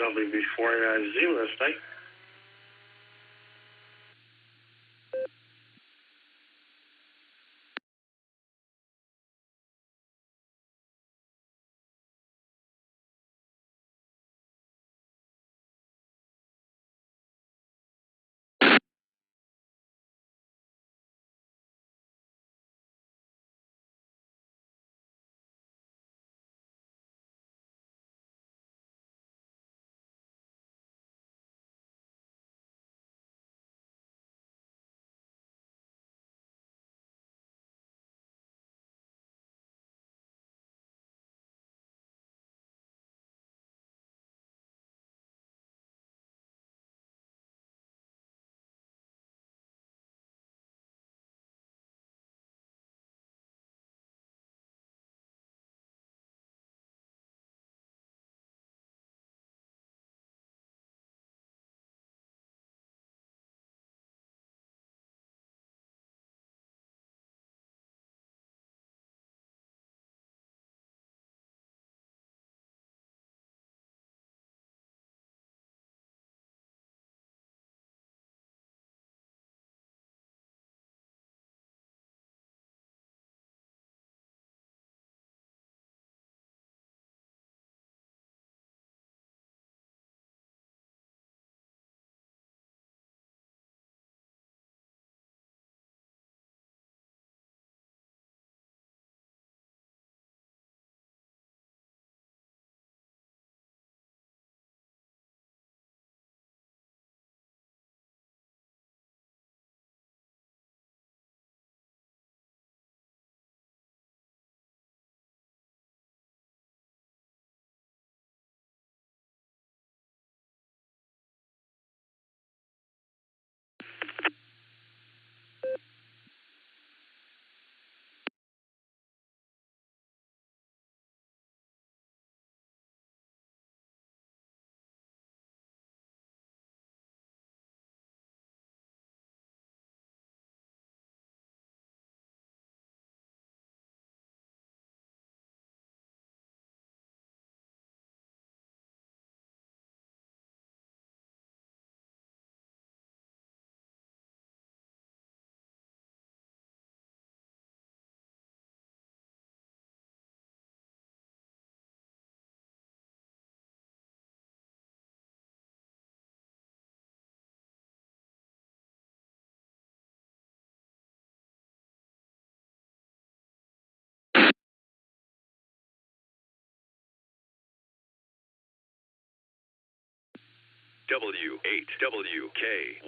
WB49Z last night. W8WKY.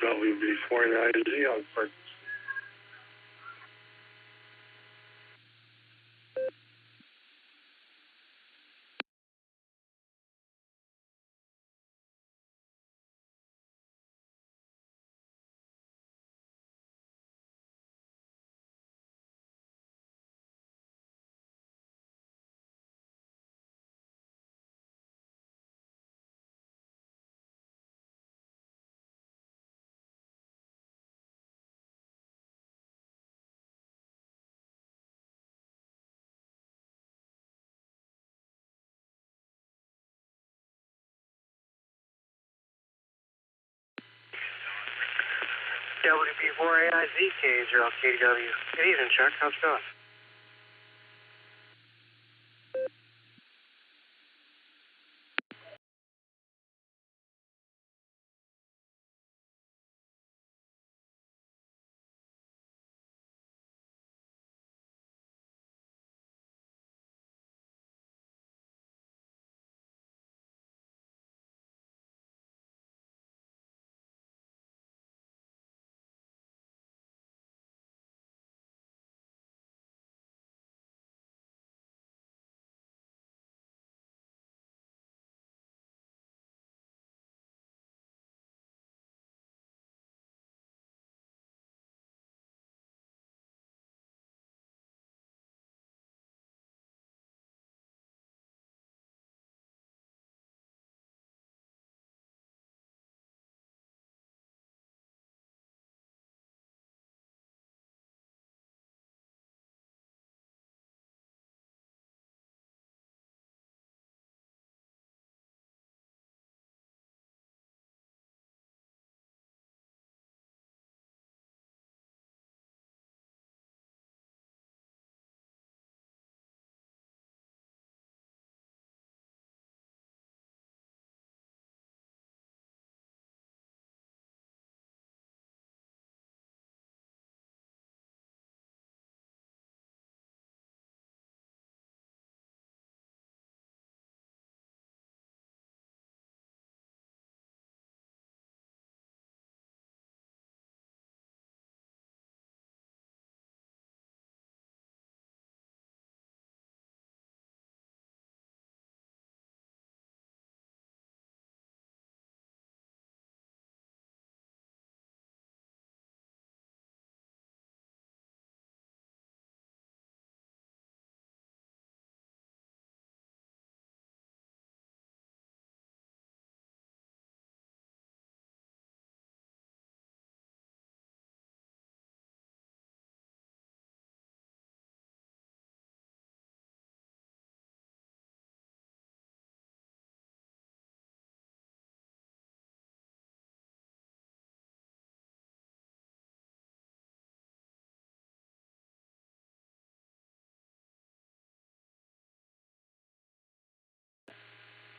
WB4AIZ on purpose. WB4AIZ-K0KW. Good evening, Chuck. How's it going?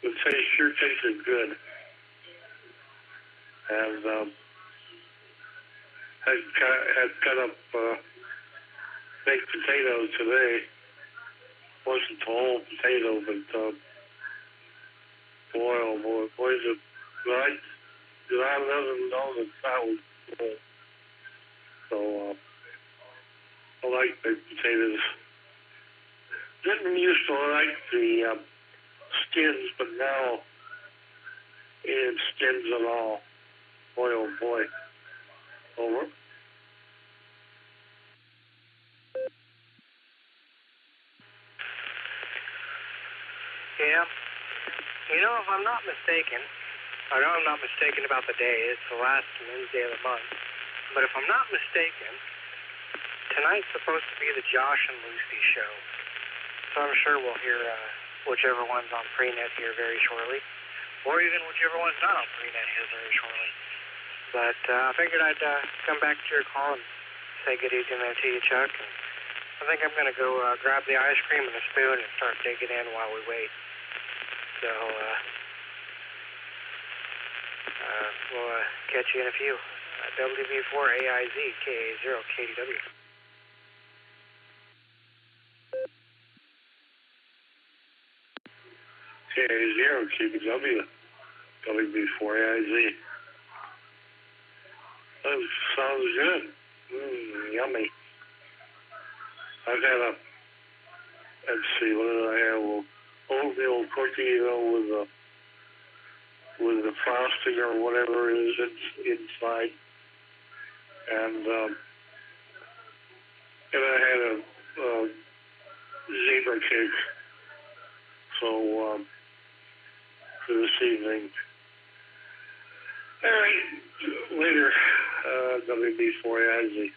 The taste sure tasted good. And had cut up baked potatoes today. Wasn't the whole potato, but boy, oh boy, boy, is it right? Did I let them know that that was good? So I like baked potatoes. Didn't used to like the skins, but now it skins and all. Boy, oh boy. Over. Yeah. You know, if I'm not mistaken, I know I'm not mistaken about the day. It's the last Wednesday of the month. But if I'm not mistaken, tonight's supposed to be the Josh and Lucy show. So I'm sure we'll hear whichever one's on Prenet here very shortly, or even whichever one's not on Prenet here very shortly. But I figured I'd come back to your call and say good evening there to you, Chuck. And I think I'm going to go grab the ice cream and a spoon and start digging in while we wait. So we'll catch you in a few. WB4AIZ-K0KW. K0KW. WB4AIZ. That sounds good. Yummy. I got a, let's see, what did I have? Well, oatmeal cookie, with the frosting or whatever is inside. And I had a zebra cake. So, for this evening. All right, later, WB4IZ.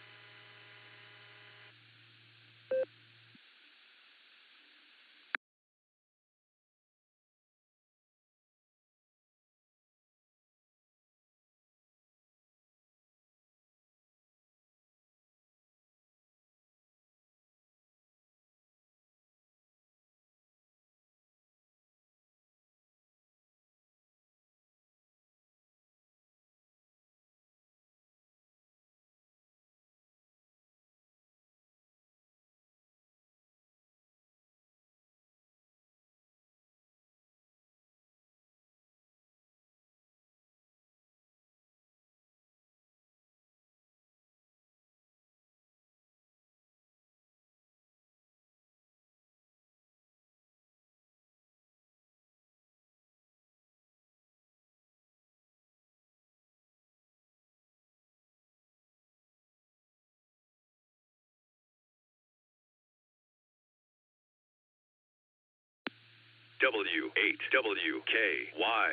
W8WKY.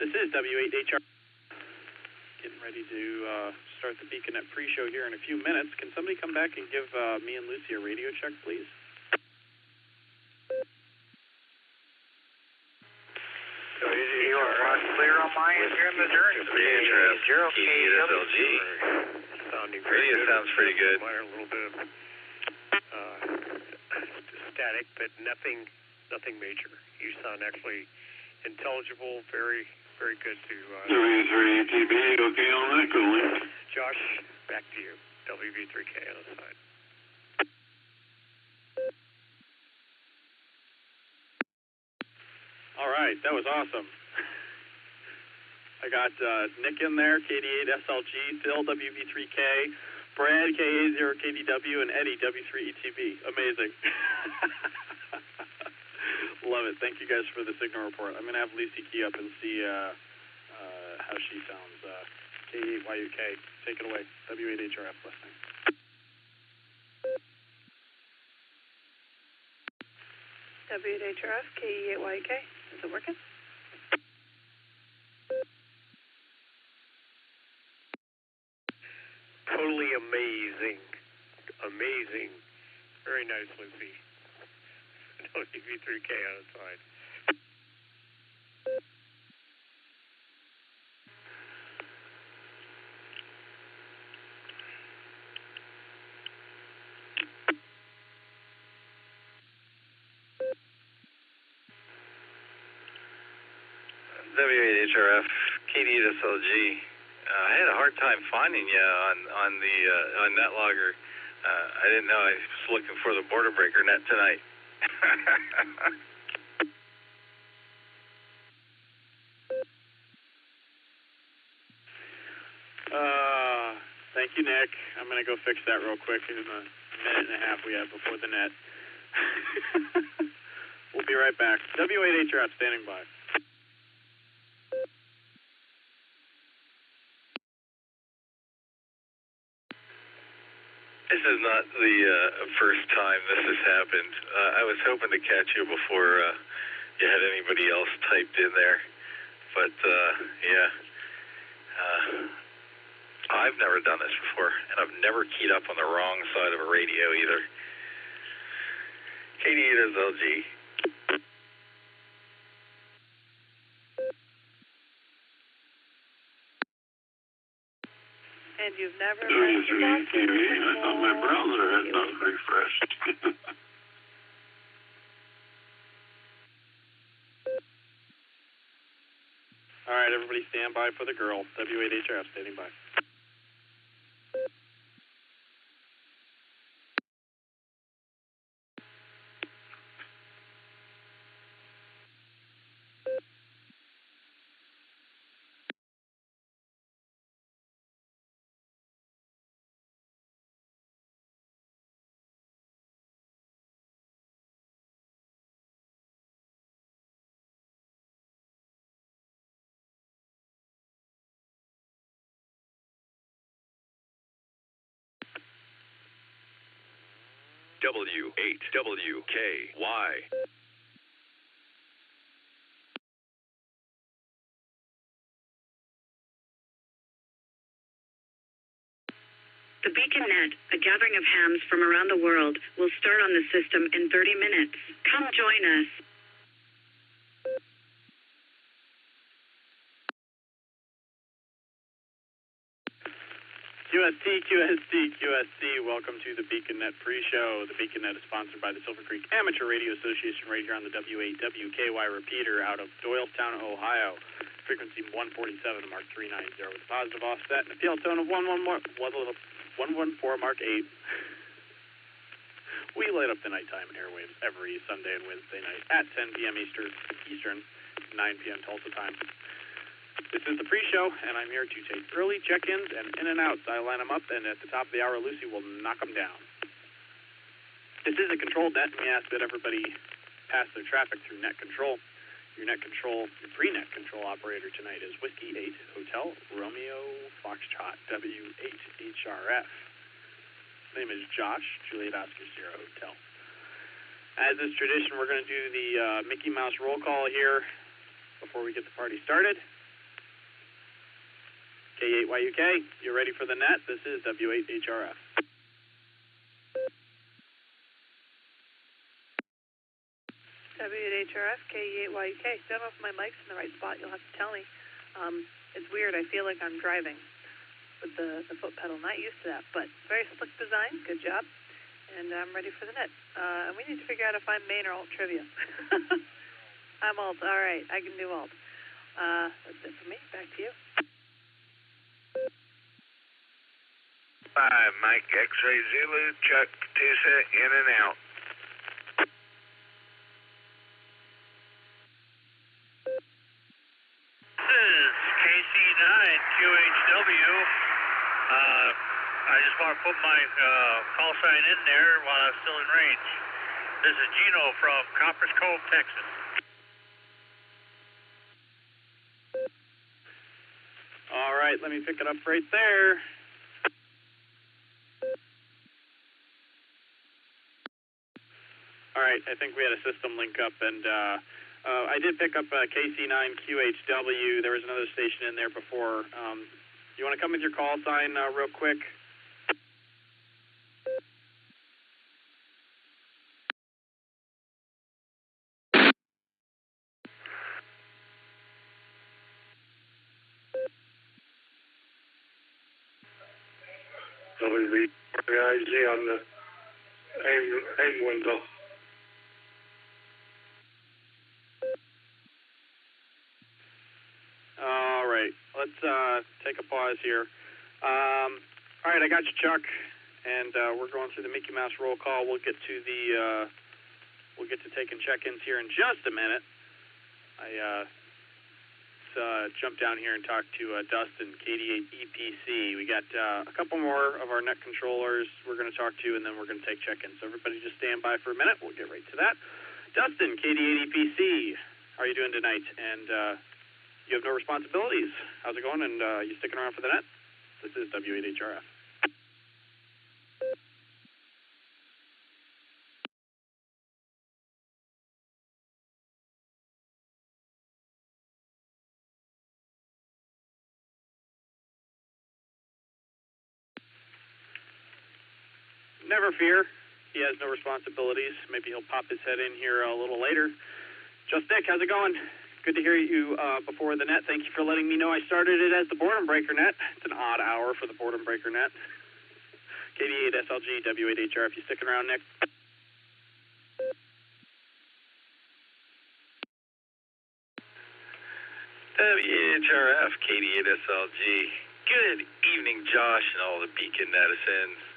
This is W8HR. Getting ready to start the BeaconNet pre-show here in a few minutes. Can somebody come back and give me and Lucy a radio check, please? You are clear on my end here in Missouri. KDSLG. Radio sounds pretty good. A little bit of static, but nothing major. You sound actually intelligible, very good to... W3ETB, okay on EchoLink. Josh, back to you. WV3K on the side. All right, that was awesome. I got Nick in there, KD8SLG, Phil, WV3K, Brad, KA0KDW, and Eddie, W3ETB. Amazing. Love it. Thank you guys for the signal report. I'm going to have Lucy key up and see how she sounds. K8YUK, take it away. W8HRF listening. W8HRF, KE8YK. Is it working? Totally amazing. Very nice, Lucy. WV3K on the side. W8HRF, KD8SLG. I had a hard time finding you on NetLogger. I didn't know I was looking for the border breaker net tonight. Thank you, Nick. I'm going to go fix that real quick in the minute and a half we have before the net. We'll be right back. W8HRF standing by. This is not the first time this has happened. I was hoping to catch you before you had anybody else typed in there. But, yeah. I've never done this before, and I've never keyed up on the wrong side of a radio either. KD8SLG. And you've never... W3ETB, I thought my browser had not refreshed. All right, everybody stand by for the girl. W8HRF standing by. W8WKY. The BeaconNet, a gathering of hams from around the world, will start on the system in 30 minutes. Come join us. QSC, welcome to the BeaconNet pre-show. The BeaconNet is sponsored by the Silvercreek Amateur Radio Association right here on the W8WKY repeater out of Doylestown, Ohio. Frequency 147, Mark 390 with a positive offset and a PL tone of 114, Mark 8. We light up the nighttime airwaves every Sunday and Wednesday night at 10 p.m. Eastern, 9 p.m. Tulsa time. This is the pre-show, and I'm here to take early check-ins and in and outs. I line them up, and at the top of the hour, Lucy will knock them down. This is a controlled net, and we ask that everybody pass their traffic through net control. Your pre-net control operator tonight is Whiskey 8 Hotel Romeo Foxtrot W8HRF. His name is Josh, Juliet Oscar Sierra Hotel. As is tradition, we're going to do the Mickey Mouse roll call here before we get the party started. K8YUK, you're ready for the net. This is W8HRF. W8HRF, K8YUK. Don't know if my mic's in the right spot. You'll have to tell me. It's weird. I feel like I'm driving with the foot pedal. Not used to that, but very slick design. Good job. And I'm ready for the net. And we need to figure out if I'm main or alt trivia. I'm alt. All right. I can do alt. That's it for me. Back to you. 5, Mike X-Ray Zulu, Chuck Tusa, in and out. This is KC9QHW. I just want to put my call sign in there while I'm still in range. This is Gino from Coppers Cove, Texas. All right, let me pick it up right there. All right, I think we had a system link up, and I did pick up KC9QHW. There was another station in there before. You want to come with your call sign real quick? WBIZ on the aim window. All right, let's take a pause here. All right, I got you, Chuck, and we're going through the Mickey Mouse roll call. We'll get to taking check-ins here in just a minute. Let's jump down here and talk to Dustin, KD8EPC. We got a couple more of our net controllers we're going to talk to, and then we're going to take check-ins. So everybody just stand by for a minute. We'll get right to that. Dustin, KD8EPC, how are you doing tonight? And you have no responsibilities. How's it going? And you sticking around for the net? This is W8HRF. Never fear. He has no responsibilities. Maybe he'll pop his head in here a little later. Just Nick, how's it going? Good to hear you before the net. Thank you for letting me know I started it as the Boredom Breaker net. It's an odd hour for the Boredom Breaker net. KD8SLG, W8HR, if you sticking around, Nick. W8HRF, KD8SLG. Good evening, Josh, and all the Beacon netizens.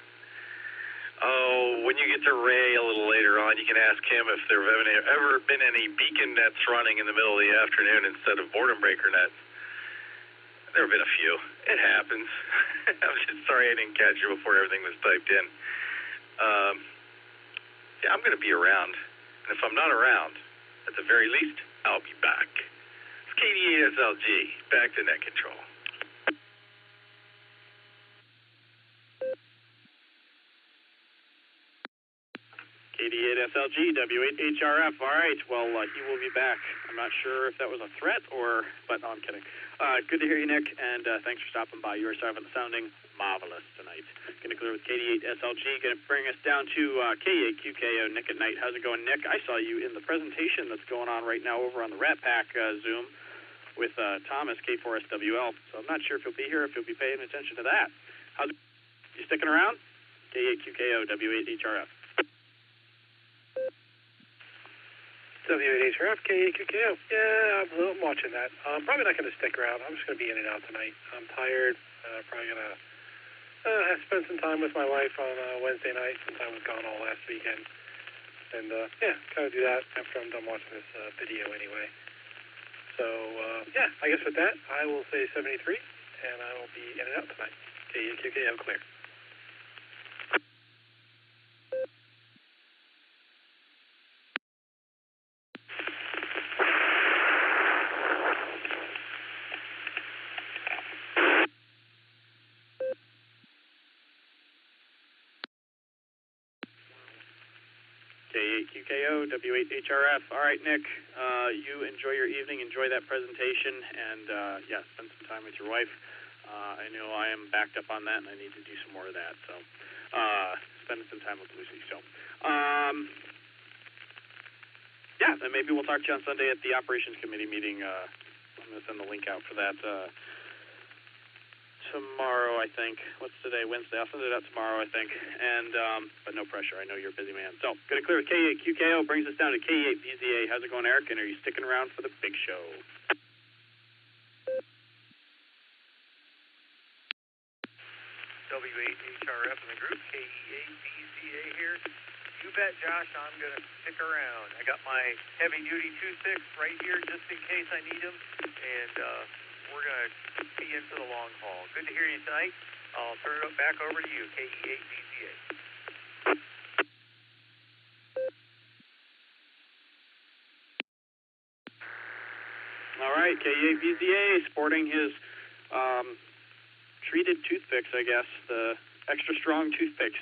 Oh, when you get to Ray a little later on, you can ask him if there have ever been any beacon nets running in the middle of the afternoon instead of boredom breaker nets. There have been a few. It happens. I'm just sorry I didn't catch you before everything was typed in. Yeah, I'm going to be around. And if I'm not around, at the very least, I'll be back. It's KD8SLG, back to net control. KD8SLG, W8HRF. All right, well, he will be back. I'm not sure if that was a threat but no, I'm kidding. Good to hear you, Nick, and thanks for stopping by. You are sounding marvelous tonight. Going to clear with KD8SLG. Going to bring us down to K8QKO, Nick at night. How's it going, Nick? I saw you in the presentation that's going on right now over on the Rat Pack Zoom with Thomas, K4SWL. So I'm not sure if you'll be here, if you'll be paying attention to that. How's it? You sticking around? K8QKO, W8HRF. W8HRF, K8QKO. Yeah, I'm watching that. I'm probably not going to stick around. I'm just going to be in and out tonight. I'm tired. Probably going to spend some time with my wife on Wednesday night since I was gone all last weekend. And, yeah, kind of do that after I'm done watching this video anyway. So, yeah, I guess with that, I will say 73, and I will be in and out tonight. K8QKO, clear. K8QKO, W8HRF. All right, Nick, you enjoy your evening, enjoy that presentation, and, yeah, spend some time with your wife. I know I am backed up on that, and I need to do some more of that. So, spending some time with Lucy. So, yeah, and maybe we'll talk to you on Sunday at the Operations Committee meeting. I'm going to send the link out for that tomorrow, I think. What's today? Wednesday. I'll send it out tomorrow, I think. And but no pressure. I know you're a busy man. So, going to clear with K8QKO brings us down to K8VZA. How's it going, Eric? And are you sticking around for the big show? W8HRF in the group, KE8BZA here. You bet, Josh, I'm going to stick around. I got my heavy-duty 2.6 right here just in case I need them, and we're going to be in for the long haul. Good to hear you tonight. I'll turn it back over to you, KE8BZA. All right, KE8BZA sporting his treated toothpicks, I guess, the extra strong toothpicks.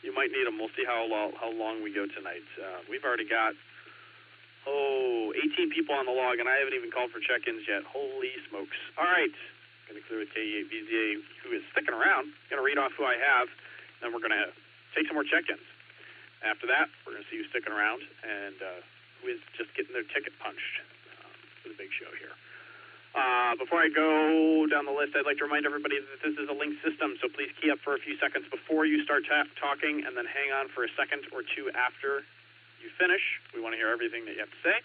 You might need them. We'll see how long we go tonight. We've already got 18 people on the log, and I haven't even called for check-ins yet. Holy smokes! All right, going to clear with K8VZA, who is sticking around. Going to read off who I have, then we're going to take some more check-ins. After that, we're going to see who's sticking around and who is just getting their ticket punched for the big show here. Before I go down the list, I'd like to remind everybody that this is a linked system, so please key up for a few seconds before you start talking, and then hang on for a second or two after you finish. We want to hear everything that you have to say.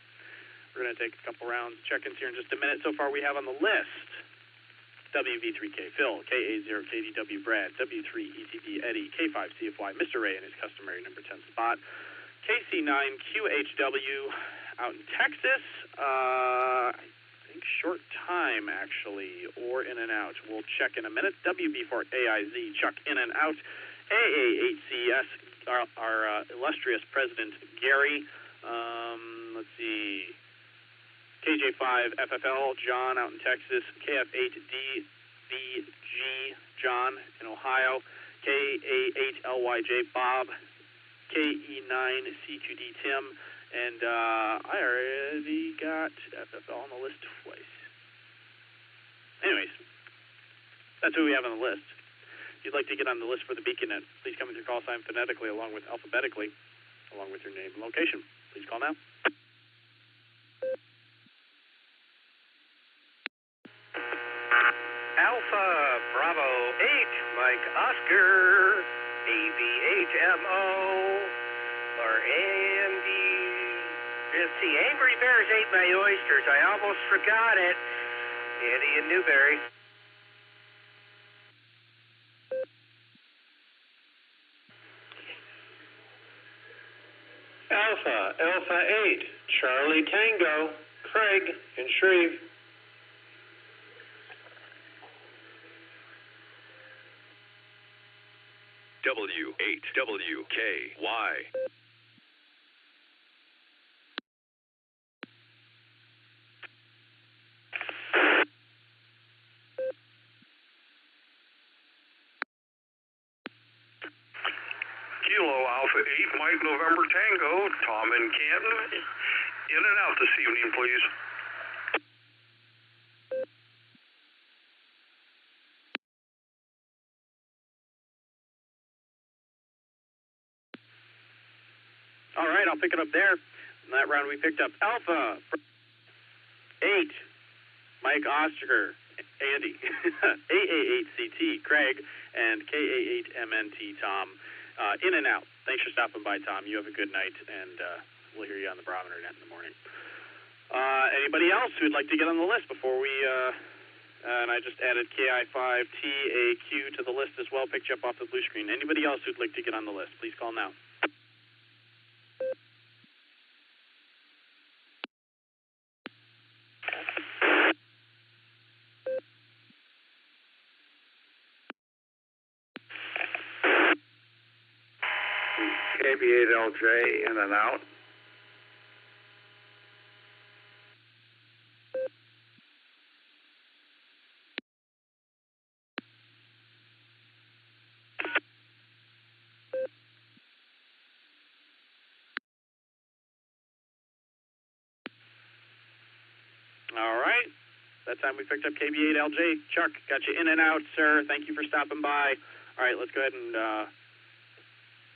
We're going to take a couple rounds check-ins here in just a minute. So far we have on the list WV3K Phil, KA0KDW Brad, W3ETB Eddie, K5CFY Mr. Ray in his customary number 10 spot, KC9QHW out in Texas, short time, actually, or in and out. We'll check in a minute. WB4AIZ, Chuck in and out. AA8CS, our illustrious president, Gary. Let's see. KJ5FFL, John out in Texas. KF8DVG, John in Ohio. KA8LYJ, Bob. KE9C2D, Tim. And I already got FFL on the list twice. Anyways, that's who we have on the list. If you'd like to get on the list for the BeaconNet, please come with your call sign phonetically along with alphabetically, along with your name and location. Please call now. Alpha Bravo 8, Mike Oscar, ABHMO, or AMD. Let's see, Angry Bears ate my oysters. I almost forgot it. Andy in Newberry. Alpha 8, Charlie Tango, Craig in Shreve. W8WKY. Kilo Alpha 8, Mike November Tango, Tom in Canton. In and out this evening, please. All right, I'll pick it up there. In that round, we picked up Alpha 8, Mike Osterger, Andy, AA8CT, Craig, and KA8MNT, Tom. In and out. Thanks for stopping by, Tom. You have a good night, and we'll hear you on the barometer net in the morning. Anybody else who'd like to get on the list before we, and I just added KI5TAQ to the list as well, picked you up off the blue screen. Anybody else who'd like to get on the list, please call now. KB8LJ in and out. All right. that time we picked up KB8LJ. Chuck, got you in and out, sir. Thank you for stopping by. All right, let's go ahead and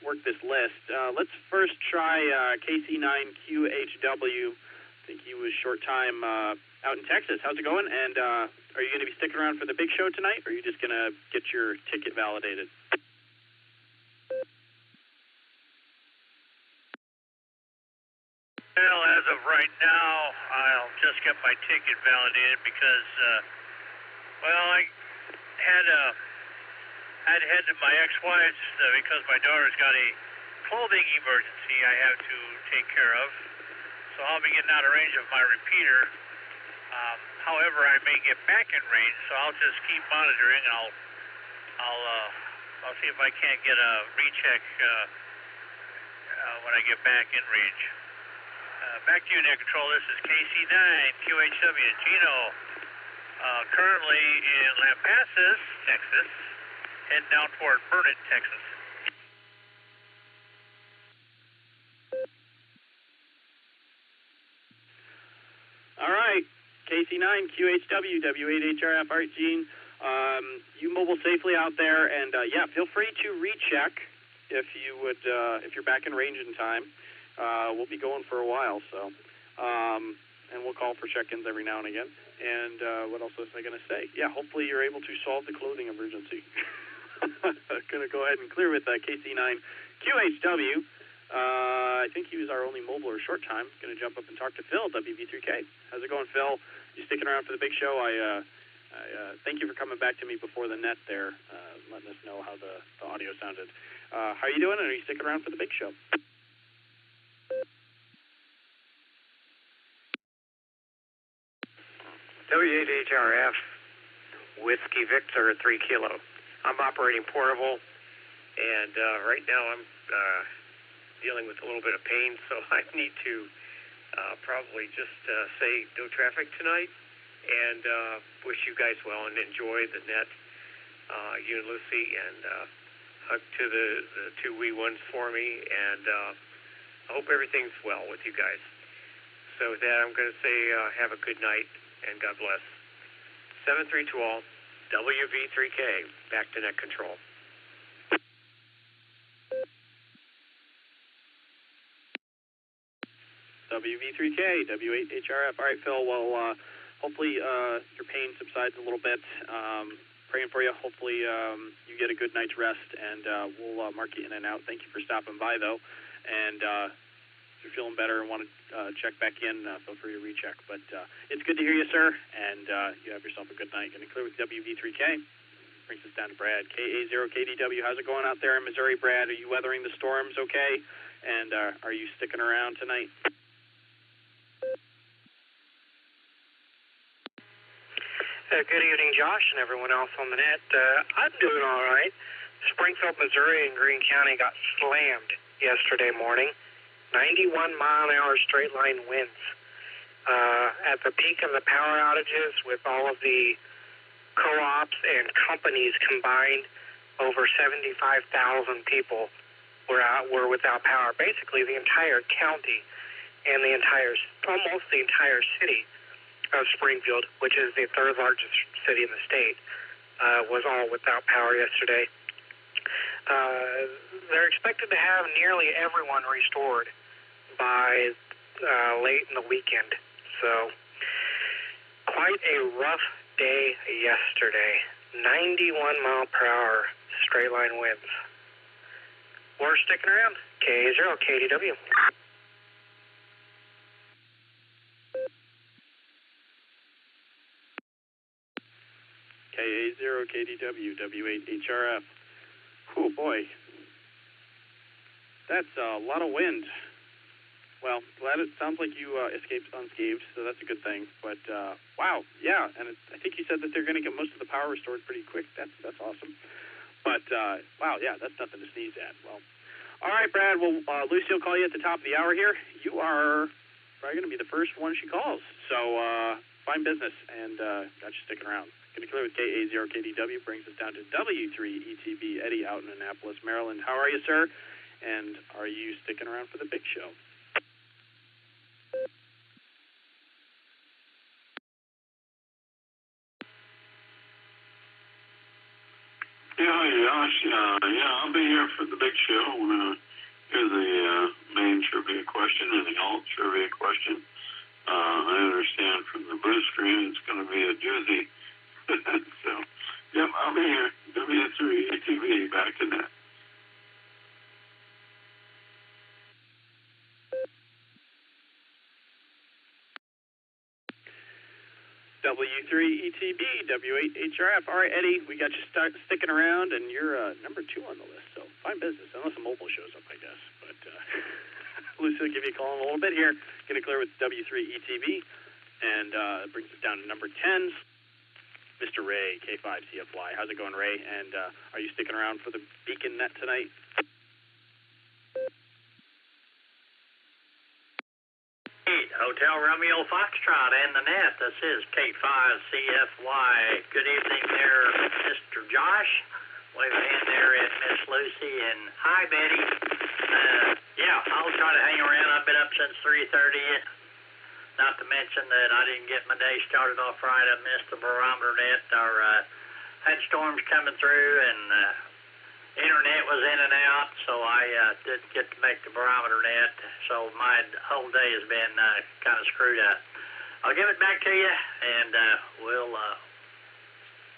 work this list. Let's first try KC9QHW. I think he was short time out in Texas. How's it going? And are you going to be sticking around for the big show tonight, or are you just going to get your ticket validated? Well, as of right now, I'll just get my ticket validated because, I had to head to my ex-wife's because my daughter's got a clothing emergency I have to take care of. So I'll be getting out of range of my repeater. However, I may get back in range, so I'll just keep monitoring. I'll see if I can't get a recheck when I get back in range. Back to you, Net Control. This is KC9QHW Gino, currently in Lampasas, Texas, heading down toward Burnett, Texas. All right, KC9QHW W8HRF. All right, Gene, you mobile safely out there, and yeah, feel free to recheck if you would, if you're back in range in time. We'll be going for a while, so, and we'll call for check-ins every now and again. And what else was I going to say? Yeah, hopefully you're able to solve the clothing emergency. I'm going to go ahead and clear with KC9QHW. I think he was our only mobile or short time. Going to jump up and talk to Phil, WV3K. How's it going, Phil? You sticking around for the big show? I thank you for coming back to me before the net there, letting us know how the audio sounded. How are you doing, and are you sticking around for the big show? W8HRF, Whiskey Victor 3 Kilo. I'm operating portable, and right now I'm dealing with a little bit of pain, so I need to probably just say no traffic tonight, and wish you guys well and enjoy the net, you and Lucy, and hug to the two wee ones for me, and I hope everything's well with you guys. So with that, I'm going to say have a good night, and God bless. 732 all, WV3K, back to Net Control. WV3K, W8HRF. All right, Phil, well, hopefully your pain subsides a little bit. Praying for you. Hopefully you get a good night's rest, and we'll mark you in and out. Thank you for stopping by, though. And if you're feeling better and want to check back in, feel free to recheck. But it's good to hear you, sir, and you have yourself a good night. Going to clear with WV3K. Brings us down to Brad. KA0KDW. How's it going out there in Missouri, Brad? Are you weathering the storms okay? And are you sticking around tonight? Good evening, Josh, and everyone else on the net. I'm doing all right. Springfield, Missouri, and Greene County got slammed yesterday morning. 91-mile-an-hour straight-line winds. At the peak of the power outages, with all of the co-ops and companies combined, over 75,000 people were without power. Basically, the entire county and almost the entire city of Springfield, which is the third largest city in the state, was all without power yesterday. They're expected to have nearly everyone restored by late in the weekend. So, quite a rough day yesterday. 91-mile-per-hour straight-line winds. We're sticking around. KA0KDW. KA0KDW, W8HRF. Oh, boy. That's a lot of wind. Well, glad it sounds like you escaped unscathed, so that's a good thing. But, wow, yeah, and I think you said that they're going to get most of the power restored pretty quick. That's awesome. But, wow, yeah, that's nothing to sneeze at. Well, all right, Brad, well, Lucy will call you at the top of the hour here. You are probably going to be the first one she calls. So, fine business, and got you sticking around. Going to clear with KA0KDW, brings us down to W3ETB, Eddie out in Annapolis, Maryland. How are you, sir? And are you sticking around for the big show? hi, Josh. I'll be here for the big show. Here's the main trivia question and the alt trivia question. I understand from the blue screen it's going to be a doozy. So, yep, I'll be here. W3 ATV, back to that. W3ETB, W8HRF. All right, Eddie, we got you sticking around, and you're number 2 on the list, so fine business, unless a mobile shows up, I guess. But Lucy will give you a call in a little bit here. Get it clear with W3ETB, and it brings us down to number 10, Mr. Ray, K5CFY. How's it going, Ray? And are you sticking around for the Beacon Net tonight? Hotel Romeo Foxtrot and the net. This is K5CFY. Good evening there, Mr. Josh. Wave a hand there at Miss Lucy, and hi, Betty. I'll try to hang around. I've been up since 3:30. Not to mention that I didn't get my day started off right. I missed the barometer net. Had storms coming through, and internet was in and out, so I didn't get to make the barometer net. So my whole day has been kind of screwed up. I'll give it back to you, and we'll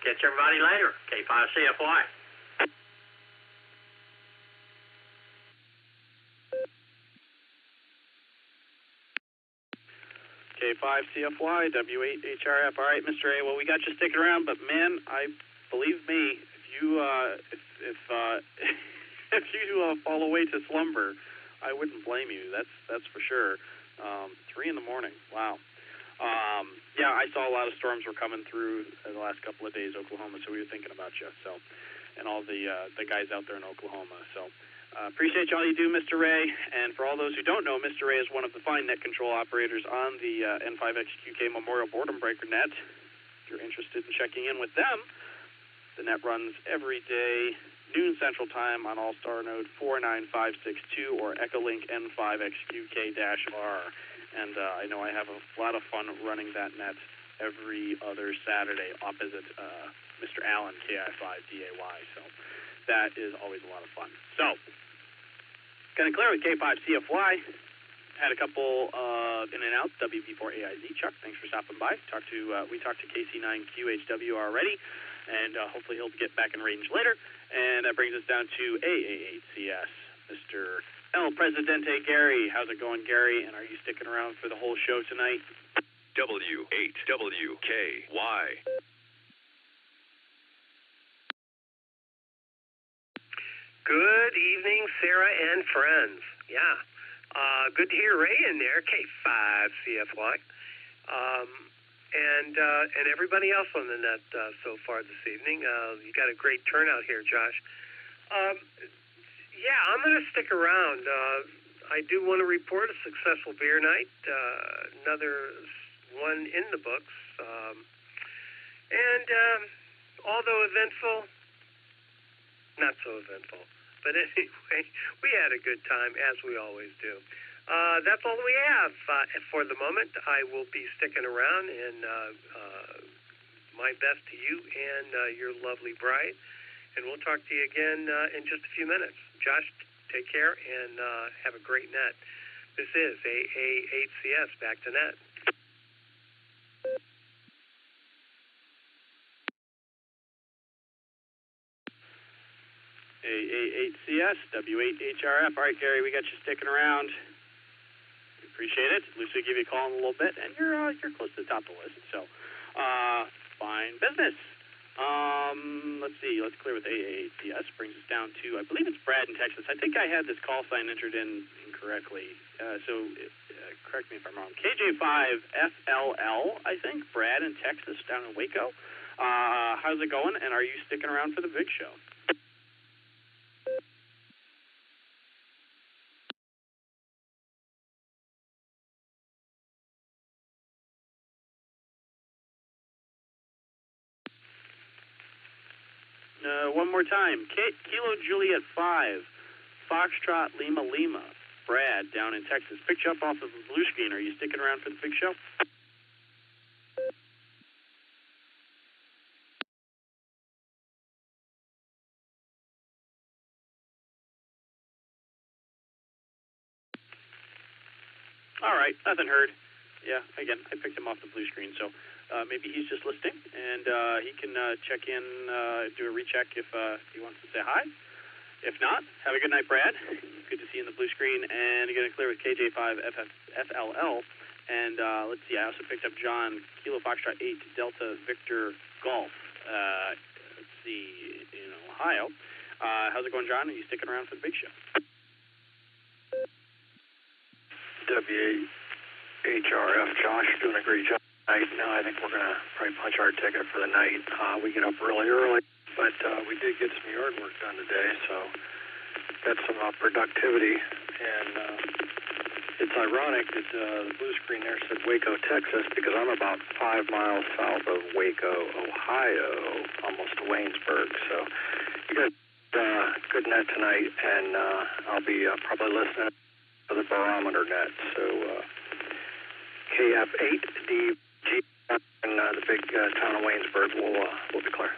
catch everybody later. K5CFY. K5CFY, W8HRF. All right, Mr. A. Well, we got you sticking around, but man, believe me, if you fall away to slumber, I wouldn't blame you. That's for sure. 3 in the morning. Wow. I saw a lot of storms were coming through the last couple of days, Oklahoma. So we were thinking about you. So, and all the guys out there in Oklahoma. So, appreciate all you do, Mr. Ray. And for all those who don't know, Mr. Ray is one of the fine net control operators on the N5XQK Memorial Boredom Breaker net. If you're interested in checking in with them, the net runs every day, noon Central Time on Allstar Node 49562 or EchoLink N5XQK-R. And I know I have a lot of fun running that net every other Saturday opposite Mr. Allen, KI5DAY. So that is always a lot of fun. So, kind of clear with K5CFY. Had a couple in and outs. WV4AIZ. Chuck, thanks for stopping by. We talked to KC9QHW already, and hopefully he'll get back in range later. And that brings us down to AA8CS, Mr. El Presidente Gary. How's it going, Gary? And are you sticking around for the whole show tonight? W8WKY. Good evening, Sarah and friends. Good to hear Ray in there, K5CFY. And everybody else on the net so far this evening. You got a great turnout here, Josh. I'm going to stick around. I do want to report a successful beer night, another one in the books. Although eventful, not so eventful. But anyway, we had a good time, as we always do. That's all we have for the moment. I will be sticking around, and my best to you and your lovely bride. And we'll talk to you again in just a few minutes. Josh, take care and have a great net. This is AA8CS, back to net. AA8CS, W8HRF. All right, Gary, we got you sticking around. We appreciate it. Lucy will give you a call in a little bit, and you're close to the top of the list. So, fine business. Let's see. Let's clear with AA8CS. Brings us down to, I believe it's Brad in Texas. I think I had this call sign entered in incorrectly. Correct me if I'm wrong. KJ5FLL, I think. Brad in Texas, down in Waco. How's it going? And are you sticking around for the big show? One more time. Kilo Juliet 5, Foxtrot Lima Lima. Brad down in Texas. Picked you up off of the blue screen. Are you sticking around for the big show? All right, nothing heard. Yeah, again, I picked him off the blue screen, so maybe he's just listening, and he can check in, do a recheck if he wants to say hi. If not, have a good night, Brad. Good to see you in the blue screen, and you're going to clear with KJ5FLL. And let's see, I also picked up John, Kilo Foxtrot 8, Delta Victor Golf. Let's see, in Ohio. How's it going, John? Are you sticking around for the big show? WHRF, Josh, doing a great job tonight. Now I think we're going to probably punch our ticket for the night. We get up really early, but we did get some yard work done today, so got some productivity. And it's ironic that the blue screen there said Waco, Texas, because I'm about 5 miles south of Waco, Ohio, almost to Waynesburg. So you got good net tonight, and I'll be probably listening to the barometer net. So KF8DG and the big town of Waynesburg will declare.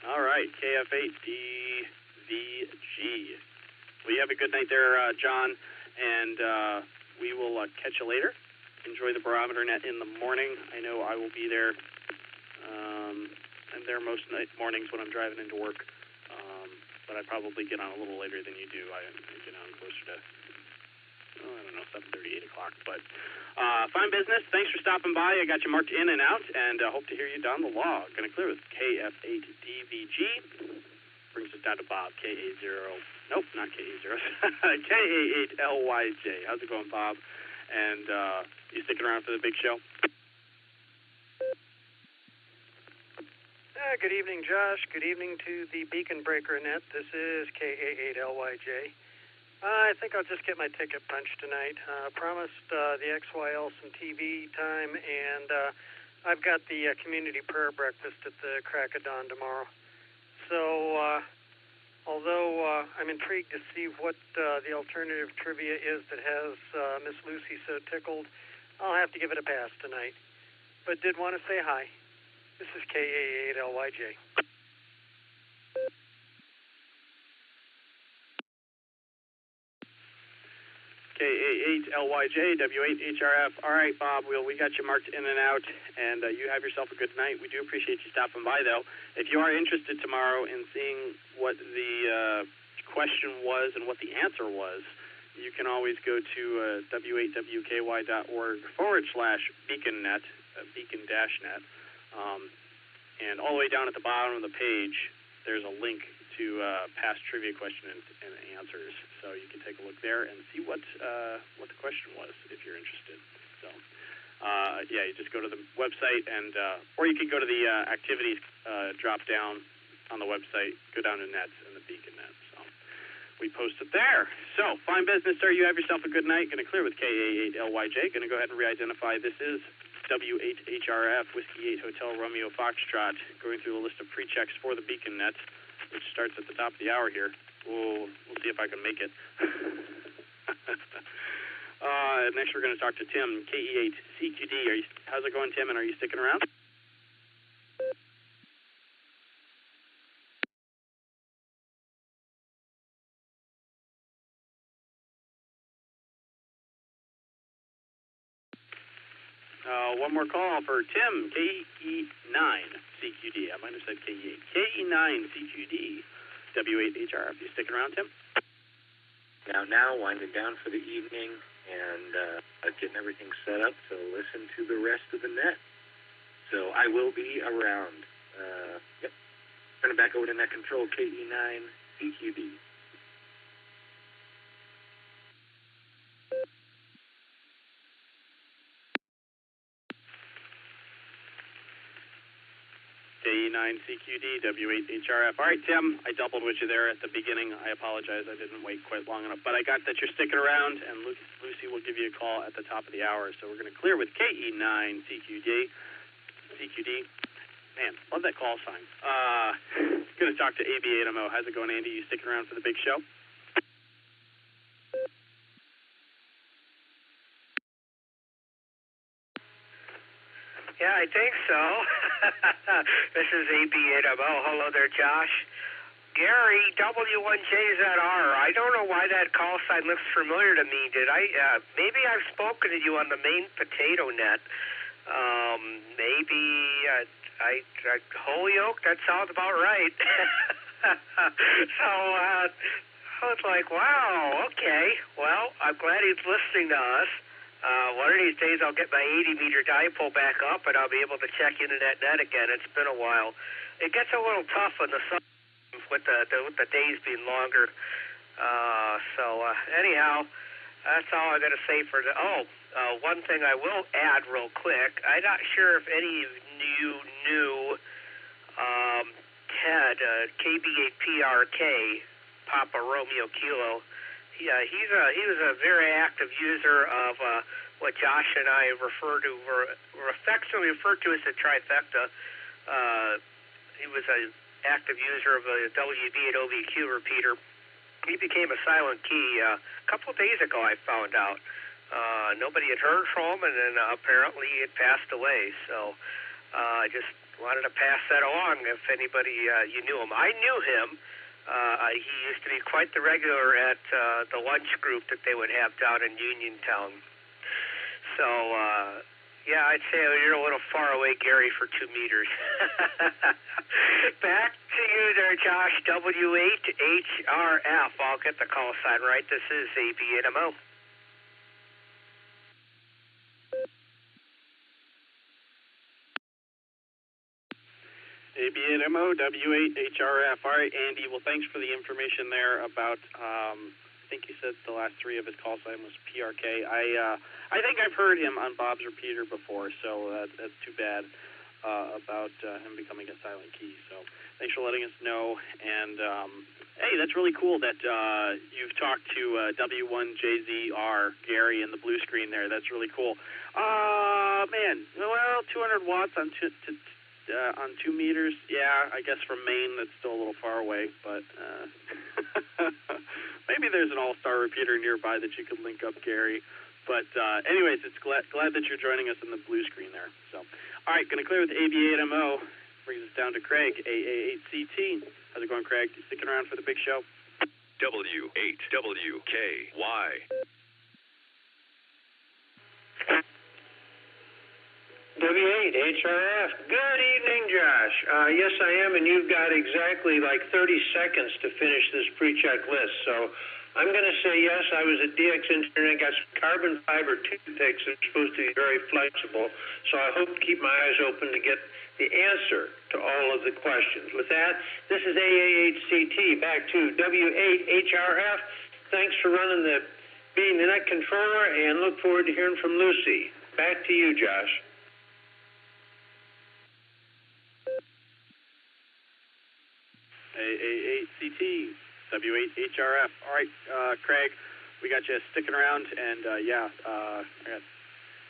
All right, KF8DVG. Well, you have a good night there, John, and we will catch you later. Enjoy the barometer net in the morning. I know I will be there. I'm there most mornings when I'm driving into work, but I probably get on a little later than you do. I get on closer to, I don't know, 7:30, 8 o'clock. But fine business. Thanks for stopping by. I got you marked in and out, and hope to hear you down the log. Going to clear with KF8DVG. Brings us down to Bob, KA0. Nope, not KA0. KA8LYJ. How's it going, Bob? And you sticking around for the big show? Good evening, Josh. Good evening to the Beacon Breaker Net. This is KA8LYJ. I think I'll just get my ticket punched tonight. Promised the XYL some TV time, and I've got the community prayer breakfast at the crack of dawn tomorrow. So, although I'm intrigued to see what the alternative trivia is that has Miss Lucy so tickled, I'll have to give it a pass tonight. But did want to say hi. This is KA8LYJ. KA8LYJ, W8HRF. All right, Bob, we got you marked in and out, and you have yourself a good night. We do appreciate you stopping by, though. If you are interested tomorrow in seeing what the question was and what the answer was, you can always go to w8wky.org/beaconnet, beacon-net. And all the way down at the bottom of the page, there's a link to past trivia questions and answers. So you can take a look there and see what the question was if you're interested. So, yeah, you just go to the website, and or you can go to the activities drop down on the website, go down to nets and the beacon net. So we post it there. So, fine business, sir. You have yourself a good night. Going to clear with KA8LYJ. Going to go ahead and re-identify. This is W8HRF, Whiskey 8 Hotel Romeo Foxtrot, going through a list of pre-checks for the beacon net, which starts at the top of the hour here. We'll see if I can make it. Next, we're going to talk to Tim, KE8CQD. How's it going, Tim, and are you sticking around? One more call for Tim, KE9CQD. I might have said KE8. KE9CQD, W8HR. You sticking around, Tim? Now, winding down for the evening and getting everything set up to listen to the rest of the net. So I will be around. Yep. Turn it back over to net control, KE9CQD. KE9CQD, W8HRF. All right, Tim, I doubled with you there at the beginning. I apologize. I didn't wait quite long enough. But I got that you're sticking around, and Lucy will give you a call at the top of the hour. So we're going to clear with KE9CQD. Man, love that call sign. Going to talk to AB8MO. How's it going, Andy? You sticking around for the big show? Yeah, I think so. This is AB8MO. Hello there, Josh. Gary, W1JZR. I don't know why that call sign looks familiar to me. Did I? Maybe I've spoken to you on the main potato net. Maybe I Holyoke. That sounds about right. So I was like, wow, okay. Well, I'm glad he's listening to us. One of these days, I'll get my 80-meter dipole back up, and I'll be able to check into that net again. It's been a while. It gets a little tough in the summer with the days being longer. Anyhow, that's all I got to say for the. One thing I will add real quick. I'm not sure if any of you knew Ted, KB8PRK, Papa Romeo Kilo. He was a very active user of what Josh and I were affectionately referred to as the trifecta. He was an active user of a WB and OBQ repeater. He became a silent key a couple of days ago, I found out. Nobody had heard from him, and then apparently he had passed away. So I just wanted to pass that along if anybody you knew him. I knew him. He used to be quite the regular at the lunch group that they would have down in Uniontown. So, yeah, I'd say you're a little far away, Gary, for 2 meters. Back to you there, Josh, W8HRF. I'll get the call sign right. This is AB8MO. AB8MO, W8HRF. All right, Andy, well, thanks for the information there about, I think you said the last 3 of his call sign was PRK. I think I've heard him on Bob's repeater before, so that's too bad about him becoming a silent key. So thanks for letting us know. And, hey, that's really cool that you've talked to W1JZR, Gary, in the blue screen there. That's really cool. Man, well, 200 watts on 2 meters, yeah, I guess from Maine that's still a little far away, but maybe there's an Allstar repeater nearby that you could link up, Gary. But anyways, it's glad that you're joining us in the blue screen there. So, all right, going to clear with AB8MO. Brings us down to Craig, AA8CT. How's it going, Craig? You sticking around for the big show? W8WKY. W8HRF. Good evening, Josh. Yes, I am, and you've got exactly like 30 seconds to finish this pre-check list. So I'm going to say yes. I was at DX Engineering, got some carbon fiber toothpicks that are supposed to be very flexible. So I hope to keep my eyes open to get the answer to all of the questions. With that, this is AA8CT. Back to W8HRF. Thanks for being the net controller, and look forward to hearing from Lucy. Back to you, Josh. AA8CT, W8HRF. All right, Craig, we got you sticking around, and I got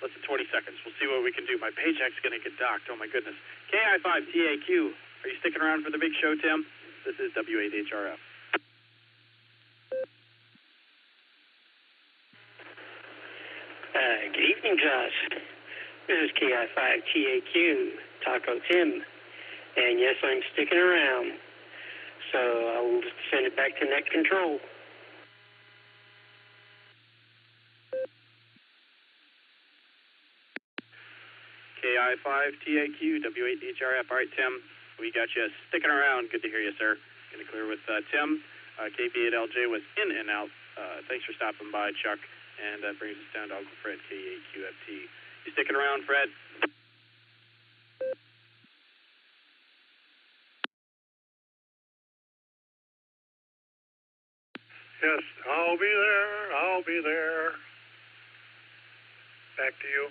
less than 20 seconds. We'll see what we can do. My paycheck's going to get docked. Oh, my goodness. KI5TAQ, are you sticking around for the big show, Tim? This is W8HRF. Good evening, Josh. This is KI5TAQ, Taco Tim. And yes, I'm sticking around. So I will send it back to net control. KI5TAQ, W8HRF. All right, Tim, we got you sticking around. Good to hear you, sir. Going to clear with Tim. KB8LJ was in and out. Thanks for stopping by, Chuck. And that brings us down to Uncle Fred, K8QFT. You sticking around, Fred? Yes, I'll be there. I'll be there. Back to you.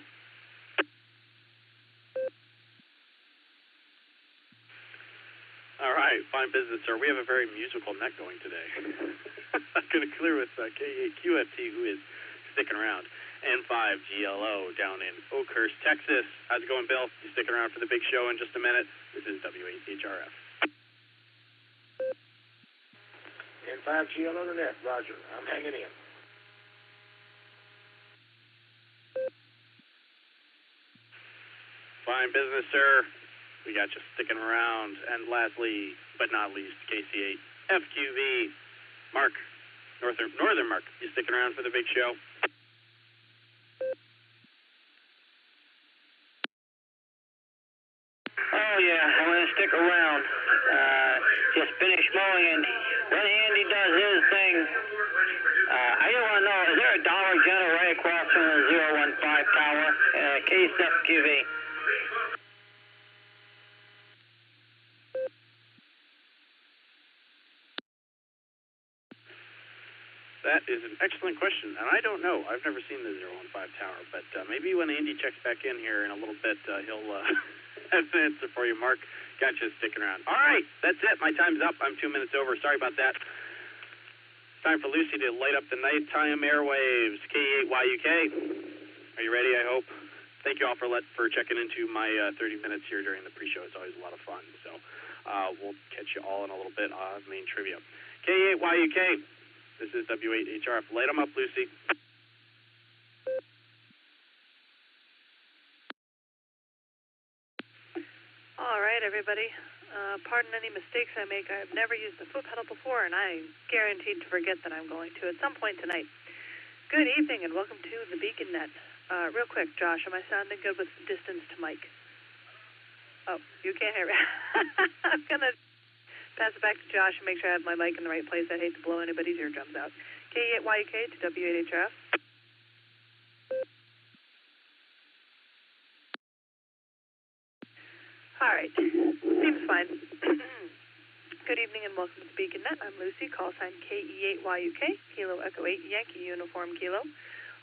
All right, fine business, sir. We have a very musical net going today. I'm going to clear with K8QFT, who is sticking around. N5GLO down in Oakhurst, Texas. How's it going, Bill? You sticking around for the big show in just a minute? This is W8HRF. N5GLO to net. Roger. I'm hanging in. Fine business, sir. We got you sticking around. And lastly, but not least, KC8. FQV. Mark, Northern Mark, you sticking around for the big show? Oh, yeah, I'm going to stick around. Just finished mowing, and when Andy does his thing, I just want to know, is there a Dollar General right across from the 015 tower? Case FQV. That is an excellent question, and I don't know. I've never seen the 015 tower, but maybe when Andy checks back in here in a little bit, he'll have an answer for you, Mark. Gotcha, sticking around. All right, that's it. My time's up. I'm 2 minutes over. Sorry about that. Time for Lucy to light up the nighttime airwaves. K8YUK. Are you ready, I hope? Thank you all for checking into my 30 minutes here during the pre-show. It's always a lot of fun. So we'll catch you all in a little bit on main trivia. K8YUK. This is W8HRF. Light them up, Lucy. All right, everybody. Pardon any mistakes I make. I've never used the foot pedal before, and I'm guaranteed to forget that I'm going to at some point tonight. Good evening, and welcome to the Beacon Net. Real quick, Josh, am I sounding good with distance to Mike? Oh, you can't hear me. I'm going to pass it back to Josh and make sure I have my mic in the right place. I'd hate to blow anybody's eardrums out. K8YUK to W8HRF. All right. Seems fine. Good evening and welcome to the Beacon Net. I'm Lucy, call sign KE8YUK, Kilo Echo 8 Yankee Uniform Kilo.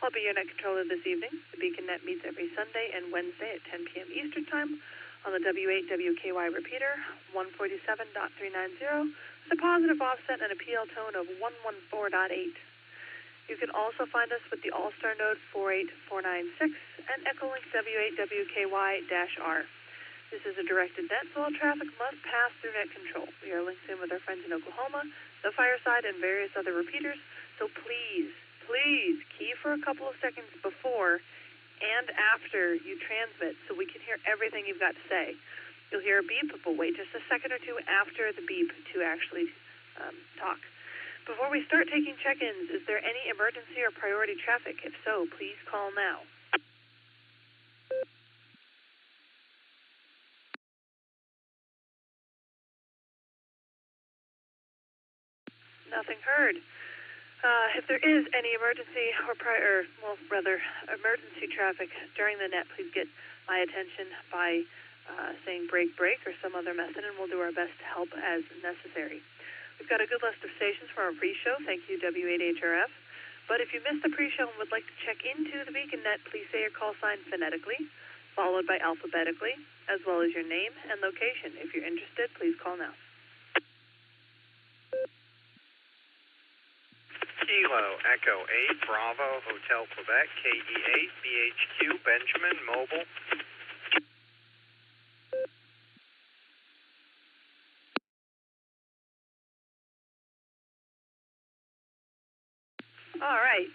I'll be your net controller this evening. The Beacon Net meets every Sunday and Wednesday at 10 p.m. Eastern Time on the W8WKY repeater, 147.390, with a positive offset and a PL tone of 114.8. You can also find us with the Allstar Node 48496 and EchoLink W8WKY-R. This is a directed net, so all traffic must pass through net control. We are linked in with our friends in Oklahoma, the Fireside, and various other repeaters, so please key for a couple of seconds before and after you transmit so we can hear everything you've got to say. You'll hear a beep, but wait just a second or two after the beep to actually talk. Before we start taking check-ins, is there any emergency or priority traffic? If so, please call now. Nothing heard. If there is any emergency or emergency traffic during the net, please get my attention by saying break or some other method, and we'll do our best to help as necessary. We've got a good list of stations for our pre-show. Thank you, W8HRF. But if you missed the pre-show and would like to check into the Beacon Net, please say your call sign phonetically, followed by alphabetically, as well as your name and location. If you're interested, please call now. Kilo Echo 8 Bravo Hotel Quebec KE8 BHQ Benjamin Mobile. All right.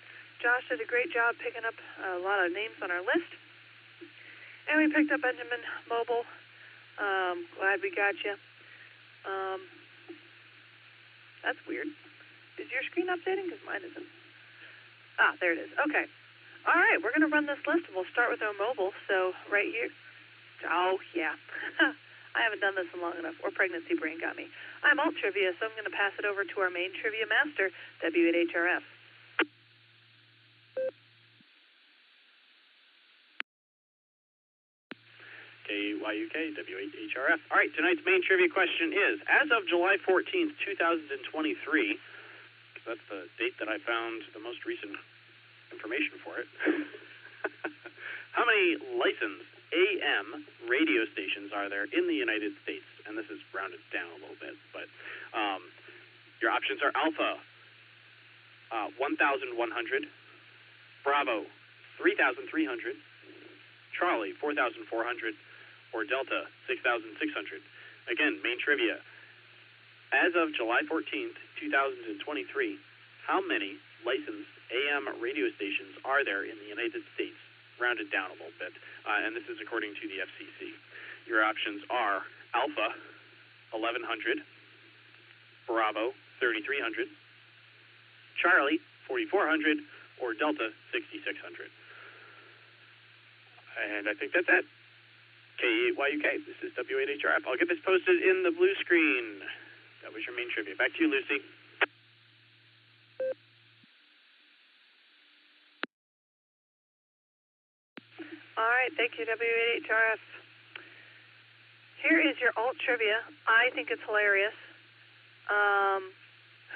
Josh did a great job picking up a lot of names on our list. And we picked up Benjamin Mobile. Glad we got you. That's weird. Is your screen updating? Because mine isn't. Ah, there it is. Okay. All right, we're going to run this list, and we'll start with our mobile. So right here. Oh, yeah. I haven't done this in long enough, or pregnancy brain got me. I'm alt trivia, so I'm going to pass it over to our main trivia master, W8HRF. KYUK, W8HRF. All right, tonight's main trivia question is, as of July 14th, 2023, that's the date that I found the most recent information for it, how many licensed AM radio stations are there in the United States? And this is rounded down a little bit, but your options are Alpha, 1,100, Bravo, 3,300, Charlie, 4,400, or Delta, 6,600. Again, main trivia. As of July 14th, 2023, how many licensed AM radio stations are there in the United States? Rounded down a little bit. And this is according to the FCC. Your options are Alpha, 1,100, Bravo 3300, Charlie 4400, or Delta 6600. And I think that's it. K8YUK, this is W8HRF. I'll get this posted in the blue screen. That was your main trivia. Back to you, Lucy. All right, thank you, W8HRF. Here is your alt trivia. I think it's hilarious.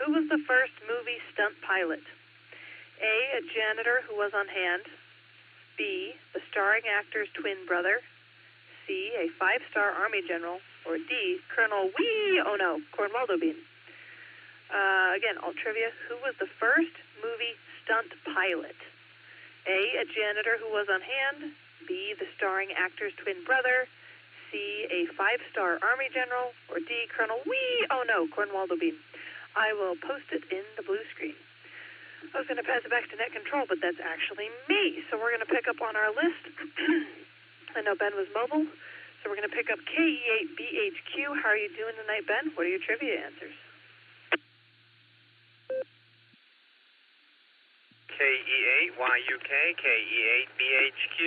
Who was the first movie stunt pilot? A janitor who was on hand. B, the starring actor's twin brother. C, a 5-star Army general. Or D, Colonel Cornwaldo Bean. Again, alt trivia. Who was the first movie stunt pilot? A janitor who was on hand. B, the starring actor's twin brother. C, a 5-star Army general. Or D, Colonel Cornwaldo Bean. I will post it in the blue screen. I was going to pass it back to net control, but that's actually me. So we're going to pick up on our list. I know Ben was mobile, so we're going to pick up KE8BHQ. How are you doing tonight, Ben? What are your trivia answers? KE8YUK, KE8BHQ.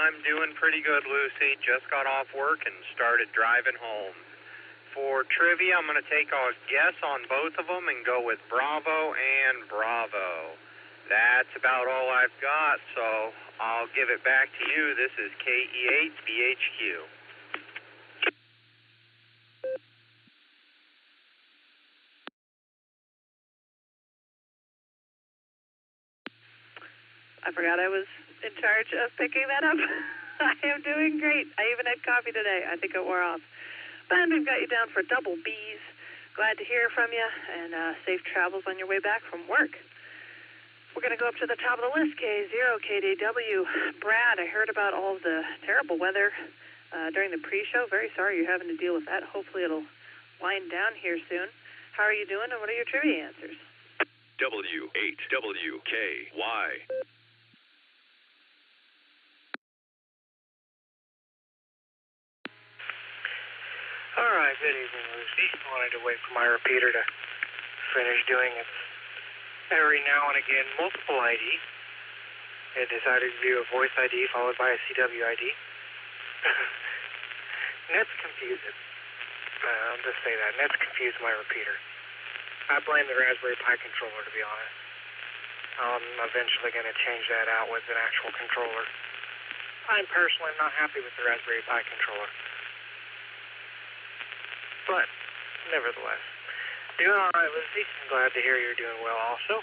I'm doing pretty good, Lucy. Just got off work and started driving home. For trivia, I'm going to take a guess on both of them and go with Bravo and Bravo. That's about all I've got, so I'll give it back to you. This is KE8BHQ. I forgot I was in charge of picking that up. I am doing great. I even had coffee today. I think it wore off. Ben, we've got you down for double B's. Glad to hear from you, and safe travels on your way back from work. We're going to go up to the top of the list, K0KDW. Brad, I heard about all of the terrible weather during the pre-show. Very sorry you're having to deal with that. Hopefully it'll wind down here soon. How are you doing, and what are your trivia answers? W8WKY. All right, good evening, Lucy. I wanted to wait for my repeater to finish doing its every now and again multiple ID. It decided to do a voice ID followed by a CW ID. Net's confusing. I'll just say that. Net's confused my repeater. I blame the Raspberry Pi controller, to be honest. I'm eventually going to change that out with an actual controller. I'm personally not happy with the Raspberry Pi controller. But, nevertheless, doing all right, Lucy. I'm glad to hear you're doing well also.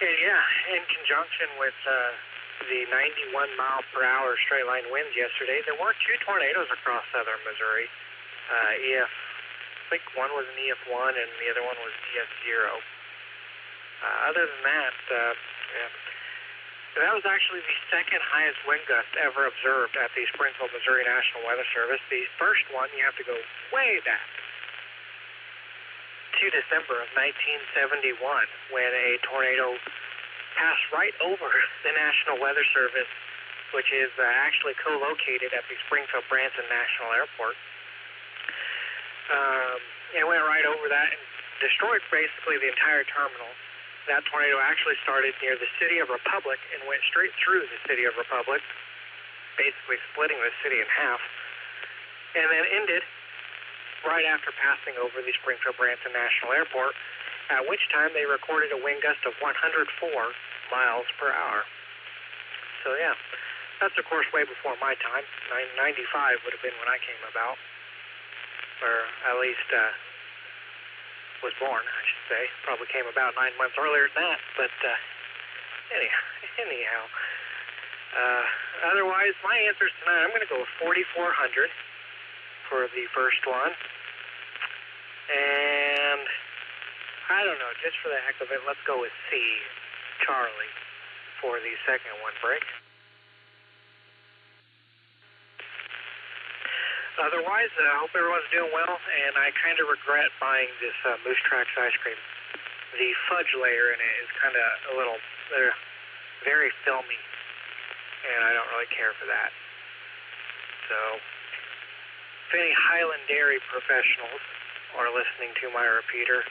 And yeah, in conjunction with the 91-mile-per-hour straight-line winds yesterday, there were 2 tornadoes across southern Missouri. I think one was an EF1 and the other one was EF0. Other than that, that was actually the second highest wind gust ever observed at the Springfield, Missouri National Weather Service. The first one, you have to go way back to December of 1971 when a tornado passed right over the National Weather Service, which is actually co-located at the Springfield-Branson National Airport. It went right over that and destroyed basically the entire terminal. That tornado actually started near the city of Republic and went straight through the city of Republic, basically splitting the city in half, and then ended right after passing over the Springfield-Branson National Airport, at which time they recorded a wind gust of 104 miles per hour. So yeah, that's of course way before my time. 95 would have been when I came about, or at least was born, I should say. Probably came about 9 months earlier than that, but anyhow. Otherwise, my answers tonight, I'm going to go with 4,400 for the first one. And I don't know, just for the heck of it, let's go with C, Charlie, for the second one break. Otherwise, I hope everyone's doing well, and I kind of regret buying this Moose Tracks ice cream. The fudge layer in it is kind of a little, very filmy, and I don't really care for that. So, if any Highland Dairy professionals or listening to my repeater,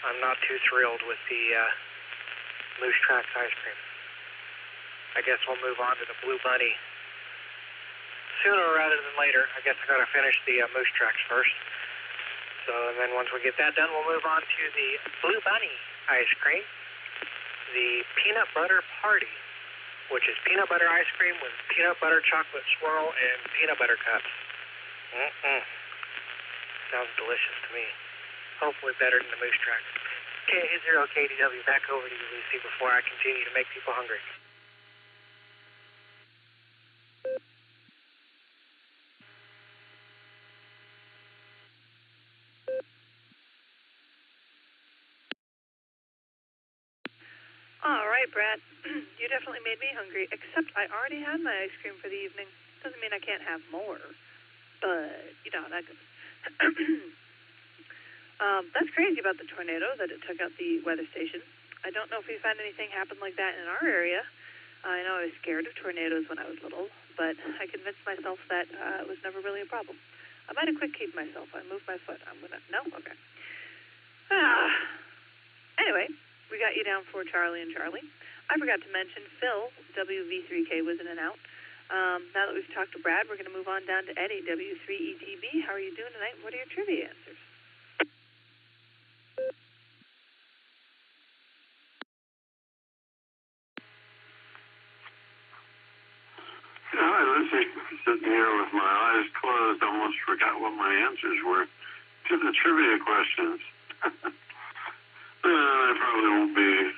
I'm not too thrilled with the Moose Tracks ice cream. I guess we'll move on to the Blue Bunny sooner rather than later. I guess I gotta finish the Moose Tracks first. So, and then once we get that done, we'll move on to the Blue Bunny ice cream, the Peanut Butter Party, which is peanut butter ice cream with peanut butter chocolate swirl and peanut butter cups. Sounds delicious to me. Hopefully better than the Moose Tracks. K80KDW, back over to you, Lucy, before I continue to make people hungry. All right, Brad. You definitely made me hungry, except I already had my ice cream for the evening. Doesn't mean I can't have more, but you know how that goes. That's crazy about the tornado, that it took out the weather station. I don't know if we've had anything happen like that in our area. I know I was scared of tornadoes when I was little, but I convinced myself that it was never really a problem. I might have quick-keyed myself. I moved my foot. No? Okay. Anyway, we got you down for Charlie and Charlie. I forgot to mention Phil, WV3K, was in and out. Now that we've talked to Brad, we're going to move on down to Eddie, W3ETB. How are you doing tonight? What are your trivia answers? Hi, Lucy. Sitting here with my eyes closed, almost forgot what my answers were to the trivia questions. I probably won't be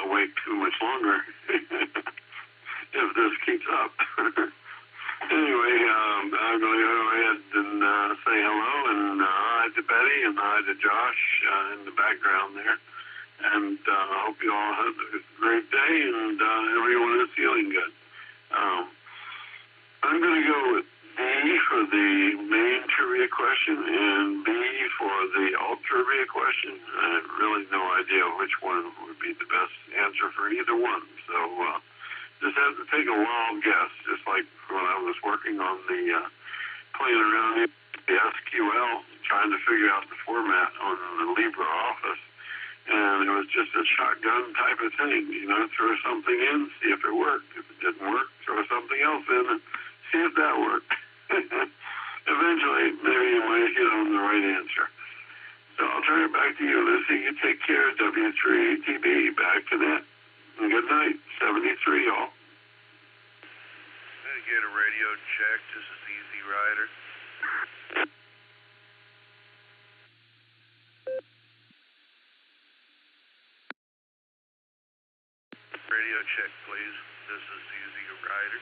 awake too much longer if this keeps up. Anyway, I'm going to go ahead and say hello and hi to Betty and hi to Josh in the background there. And I hope you all have a great day and everyone is feeling good. I'm going to go with D for the main trivia question and B for the alt trivia question. I have really no idea which one would be the best answer for either one. So just have to take a wild guess, just like when I was working on the playing around with the SQL, trying to figure out the format on the LibreOffice. And it was just a shotgun type of thing, you know, throw something in, see if it worked. If it didn't work, throw something else in and see if that worked. Eventually, maybe you might get on the right answer. So I'll turn it back to you, Lucy. You take care, W3TB. Back to net. And good night. 73, y'all. Navigator radio check. This is Easy Rider. Radio check, please. This is Easy Rider.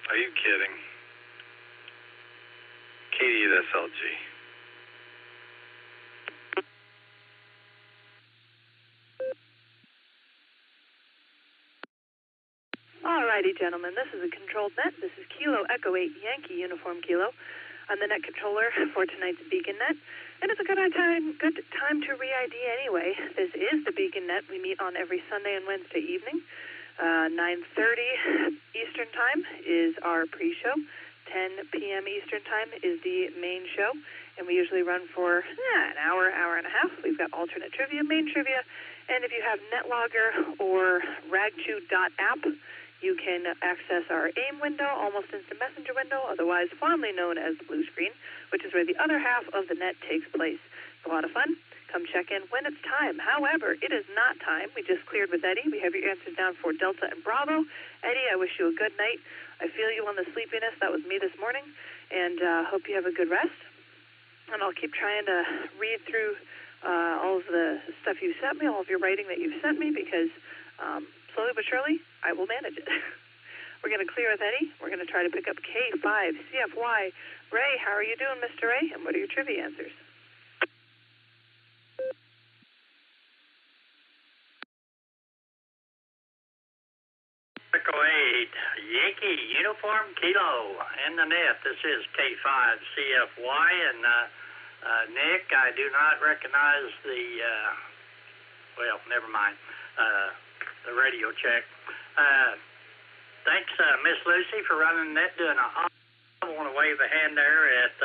Are you kidding? Katie at SLG. Alrighty, gentlemen. This is a controlled net. This is Kilo Echo 8 Yankee Uniform Kilo. I'm the net controller for tonight's Beacon Net. And it's a good time to re-ID anyway. This is the Beacon Net. We meet on every Sunday and Wednesday evening. 9:30 Eastern Time is our pre-show. 10 p.m. Eastern Time is the main show. And we usually run for an hour, hour and a half. We've got alternate trivia, main trivia. And if you have NetLogger or ragchew.app, you can access our AIM window, almost instant messenger window, otherwise fondly known as the blue screen, which is where the other half of the net takes place. It's a lot of fun. Come check in when it's time. However, it is not time. We just cleared with Eddie. We have your answers down for Delta and Bravo. Eddie, I wish you a good night. I feel you on the sleepiness. That was me this morning. And hope you have a good rest. And I'll keep trying to read through all of the stuff you sent me, all of your writing that you've sent me, because slowly but surely, I will manage it. We're going to clear with Eddie. We're going to try to pick up K5CFY. Ray, how are you doing, Mr. Ray? And what are your trivia answers? Echo 8, Yankee Uniform Kilo, and the net. This is K5CFY, and Nick, I do not recognize the, well, never mind, the radio check. thanks, Miss Lucy, for running the net, doing a I want to wave a hand there at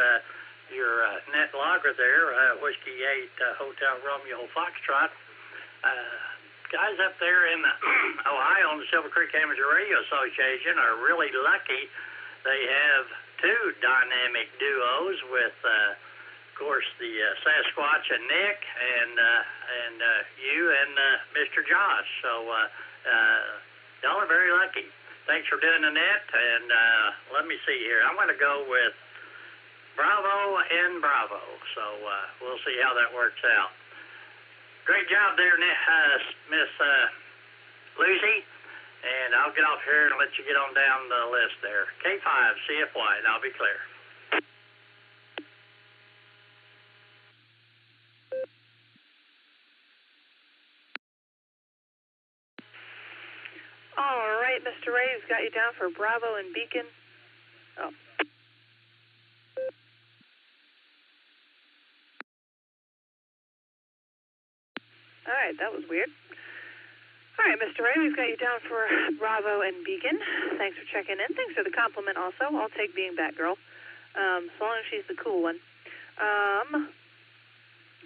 your net logger there, Whiskey 8 Hotel Romeo Foxtrot. Guys up there in Ohio on the Silvercreek Amateur Radio Association are really lucky. They have two dynamic duos with, of course, the Sasquatch and Nick, and you and Mr. Josh. So y'all are very lucky. Thanks for doing the net, and let me see here. I'm going to go with Bravo and Bravo, so we'll see how that works out. Great job there, Miss Lucy, and I'll get off here and let you get on down the list there. K5, CFY, and I'll be clear. All right, Mr. Ray's got you down for Bravo and Beacon. Oh. All right, that was weird. All right, Mr. Ray, we've got you down for Bravo and Beacon. Thanks for checking in. Thanks for the compliment also. I'll take being Batgirl, so long as she's the cool one.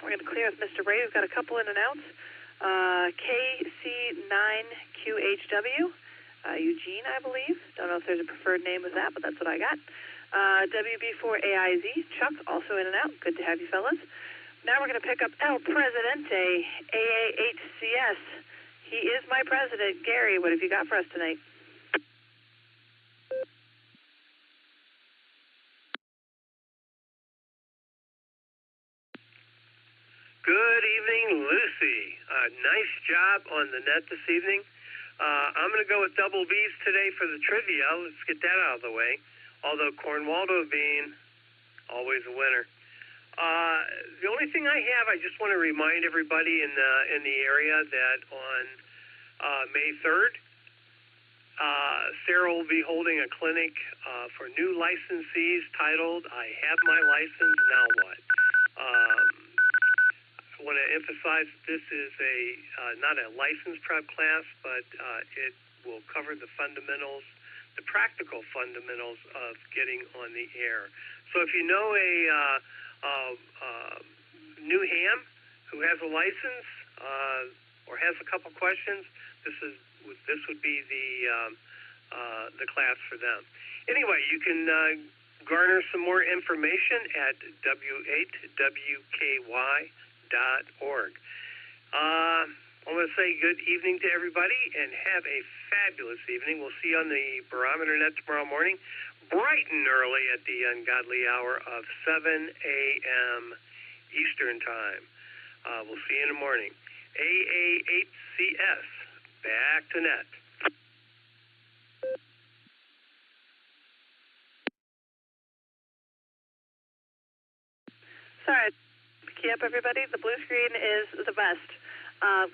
We're going to clear with Mr. Ray. We've got a couple in and outs. KC9QHW, Eugene, I believe. Don't know if there's a preferred name of that, but that's what I got. WB4AIZ, Chuck, also in and out. Good to have you fellas. Now we're going to pick up El Presidente, AA8CS. He is my president. Gary, what have you got for us tonight? Good evening, Lucy. Nice job on the net this evening. I'm going to go with double B's today for the trivia. Let's get that out of the way. Although Cornwaldo being always a winner. The only thing I have, I just want to remind everybody in the area that on May 3rd, Sarah will be holding a clinic for new licensees titled "I Have My License, Now What." I want to emphasize this is not a license prep class, but it will cover the fundamentals, the practical fundamentals of getting on the air. So if you know a new ham who has a license or has a couple questions, this would be the class for them. Anyway, you can garner some more information at w8wky.org. I want to say good evening to everybody and have a fabulous evening. We'll see you on the Barometer Net tomorrow morning, bright and early at the ungodly hour of 7 a.m. Eastern Time. We'll see you in the morning. AA8CS, back to net. Sorry, keep up, everybody. The blue screen is the best.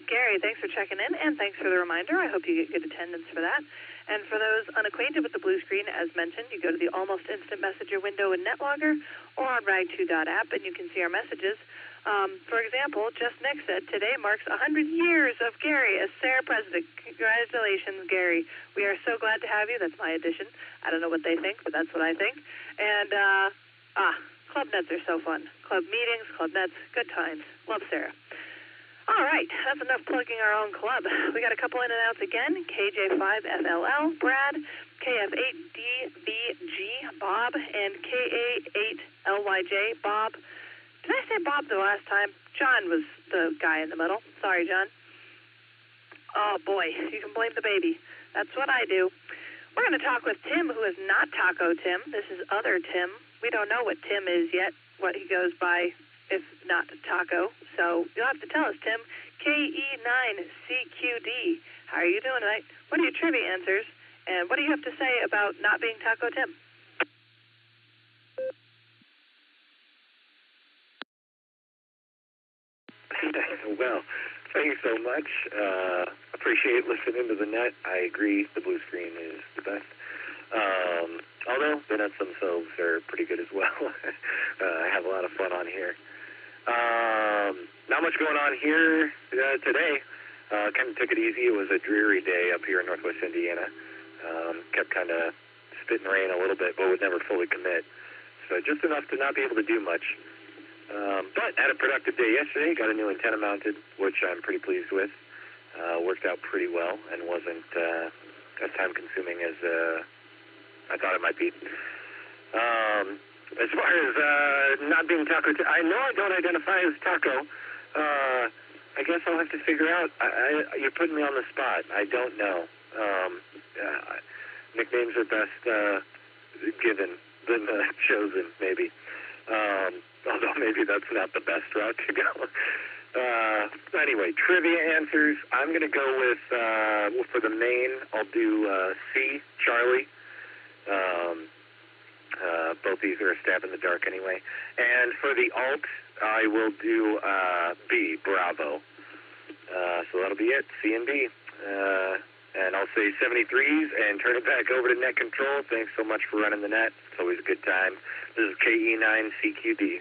Gary, thanks for checking in, and thanks for the reminder. I hope you get good attendance for that. And for those unacquainted with the blue screen, as mentioned, you go to the Almost Instant Messenger window in NetLogger or on rag2.app, and you can see our messages. For example, Just Nick said, today marks 100 years of Gary as Sarah President. Congratulations, Gary. We are so glad to have you. That's my addition. I don't know what they think, but that's what I think. And, club nets are so fun. Club meetings, club nets, good times. Love Sarah. All right, that's enough plugging our own club. We got a couple in and outs again. KJ5FLL, Brad, KF8DBG, Bob, and KA8LYJ, Bob. Did I say Bob the last time? John was the guy in the middle. Sorry, John. Oh, boy, you can blame the baby. That's what I do. We're going to talk with Tim, who is not Taco Tim. This is other Tim. We don't know what Tim is yet, what he goes by, if not Taco. So you'll have to tell us, Tim. KE9CQD. How are you doing tonight? What are your trivia answers? And what do you have to say about not being Taco Tim? Well, thanks so much. Appreciate listening to the net. I agree, the blue screen is the best. Although the nets themselves are pretty good as well. I have a lot of fun on here. Not much going on here today. Kind of took it easy. It was a dreary day up here in Northwest Indiana. Kept kind of spitting rain a little bit, but would never fully commit. So just enough to not be able to do much. But had a productive day yesterday. Got a new antenna mounted, which I'm pretty pleased with. Worked out pretty well and wasn't as time consuming as I thought it might be. As far as not being taco, I know I don't identify as taco. I guess I'll have to figure out. You're putting me on the spot. I don't know. Nicknames are best given than chosen, maybe. Although maybe that's not the best route to go. Anyway, trivia answers. I'm going to go with, for the main, I'll do C, Charlie. Both these are a stab in the dark anyway. And for the alt, I will do B, Bravo. So that'll be it, C and B. And I'll say 73s and turn it back over to net control. Thanks so much for running the net. It's always a good time. This is KE9CQD.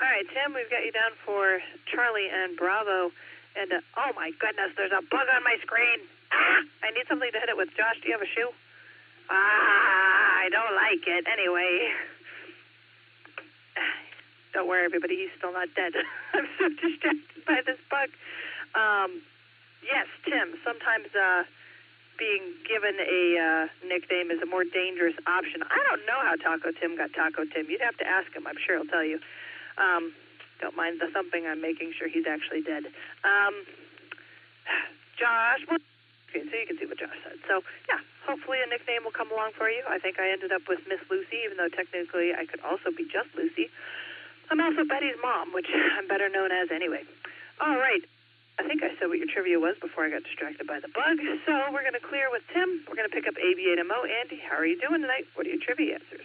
All right, Tim, we've got you down for Charlie and Bravo. And, oh, my goodness, there's a bug on my screen. I need something to hit it with. Josh, do you have a shoe? I don't like it. Anyway. Don't worry, everybody. He's still not dead. I'm so distracted by this bug. Yes, Tim, sometimes being given a nickname is a more dangerous option. I don't know how Taco Tim got Taco Tim. You'd have to ask him. I'm sure he'll tell you. Don't mind the thumping. I'm making sure he's actually dead. Josh, so you can see what Josh said. So, yeah, hopefully a nickname will come along for you. I think I ended up with Miss Lucy, even though technically I could also be just Lucy. I'm also Betty's mom, which I'm better known as anyway. All right. I think I said what your trivia was before I got distracted by the bug. So we're going to clear with Tim. We're going to pick up AB8MO. Andy, how are you doing tonight? What are your trivia answers?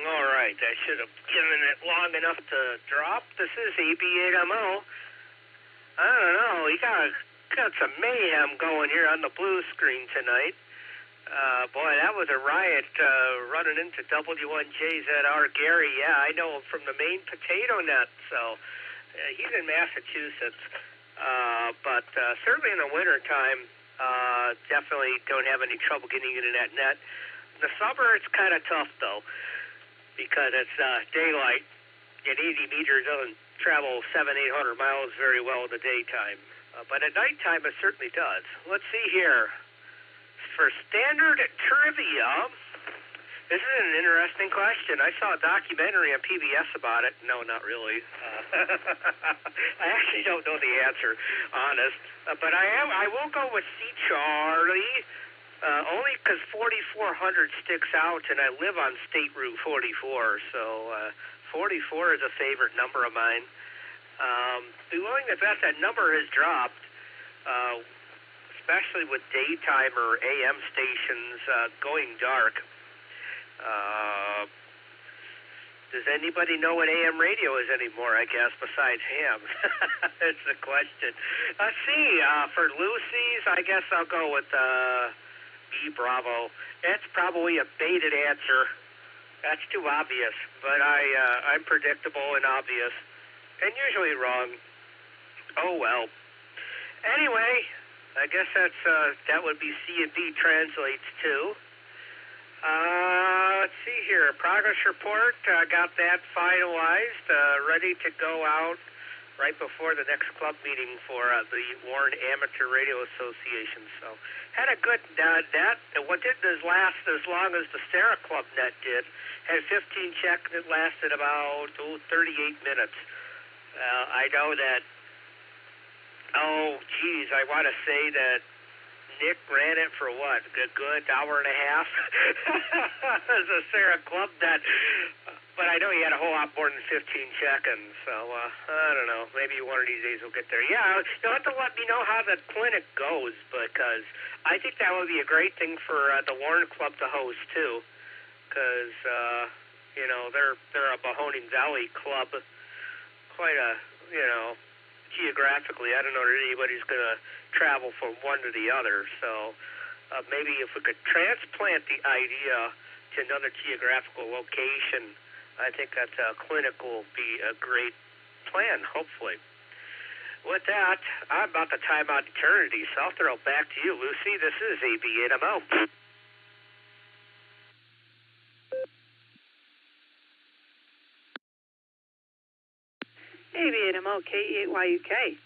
All right, I should have given it long enough to drop. This is AB8MO. I don't know, we got some mayhem going here on the blue screen tonight. Boy, that was a riot running into W1JZR Gary. Yeah, I know him from the main potato net, so he's in Massachusetts. But certainly in the wintertime, definitely don't have any trouble getting into that net. In the summer, it's kind of tough, though, because it's daylight, and 80 meters doesn't travel 700-800 miles very well in the daytime. But at nighttime, it certainly does. Let's see here. For standard trivia, this is an interesting question. I saw a documentary on PBS about it. No, not really. I actually don't know the answer, honest. But I will go with C, Charlie. Only because 4400 sticks out, and I live on State Route 44, so 44 is a favorite number of mine. Be willing to bet that number has dropped, especially with daytime or AM stations going dark. Does anybody know what AM radio is anymore, I guess, besides ham? That's the question. Let's see. For Lucy's, I guess I'll go with B, Bravo. That's probably a baited answer. That's too obvious, but I'm predictable and obvious, and usually wrong. Oh, well. Anyway, I guess that would be C and B translates to. Let's see here. Progress report. Got that finalized, ready to go out right before the next club meeting for the Warren Amateur Radio Association. So had a good net. What didn't last as long as the Sarah Club net did. Had 15 checks that lasted about 38 minutes. I know that. Oh, geez, I want to say that Nick ran it for what? A good hour and a half as a Sarah Club net. But I know he had a whole lot more than 15 check-ins, so I don't know. Maybe one of these days we'll get there. Yeah, you'll have to let me know how the clinic goes, because I think that would be a great thing for the Warren Club to host, too, because, they're a Mahoning Valley club, quite a, geographically, I don't know that anybody's going to travel from one to the other, so maybe if we could transplant the idea to another geographical location, I think that clinic will be a great plan, hopefully. With that, I'm about to time out eternity, so I'll throw it back to you, Lucy. This is AB8MO. AB8MO, KE8YUK.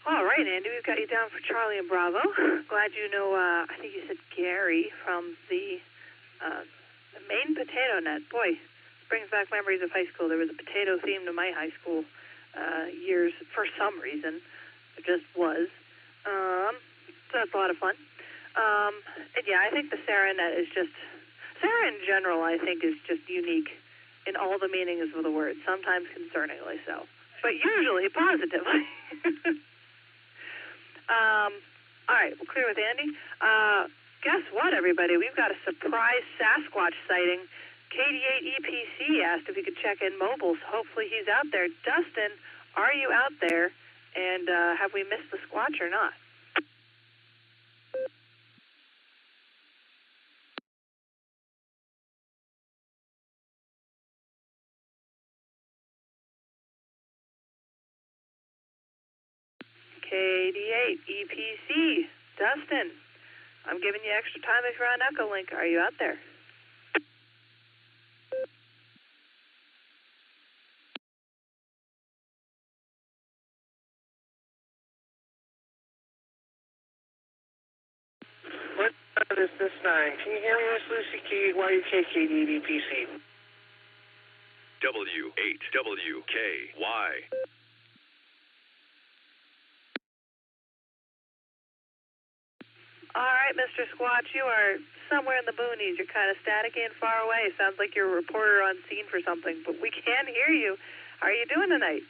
All right, Andy, we've got you down for Charlie and Bravo. Glad you know, I think you said Gary from the Maine Potato Net. Boy, brings back memories of high school. There was a potato theme to my high school years for some reason. It just was. So that's a lot of fun. And yeah, I think the Sarah Net is just, Sarah in general, I think, is just unique in all the meanings of the word, sometimes concerningly so, but usually positively. All right, we'll clear with Andy. Guess what, everybody? We've got a surprise Sasquatch sighting. KD8EPC asked if he could check in mobile, so hopefully he's out there. Dustin, are you out there? And have we missed the Squatch or not? KD8EPC, Dustin, I'm giving you extra time if you're on EchoLink. Are you out there? What is this 9? Can you hear me, Miss Lucy? KYUK, KD8EPC. W8WKY. All right, Mr. Squatch, you are somewhere in the boonies. You're kind of staticky and far away. Sounds like you're a reporter on scene for something, but we can hear you. How are you doing tonight?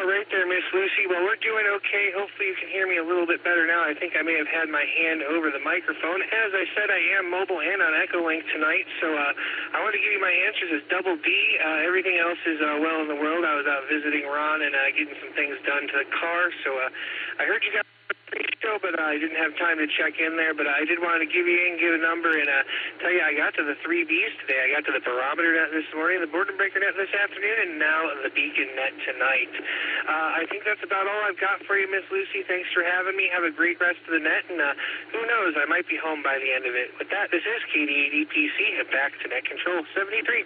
Right there, Miss Lucy. Well, we're doing okay. Hopefully you can hear me a little bit better now. I think I may have had my hand over the microphone. As I said, I am mobile and on EchoLink tonight, so I want to give you my answers as double D. Everything else is well in the world. I was out visiting Ron and getting some things done to the car, so I heard you guys show, but I didn't have time to check in there. But I did want to give you in, give a number, and tell you I got to the 3 Bs today. I got to the barometer net this morning, the Boredom Breaker net this afternoon, and now the Beacon net tonight. I think that's about all I've got for you, Miss Lucy. Thanks for having me. Have a great rest of the net, and who knows, I might be home by the end of it. With that, this is KD8EPC, and back to Net Control 73.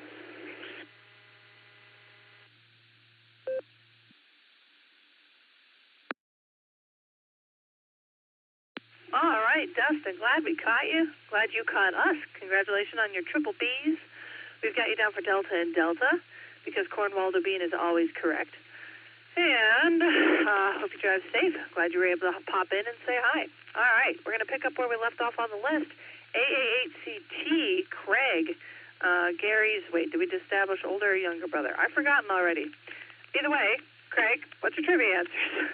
All right, Dustin, glad we caught you. Glad you caught us. Congratulations on your triple Bs. We've got you down for Delta and Delta because Cornwaldo Bean is always correct. And hope you drive safe. Glad you were able to pop in and say hi. All right, we're going to pick up where we left off on the list. AA8CT, Craig, Gary's, wait, did we establish older or younger brother? I've forgotten already. Either way, Craig, what's your trivia answers?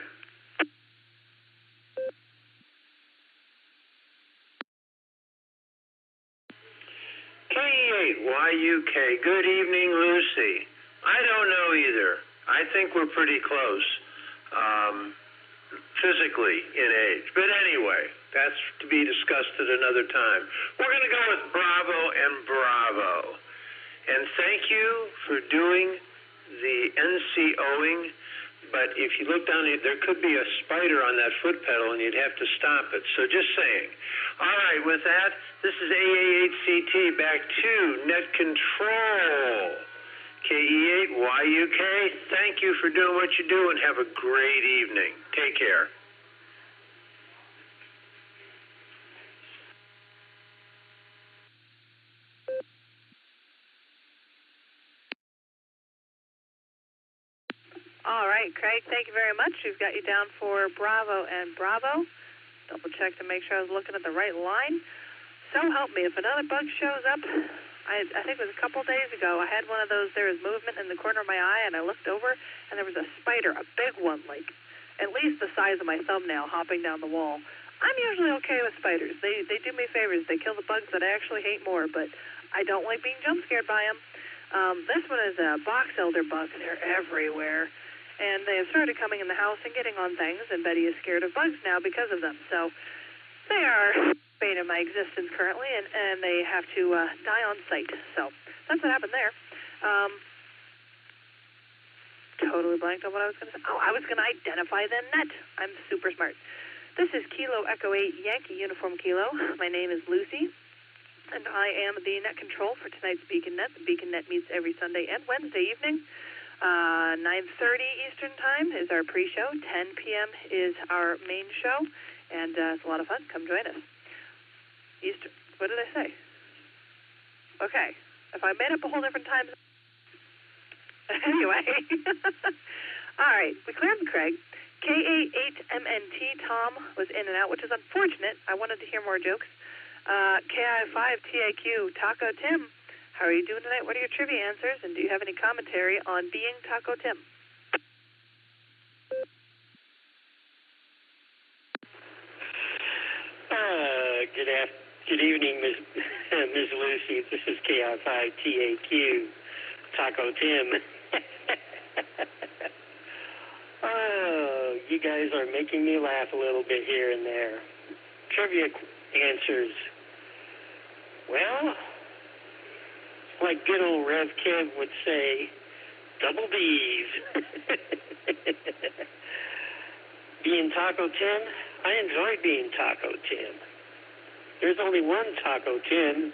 K8YUK. Good evening, Lucy. I don't know either. I think we're pretty close, physically in age. But anyway, that's to be discussed at another time. We're going to go with Bravo and Bravo. And thank you for doing the NCOing. But if you look down, there could be a spider on that foot pedal, and you'd have to stop it. So just saying. All right, with that, this is AA8CT back to Net Control. KE8YUK, thank you for doing what you do, and have a great evening. Take care. All right, Craig, thank you very much. We've got you down for Bravo and Bravo. Double check to make sure I was looking at the right line. So help me, if another bug shows up, I think it was a couple days ago, I had one of those, there was movement in the corner of my eye, and I looked over, and there was a spider, a big one, like at least the size of my thumbnail, hopping down the wall. I'm usually okay with spiders. They do me favors. They kill the bugs that I actually hate more, but I don't like being jump scared by them. This one is a box elder bug. They're everywhere. And they have started coming in the house and getting on things, and Betty is scared of bugs now because of them. So they are bane of my existence currently, and they have to die on sight. So that's what happened there. Totally blanked on what I was going to say. Oh, I was going to identify the net. I'm super smart. This is Kilo Echo 8 Yankee Uniform Kilo. My name is Lucy, and I am the net control for tonight's Beacon Net. The Beacon Net meets every Sunday and Wednesday evening. 9:30 Eastern Time is our pre-show. 10 p.m. is our main show, and it's a lot of fun. Come join us. Eastern. What did I say? Okay. If I made up a whole different time. Anyway. All right. We cleared the Craig. KA8MNT Tom was in and out, which is unfortunate. I wanted to hear more jokes. KI5TAQ Taco Tim. How are you doing tonight? What are your trivia answers? And do you have any commentary on being Taco Tim? Good evening, Ms. Lucy. This is KI5TAQ Taco Tim. Oh, you guys are making me laugh a little bit here and there. Trivia answers. Well, like good old Rev Kev would say, double D's. Being Taco Tim, I enjoy being Taco Tim. There's only one Taco Tim.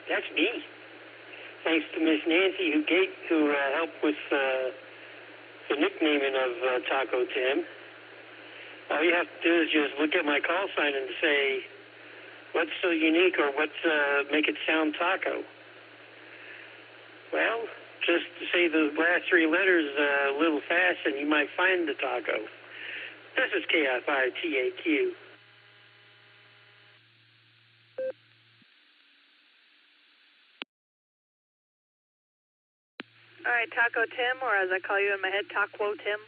That's me. Thanks to Miss Nancy who helped with the nicknaming of Taco Tim. All you have to do is just look at my call sign and say, what's so unique or what's make it sound taco? Well, just say the last three letters a little fast and you might find the taco. This is KI5TAQ. All right, Taco Tim, or as I call you in my head, Taco Tim.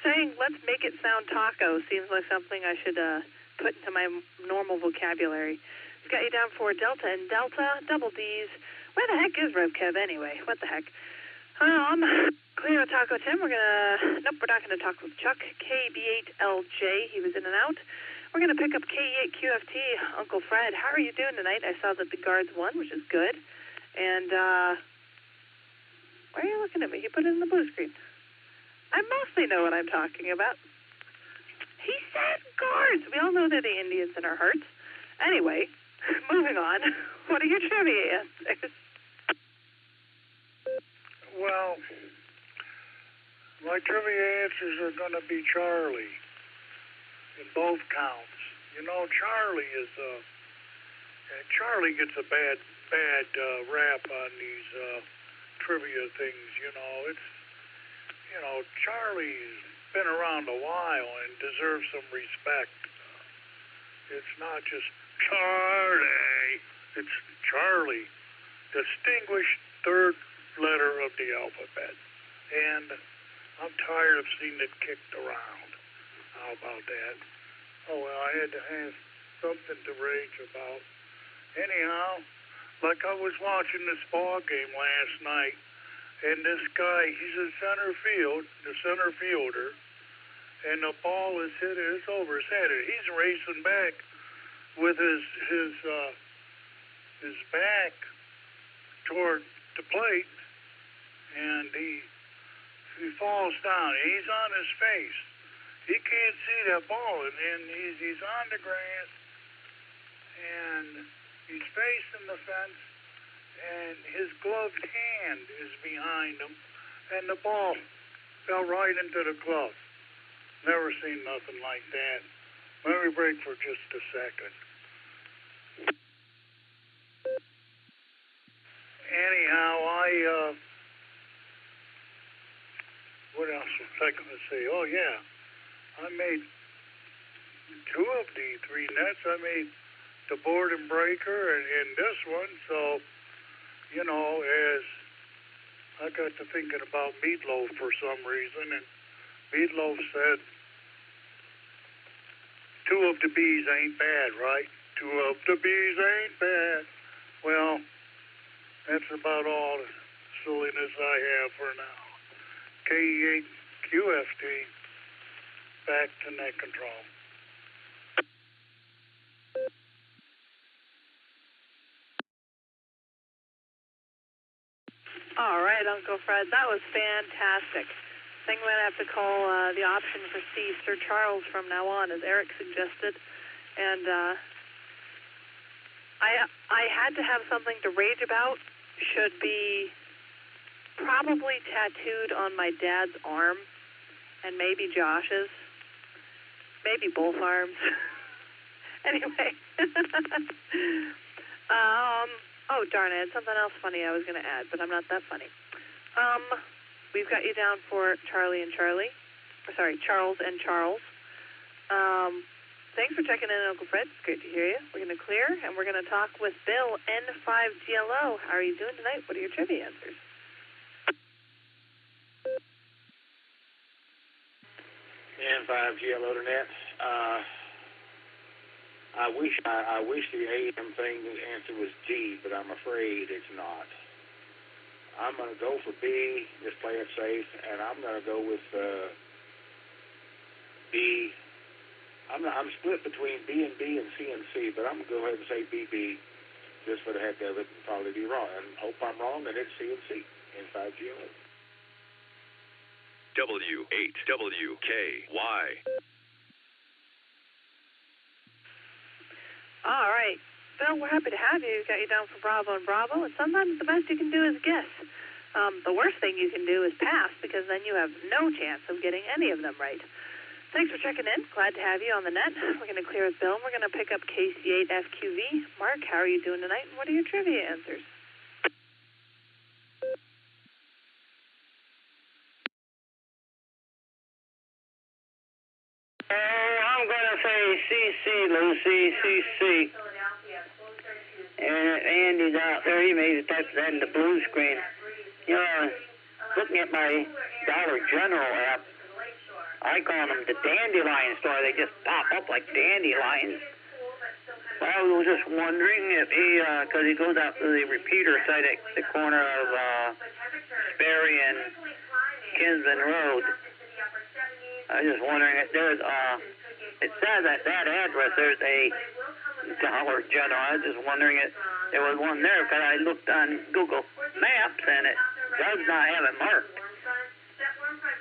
Saying let's make it sound taco seems like something I should put into my normal vocabulary. It's got you down for Delta and Delta, double D's. Where the heck is Rev Kev anyway? What the heck? Clear Taco Tim. Nope, we're not going to talk with Chuck. KB8LJ, he was in and out. We're going to pick up K8QFT, Uncle Fred. How are you doing tonight? I saw that the guards won, which is good. And, why are you looking at me? You put it in the blue screen. I mostly know what I'm talking about. He said guards. We all know they're the Indians in our hearts. Anyway, moving on. What are your trivia answers? Well, my trivia answers are going to be Charlie in both counts. You know, Charlie gets a bad rap on these trivia things. Charlie's been around a while and deserves some respect. It's not just Charlie. It's Charlie, distinguished third letter of the alphabet. And I'm tired of seeing it kicked around. How about that? Oh, well, I had to have something to rage about. Anyhow, like I was watching this ball game last night, and this guy, he's in center field, the center fielder, and the ball is hit, it's over his head, and he's racing back with his back toward the plate, and he falls down. He's on his face. He can't see that ball, and he's on the grass, and he's facing the fence, and his gloved hand is behind him, and the ball fell right into the glove. Never seen nothing like that. Let me break for just a second. Anyhow, what else was I going to say? Oh, yeah. I made two of the three nets. I made the board and breaker and this one, so, as I got to thinking about Meatloaf for some reason, and Meatloaf said, two of the bees ain't bad, right? Two of the bees ain't bad. Well, that's about all as silliness I have for now. KE8QFT, back to net control. All right, Uncle Fred, that was fantastic. I think I'm going to have to call the option for C, Sir Charles, from now on, as Eric suggested. And I had to have something to rage about. Should be probably tattooed on my dad's arm, and maybe Josh's. Maybe both arms. Anyway. Oh, darn it. I had something else funny I was going to add, but I'm not that funny. We've got you down for Charlie and Charlie. Sorry, Charles and Charles. Thanks for checking in, Uncle Fred. It's great to hear you. We're going to clear, and we're going to talk with Bill, N5GLO. How are you doing tonight? What are your trivia answers? N5GLO to net. I wish the AM thing answer was D, but I'm afraid it's not. I'm going to go for B, just play it safe, and I'm going to go with B. I'm split between B and C and C, but I'm going to go ahead and say BB just for the heck of it and probably be wrong. And hope I'm wrong and it's C and C in 5GLO. W8WKY. All right. Bill, we're happy to have you. We've got you down for Bravo and Bravo, and sometimes the best you can do is guess. The worst thing you can do is pass, because then you have no chance of getting any of them right. Thanks for checking in. Glad to have you on the net. We're going to clear with Bill, and we're going to pick up KC8FQV. Mark, how are you doing tonight, and what are your trivia answers? I'm going to say CC, Lucy, CC. And Andy's out there. He made a type that in the blue screen. You know, looking at my Dollar General app, I call them the dandelion store. They just pop up like dandelions. I was just wondering if he, because he goes out to the repeater site at the corner of Sperry and Kinsman Road. I was just wondering if there's, it says at that address there's a Dollar General. I was just wondering if there was one there, because I looked on Google Maps and it does not have it marked.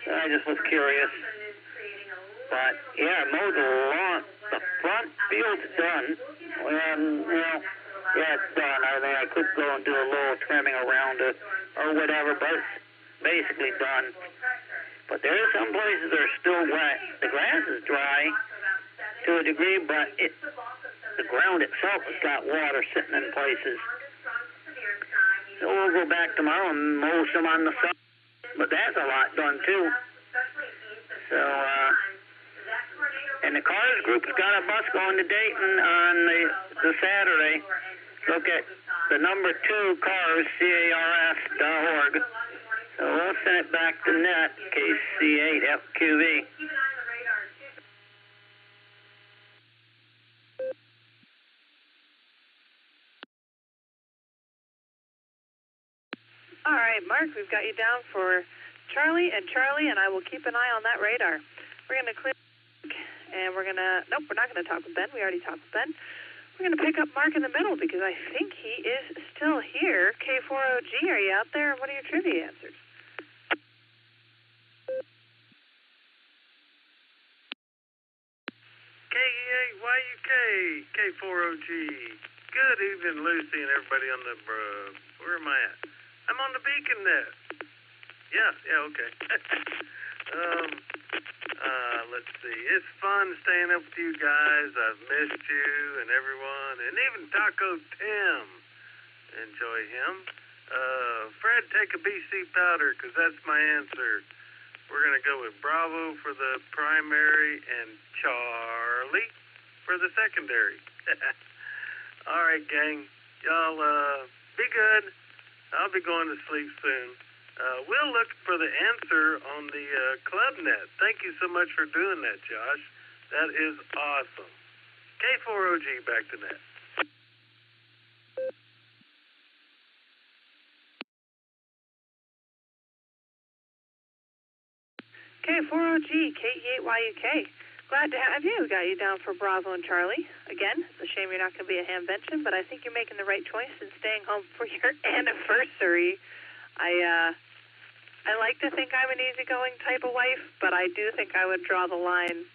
So I just was curious. But yeah, mowed the lawn. The front field's done. Yeah, it's done. I think I could go and do a little trimming around it or whatever, but it's basically done. But there are some places that are still wet. The grass is dry to a degree, but the ground itself has got water sitting in places. So we'll go back tomorrow and mow some on the side. But that's a lot done too. So, and the Cars Group's got a bus going to Dayton on the Saturday. Look at the number 2 cars, CARS.org. So we'll send it back to net, KC8FQV. All right, Mark, we've got you down for Charlie, and I will keep an eye on that radar. We're going to clear, and we're going to, nope, we're not going to talk with Ben. We already talked with Ben. We're going to pick up Mark in the middle, because I think he is still here. K4OG, are you out there? What are your trivia answers? KE8YUK, K4OG. Good evening, Lucy and everybody on the, where am I at? I'm on the Beacon net. Yeah, okay. Let's see. It's fun staying up with you guys. I've missed you and everyone, and even Taco Tim. Enjoy him. Fred, take a BC powder, because that's my answer. We're going to go with Bravo for the primary and Charlie for the secondary. All right, gang. Y'all be good. I'll be going to sleep soon. We'll look for the answer on the club net. Thank you so much for doing that, Josh. That is awesome. K4OG back to net. K4OG, KE8YUK. Glad to have you. Got you down for Bravo and Charlie. Again, it's a shame you're not going to be a hamvention, but I think you're making the right choice in staying home for your anniversary. I like to think I'm an easygoing type of wife, but I do think I would draw the line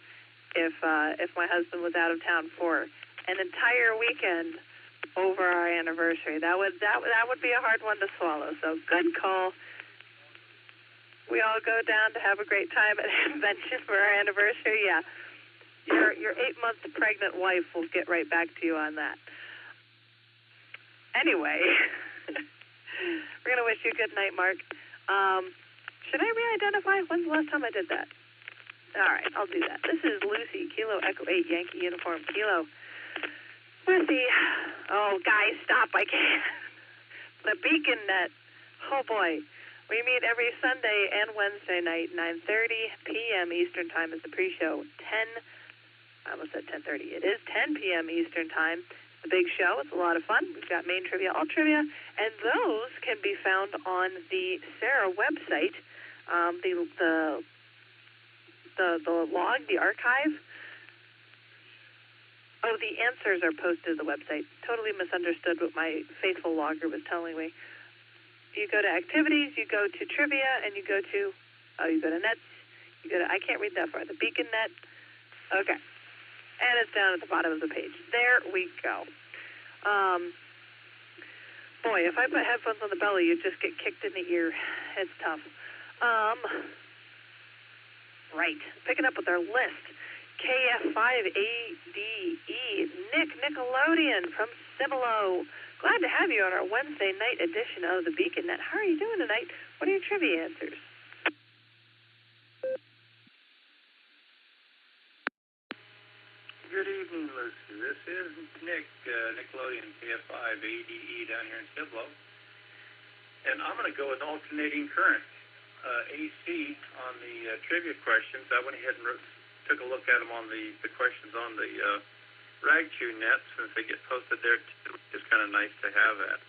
if my husband was out of town for an entire weekend over our anniversary. That would be a hard one to swallow. So good call. We all go down to have a great time at Hamvention for our anniversary. Yeah, your 8-month pregnant wife will get right back to you on that. Anyway, we're gonna wish you a good night, Mark. Should I re-identify? When's the last time I did that? All right, I'll do that. This is Lucy, Kilo Echo 8, Yankee Uniform Kilo. With the, oh, guys, stop, I can't. The Beacon Net. Oh, boy. We meet every Sunday and Wednesday night, 9:30 p.m. Eastern Time is the pre-show. I almost said 10:30. It is 10 p.m. Eastern Time. It's a big show. It's a lot of fun. We've got main trivia, alt trivia, and those can be found on the Sarah website. The log, the archive. Oh, the answers are posted to the website. Totally misunderstood what my faithful logger was telling me. You go to activities, you go to trivia, and you go to nets. You go to, I can't read that far, the Beacon Net. Okay. And it's down at the bottom of the page. There we go. Boy, if I put headphones on the belly, you'd just get kicked in the ear. It's tough. Right. Picking up with our list. KF5ADE, Nickelodeon from Cibolo. Glad to have you on our Wednesday night edition of the Beacon Net. How are you doing tonight? What are your trivia answers? Good evening, Lucy. This is Nick, Nickelodeon KF5ADE down here in Cibolo. And I'm going to go with alternating current, AC, on the trivia questions. I went ahead and took a look at them on the questions on the RagTune net, since they get posted there too. It's kind of nice to have that.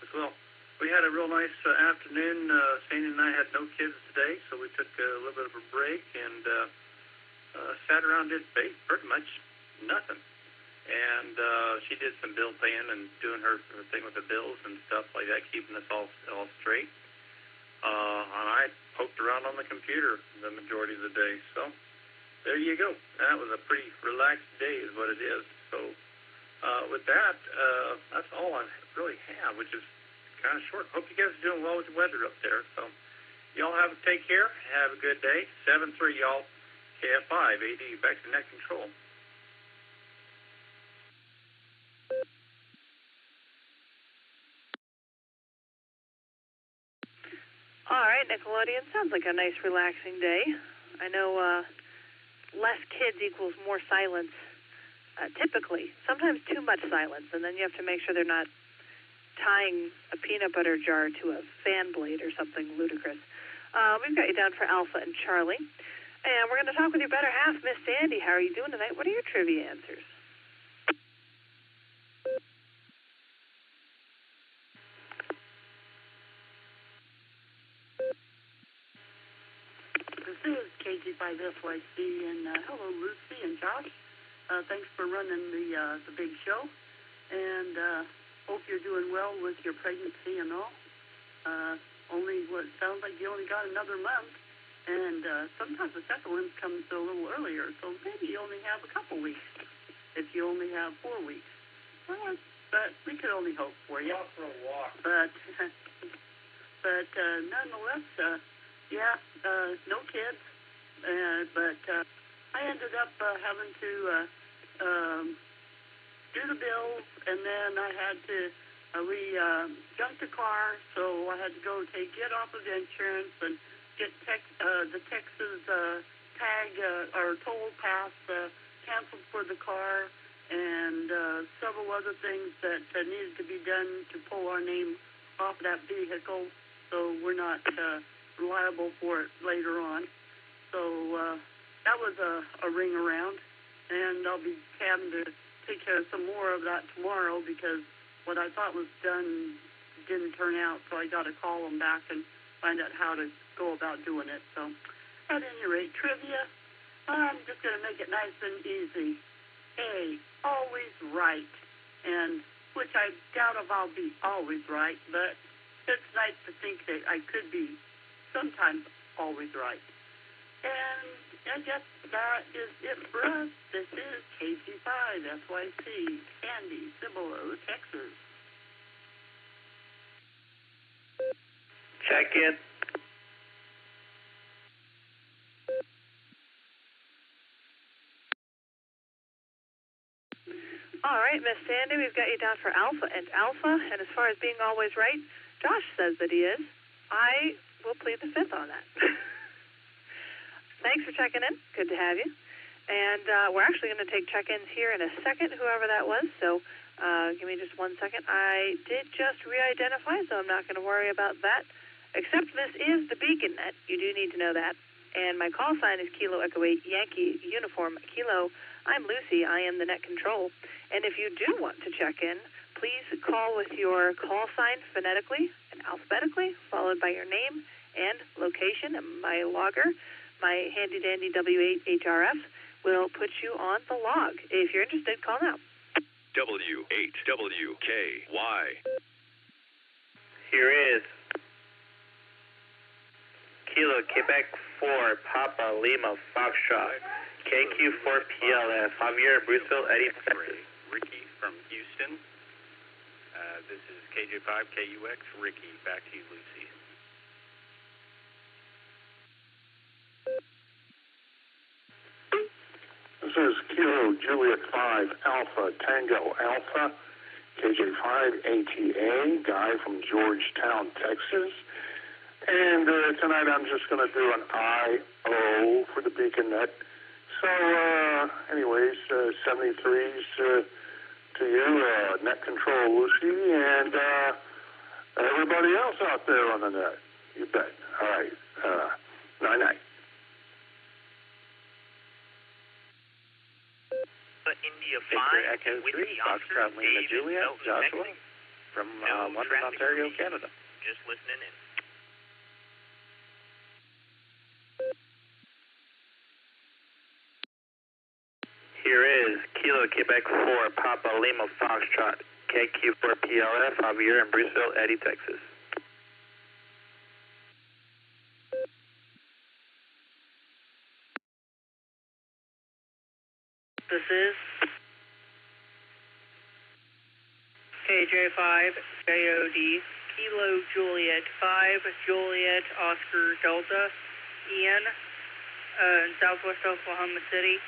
As well, we had a real nice afternoon. Sandy and I had no kids today, so we took a little bit of a break and sat around, did pretty much nothing. And she did some bill paying and doing her thing with the bills and stuff like that, keeping us all straight. And I poked around on the computer the majority of the day. So there you go. That was a pretty relaxed day is what it is. So with that, that's all I really have, which is kind of short. Hope you guys are doing well with the weather up there. So y'all take care. Have a good day. 7-3, y'all. KF5 AD, back to net control. All right, Nickelodeon. Sounds like a nice, relaxing day. I know less kids equals more silence, typically. Sometimes too much silence, and then you have to make sure they're not tying a peanut butter jar to a fan blade or something ludicrous. We've got you down for Alpha and Charlie. And we're going to talk with your better half, Miss Sandy. How are you doing tonight? What are your trivia answers? This is KG5SYC, and hello, Lucy and Josh. Thanks for running the big show, and hope you're doing well with your pregnancy and all. Only what sounds like you only got another month, and sometimes the second one comes a little earlier, so maybe you only have a couple weeks if you only have 4 weeks. Well, but we could only hope for you. Go for a walk. But nonetheless, no kids, but I ended up having to do the bills, and then I had to junk the car, so I had to go get off of the insurance and get the Texas tag or toll pass canceled for the car, and several other things that needed to be done to pull our name off that vehicle, so we're not liable for it later on. So that was a ring around, and I'll be having to take care of some more of that tomorrow because what I thought was done didn't turn out, so I got to call them back and find out how to go about doing it. So At any rate, trivia, I'm just going to make it nice and easy. A, always right, and which I doubt if I'll be always right, but it's nice to think that I could be sometimes always right. And I guess that is it for us. This is KG5 SYC, Candy, Cibolo, Texas. Check in. All right, Miss Sandy, we've got you down for Alpha and Alpha, and as far as being always right, Josh says that he is. I will plead the fifth on that. Thanks for checking in. Good to have you. And we're actually going to take check-ins here in a second, whoever that was, so give me just 1 second. I did just re-identify, so I'm not going to worry about that, except this is the Beacon Net. You do need to know that. And my call sign is Kilo Echo 8 Yankee Uniform Kilo. I'm Lucy. I am the net control. And if you do want to check in, please call with your call sign phonetically and alphabetically, followed by your name and location. And my logger, my handy-dandy W8HRF, will put you on the log. If you're interested, call now. W8WKY. Here is Kilo Quebec 4 Papa Lima Foxtrot KQ4 PLF Javier Bruceville Eddie Texas. Ricky from Houston. This is KJ5 KUX. Ricky, back to you, Lucy. This is Kilo Juliet 5 Alpha Tango Alpha, KJ5 ATA, Guy from Georgetown, Texas. And tonight I'm just going to do an I.O. for the Beacon Net. So, anyways, 73s to you, Net Control Lucy, and everybody else out there on the net. You bet. All right. Night-night. India 5, Victor Echo 3, Foxtrot Lima Juliet, Joshua from London, Ontario, Canada. Just listening in. Here is Kilo Quebec 4 Papa Lima Foxtrot KQ4 PLF Javier and Bruceville Eddie Texas. This is KJ5 JOD Kilo Juliet 5 Juliet Oscar Delta Ian in Southwest Oklahoma City.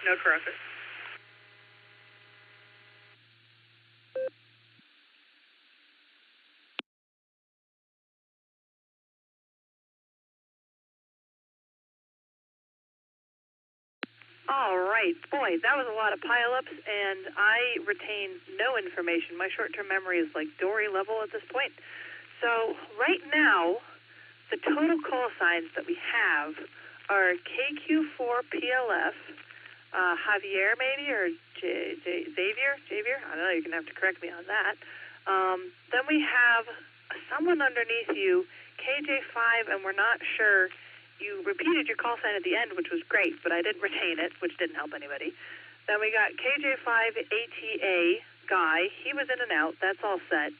No traffic. All right. Boy, that was a lot of pileups, and I retain no information. My short-term memory is like Dory level at this point. So right now, the total call signs that we have are KQ4 PLF, Javier maybe, or Xavier? I don't know, you're going to have to correct me on that. Then we have someone underneath you, KJ5, and we're not sure. You repeated your call sign at the end, which was great, but I didn't retain it, which didn't help anybody. Then we got KJ5 ATA Guy. He was in and out. That's all set.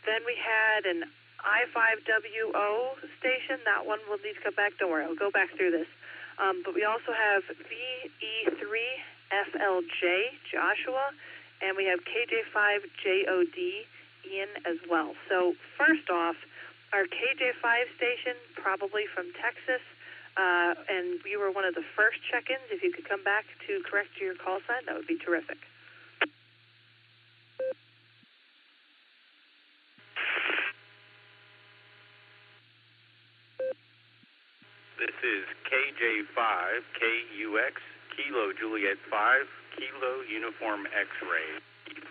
Then we had an I5WO station. That one will need to come back. Don't worry, I'll go back through this. But we also have VE3FLJ Joshua, and we have KJ5JOD Ian as well. So first off, our KJ5 station, probably from Texas, and you were one of the first check-ins. If you could come back to correct your call sign, that would be terrific. This is KJ5 KUX Kilo Juliet 5 Kilo Uniform X-Ray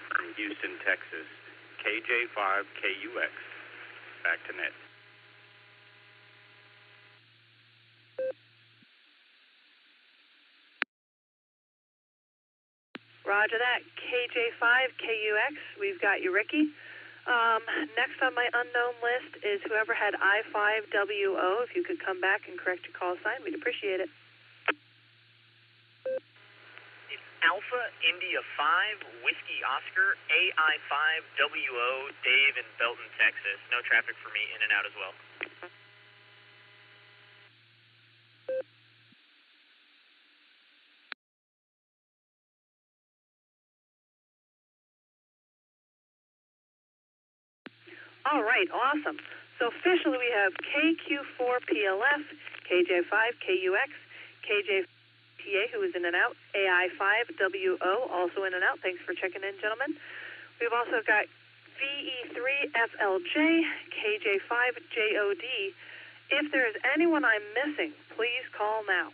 from Houston, Texas. KJ5 KUX. Back to net. Roger that. KJ5 KUX. We've got you, Ricky. Next on my unknown list is whoever had I5WO. If you could come back and correct your call sign, we'd appreciate it. It's Alpha India 5 Whiskey Oscar AI5WO Dave in Belton, Texas. No traffic for me, in and out as well. All right, awesome. So officially we have KQ4PLF, KJ5KUX, KJTA, who is in and out, AI5WO, also in and out. Thanks for checking in, gentlemen. We've also got VE3FLJ, KJ5JOD. If there is anyone I'm missing, please call now.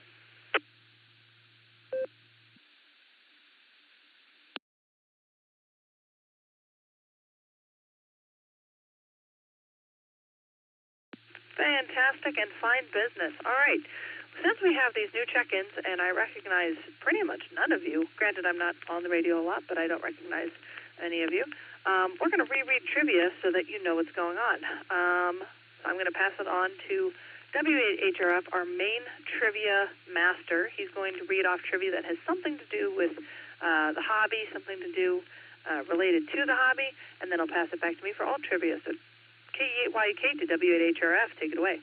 Fantastic and fine business. All right. Since we have these new check-ins, and I recognize pretty much none of you, granted I'm not on the radio a lot, but I don't recognize any of you, we're going to reread trivia so that you know what's going on. I'm going to pass it on to W8HRF, our main trivia master. He's going to read off trivia that has something to do with the hobby, something to do related to the hobby, and then I'll pass it back to me for all trivia. So KE8YUK to W8HRF, take it away.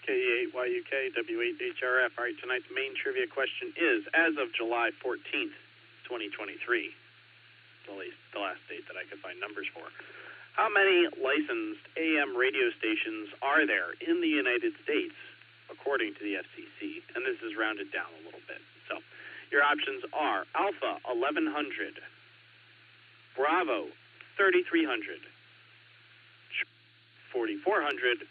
KE8YUK, W8HRF. All right, tonight's main trivia question is, as of July 14th, 2023, the last date that I could find numbers for, how many licensed AM radio stations are there in the United States, according to the FCC? And this is rounded down a little bit. So your options are Alpha 1100, Bravo 3300, 4400,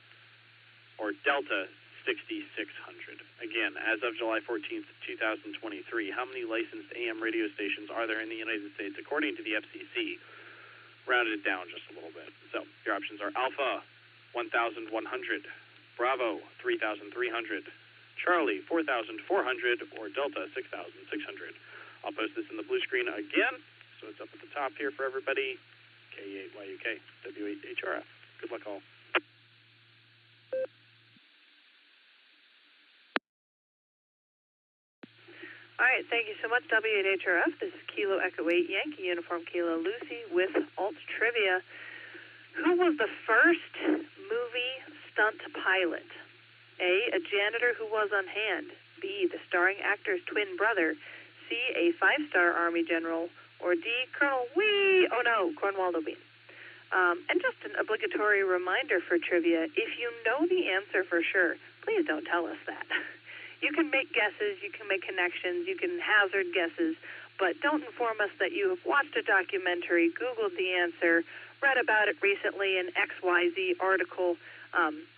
or Delta 6600. Again, as of July 14th, 2023, how many licensed AM radio stations are there in the United States according to the FCC? Rounded it down just a little bit. So your options are Alpha 1100, Bravo 3300, Charlie 4,400, or Delta 6,600. I'll post this in the blue screen again, so it's up at the top here for everybody. KE8YUK, W8HRF. Good luck all. All right, thank you so much, W8HRF. This is Kilo Echo 8 Yankee Uniform Kilo Lucy with Alt Trivia. Who was the first movie stunt pilot? A janitor who was on hand. B, the starring actor's twin brother. C, a 5-star Army general. Or D, Colonel Cornwaldo Bean. And just an obligatory reminder for trivia, if you know the answer for sure, please don't tell us that. You can make guesses, you can make connections, you can hazard guesses, but don't inform us that you have watched a documentary, Googled the answer, read about it recently in XYZ article.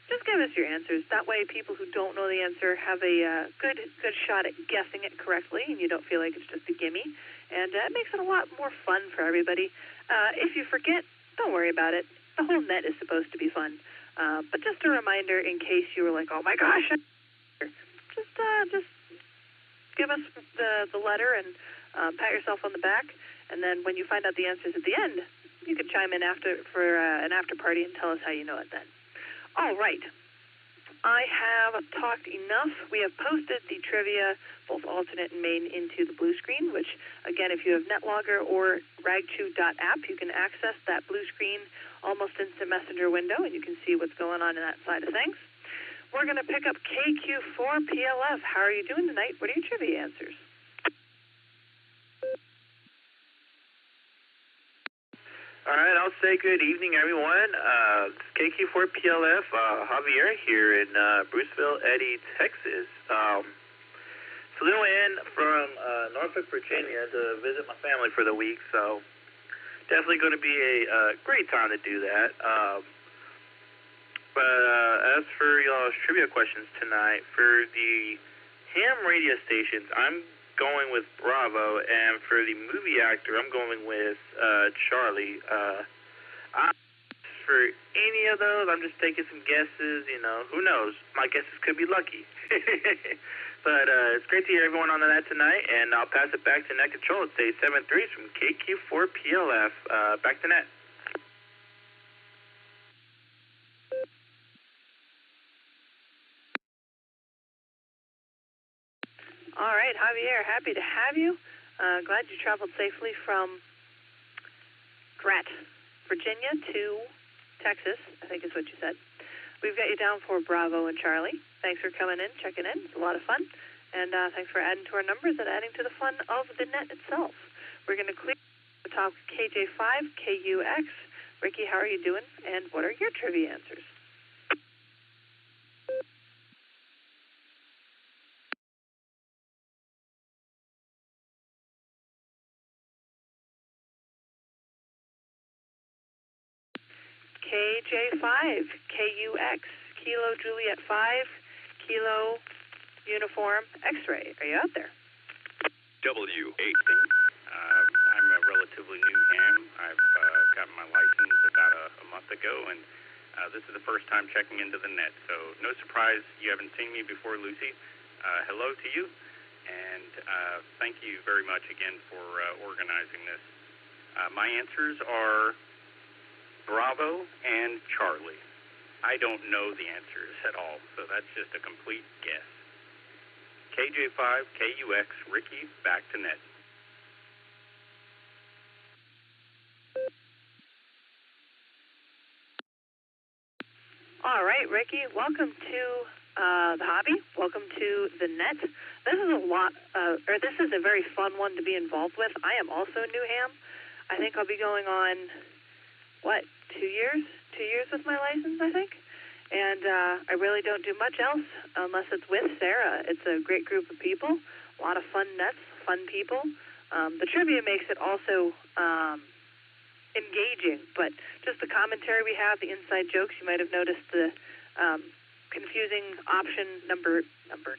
Just give us your answers. That way people who don't know the answer have a good shot at guessing it correctly, and you don't feel like it's just a gimme. And it makes it a lot more fun for everybody. If you forget, don't worry about it. The whole net is supposed to be fun. But just a reminder in case you were like, oh my gosh, just give us the letter and pat yourself on the back. And then when you find out the answers at the end, you can chime in for an after party and tell us how you know it then. All right. I have talked enough. We have posted the trivia, both alternate and main, into the blue screen, which, again, if you have NetLogger or ragchew.app, you can access that blue screen almost instant messenger window, and you can see what's going on in that side of things. We're going to pick up KQ4PLF. How are you doing tonight? What are your trivia answers? All right, I'll say good evening, everyone. KQ4PLF, Javier here in Bruceville, Eddy, Texas. Flew in from Norfolk, Virginia to visit my family for the week, so definitely going to be a great time to do that. But as for y'all's trivia questions tonight, for the ham radio stations, I'm going with Bravo, and for the movie actor, I'm going with Charlie. For any of those, I'm just taking some guesses, you know, who knows? My guesses could be lucky. But it's great to hear everyone on the net tonight, and I'll pass it back to Net Control. It's 873 from KQ4PLF. Back to Net. All right, Javier, happy to have you. Glad you traveled safely from Virginia to Texas, I think is what you said. We've got you down for Bravo and Charlie. Thanks for coming in, checking in. It's a lot of fun. And thanks for adding to our numbers and adding to the fun of the net itself. We're going to clear the top KJ5, KUX. Ricky, how are you doing? And what are your trivia answers? KJ5, KUX, Kilo Juliet 5, Kilo Uniform X-Ray. Are you out there? W8. I'm a relatively new ham. I've gotten my license about a month ago, and this is the first time checking into the net. So no surprise you haven't seen me before, Lucy. Hello to you, and thank you very much again for organizing this. My answers are Bravo and Charlie. I don't know the answers at all, so that's just a complete guess. KJ5, KUX, Ricky, back to net. All right, Ricky, welcome to the hobby. Welcome to the net. This is this is a very fun one to be involved with. I am also a new ham. I think I'll be going on, 2 years? 2 years with my license, I think. And I really don't do much else unless it's with Sarah. It's a great group of people, a lot of fun nets, fun people. The trivia makes it also engaging, but just the commentary we have, the inside jokes, you might have noticed the confusing option number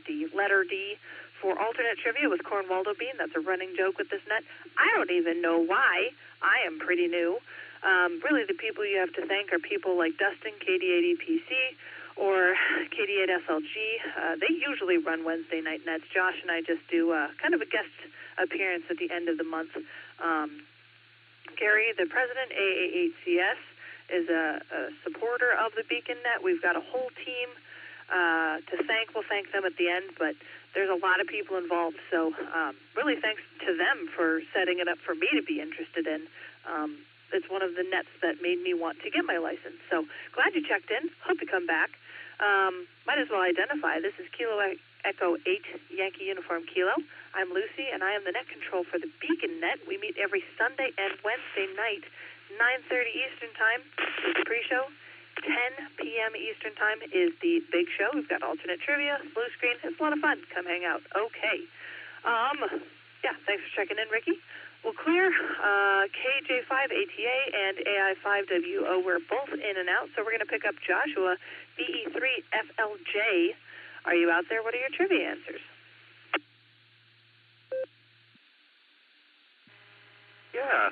D, letter D, for alternate trivia with Cornwaldo Bean. That's a running joke with this net. I don't even know why. I am pretty new. Really, the people you have to thank are people like Dustin, KD8EPC, or KD8SLG. They usually run Wednesday night nets. Josh and I just do kind of a guest appearance at the end of the month. Gary, the president, AA8CS, is a supporter of the Beacon Net. We've got a whole team to thank. We'll thank them at the end, but there's a lot of people involved. So really thanks to them for setting it up for me to be interested in. It's one of the nets that made me want to get my license. So glad you checked in. Hope you come back. Might as well identify. This is Kilo Echo 8 Yankee Uniform Kilo. I'm Lucy, and I am the net control for the Beacon Net. We meet every Sunday and Wednesday night, 9:30 Eastern Time is the pre-show. 10 p.m. Eastern Time is the big show. We've got alternate trivia, blue screen. It's a lot of fun. Come hang out. Okay. Yeah, thanks for checking in, Ricky. We'll clear KJ5 ATA and AI5WO. We're both in and out, so we're going to pick up Joshua, BE3 FLJ. Are you out there? What are your trivia answers? Yeah,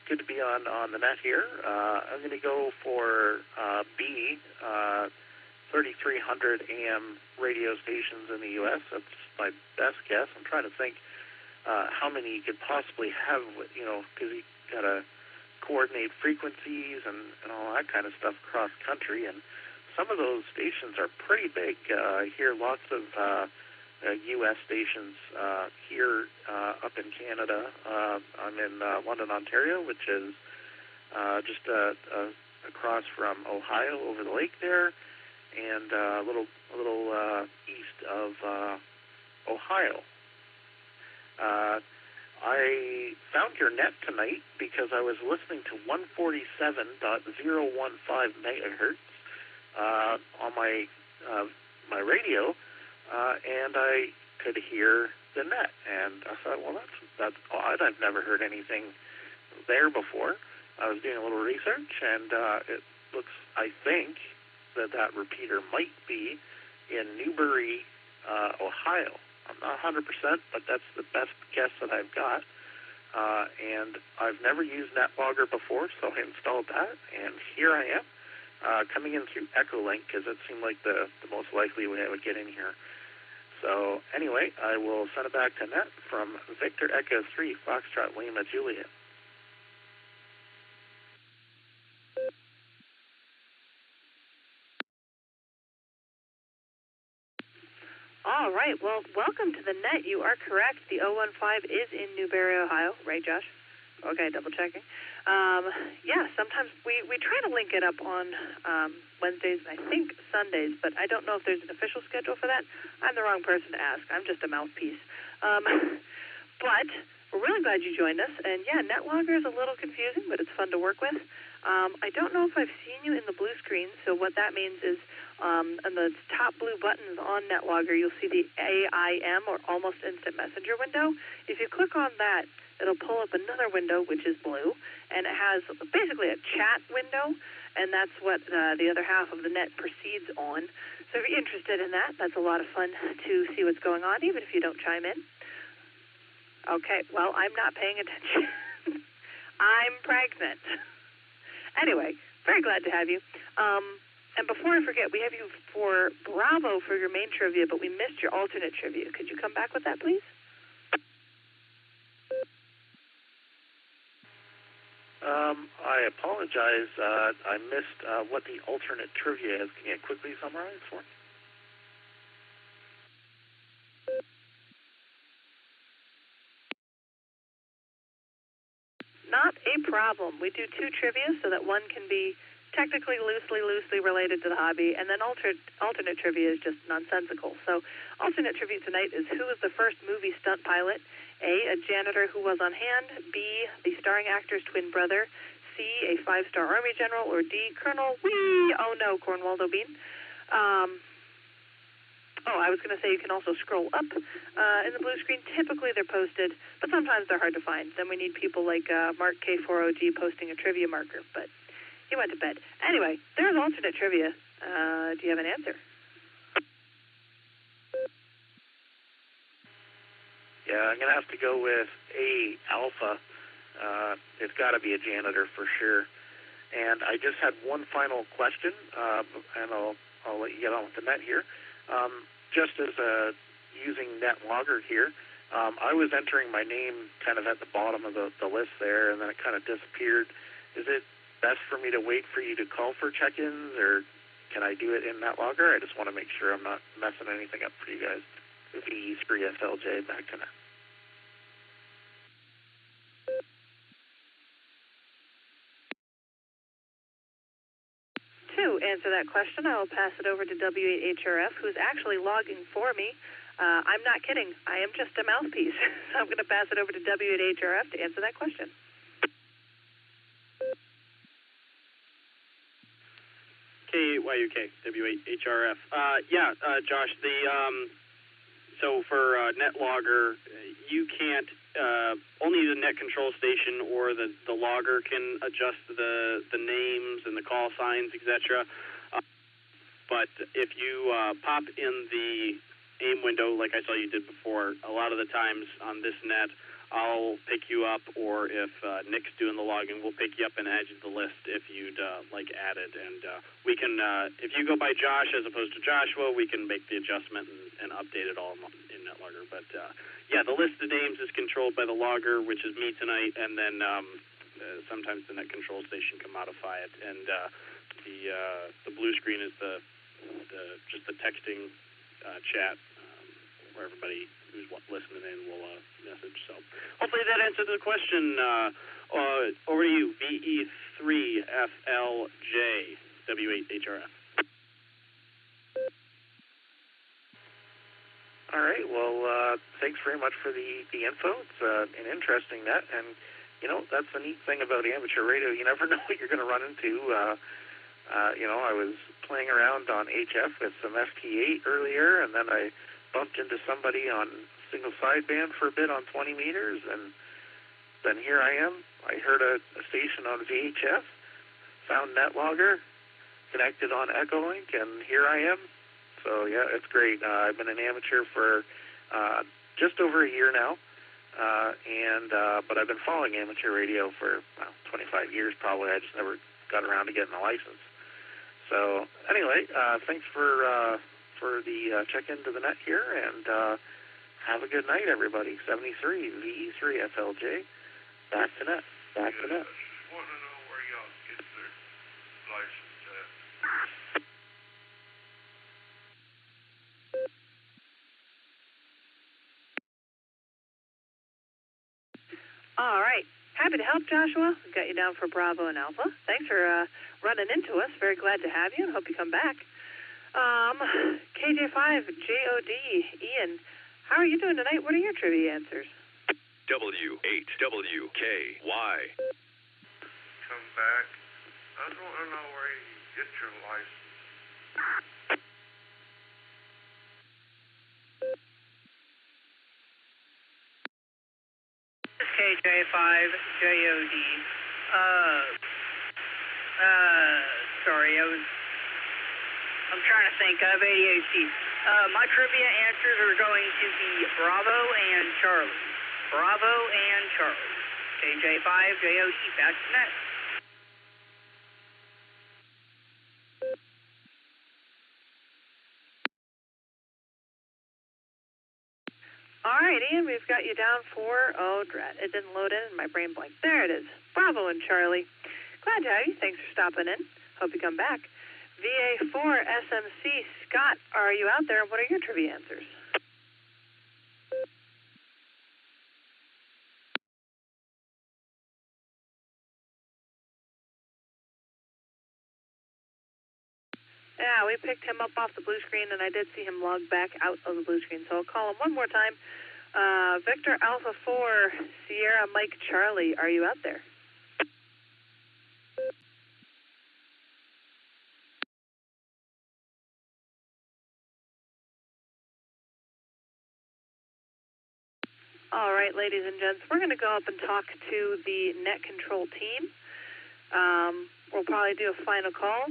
good to be on the net here. I'm going to go for B, 3,300 AM radio stations in the U.S. That's my best guess. I'm trying to think how many you could possibly have, because you got to coordinate frequencies and all that kind of stuff across country. And some of those stations are pretty big. I hear lots of U.S. stations here up in Canada. I'm in London, Ontario, which is just across from Ohio over the lake there, and a little east of Ohio. I found your net tonight because I was listening to 147.015 megahertz on my radio, and I could hear the net. And I thought, well, that's odd. I've never heard anything there before. I was doing a little research, and it looks, I think, that repeater might be in Newbury, Ohio. I'm not 100%, but that's the best guess that I've got. And I've never used NetLogger before, so I installed that, and here I am, coming in through EchoLink, because it seemed like the most likely way I would get in here. So anyway, I will send it back to Net from Victor Echo 3, Foxtrot Lima Juliet. All right. Well, welcome to the Net. You are correct. The 015 is in Newberry, Ohio. Right, Josh? Okay, double checking. Yeah, sometimes we try to link it up on Wednesdays and I think Sundays, but I don't know if there's an official schedule for that. I'm the wrong person to ask. I'm just a mouthpiece. But we're really glad you joined us. And yeah, NetLogger is a little confusing, but it's fun to work with. I don't know if I've seen you in the blue screen, so what that means is on the top blue buttons on NetLogger, you'll see the AIM, or Almost Instant Messenger window. If you click on that, it'll pull up another window, which is blue, and it has basically a chat window, and that's what the other half of the Net proceeds on. So if you're interested in that, that's a lot of fun to see what's going on, even if you don't chime in. Okay, well, I'm not paying attention. I'm pregnant. Anyway, very glad to have you. And before I forget, we have you for Bravo for your main trivia, but we missed your alternate trivia. Could you come back with that, please? I apologize. I missed what the alternate trivia is. Can you quickly summarize for me? Not a problem. We do two trivia so that one can be technically loosely related to the hobby, and then alternate trivia is just nonsensical. So alternate trivia tonight is who was the first movie stunt pilot? A janitor who was on hand, B, the starring actor's twin brother, C, a 5-star Army general, or D, Colonel Cornwaldo Bean. I was going to say you can also scroll up in the blue screen. Typically they're posted, but sometimes they're hard to find. Then we need people like Mark K40G posting a trivia marker, but he went to bed. Anyway, there's alternate trivia. Do you have an answer? Yeah, I'm going to have to go with A, Alpha. It's got to be a janitor for sure. And I just had one final question, and I'll let you get on with the Net here. Just as using NetLogger here, I was entering my name kind of at the bottom of the list there, and then it kind of disappeared. Is it best for me to wait for you to call for check-ins, or can I do it in NetLogger? I just want to make sure I'm not messing anything up for you guys. V3SLJ, back to Net. To answer that question, I will pass it over to W8HRF, who's actually logging for me. I'm not kidding. I am just a mouthpiece. So I'm going to pass it over to W8HRF to answer that question. KYUK, W8HRF. Josh, so for NetLogger, you can't, only the net control station or the logger can adjust the names and the call signs, etc. But if you pop in the AIM window, like I saw you did before, a lot of the times on this net, I'll pick you up, or if Nick's doing the logging, we'll pick you up and add you to the list if you'd like added. And we can, if you go by Josh as opposed to Joshua, we can make the adjustment and update it all in NetLogger. But yeah, the list of names is controlled by the logger, which is me tonight, and then sometimes the net control station can modify it. And the blue screen is just the texting chat where everybody who's listening in will message. So hopefully that answered the question. Over to you, VE3FLJ, W8HRF. All right. Well, thanks very much for the info. It's an interesting net, and that's the neat thing about amateur radio. You never know what you're going to run into. I was playing around on HF with some FT8 earlier, and then I bumped into somebody on single sideband for a bit on 20 meters, and then here I am. I heard a station on VHF, found NetLogger, connected on EchoLink, and here I am. So yeah, it's great. I've been an amateur for just over a year now, but I've been following amateur radio for 25 years probably. I just never got around to getting a license. So anyway, thanks for for the check-in to the net here, and have a good night, everybody. 73 VE3 FLJ. Back to net. Back to net. I want to know where y'all get their license at. All right. Happy to help, Joshua. We've got you down for Bravo and Alpha. Thanks for running into us. Very glad to have you and hope you come back. KJ5, JOD, Ian, how are you doing tonight? What are your trivia answers? W8WKY. Come back. I just want to know where you get your license. KJ5, JOD. Sorry, I'm trying to think. I have ADHD. My trivia answers are going to be Bravo and Charlie. Bravo and Charlie. KJ5, JOD, back to net. All right, Ian, we've got you down for, oh, drat, it didn't load in and my brain blanked. There it is. Bravo and Charlie. Glad to have you. Thanks for stopping in. Hope you come back. VA4 SMC, Scott, are you out there? What are your trivia answers? Yeah, we picked him up off the blue screen, and I did see him log back out of the blue screen, so I'll call him one more time. Victor Alpha 4, Sierra Mike Charlie, are you out there? All right, ladies and gents, we're going to go up and talk to the net control team. We'll probably do a final call.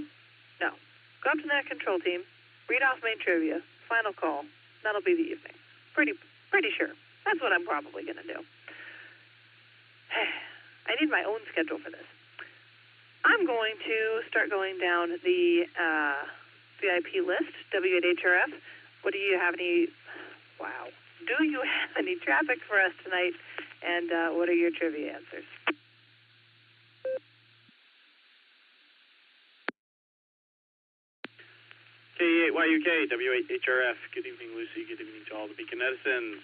No. Go up to the net control team, read off main trivia, final call. That'll be the evening. Pretty sure. That's what I'm probably going to do. I need my own schedule for this. I'm going to start going down the VIP list, W8HRF. What do you have any... Wow. Do you have any traffic for us tonight? And what are your trivia answers? K8YUK, W8HRF. Good evening, Lucy. Good evening to all the Beacon Edisons.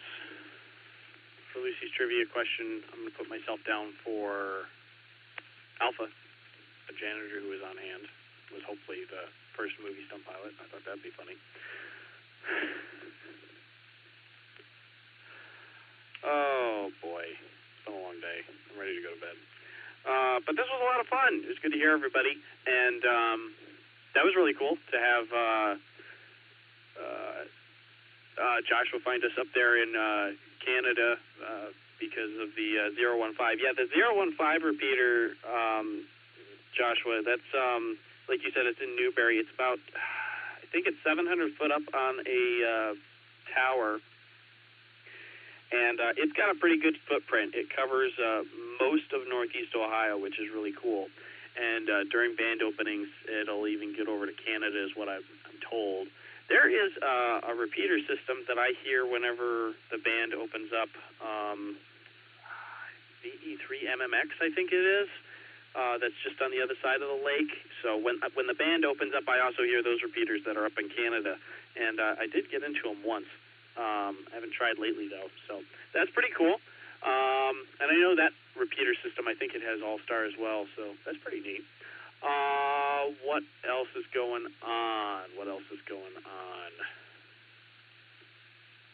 For Lucy's trivia question, I'm going to put myself down for Alpha, a janitor who was on hand. Was hopefully the first movie stunt pilot. I thought that'd be funny. Oh, boy. It's been a long day. I'm ready to go to bed. But this was a lot of fun. It was good to hear everybody. And that was really cool to have Joshua find us up there in Canada because of the 015. Yeah, the 015 repeater, Joshua, that's, like you said, it's in Newberry. It's about, I think it's 700 foot up on a tower. And it's got a pretty good footprint. It covers most of Northeast Ohio, which is really cool. And during band openings, it'll even get over to Canada, is what I'm told. There is a repeater system that I hear whenever the band opens up. VE3MMX, I think it is. That's just on the other side of the lake. So when the band opens up, I also hear those repeaters that are up in Canada. And I did get into them once. I haven't tried lately, though, so that's pretty cool. And I know that repeater system, I think it has Allstar as well, so that's pretty neat. What else is going on? I'm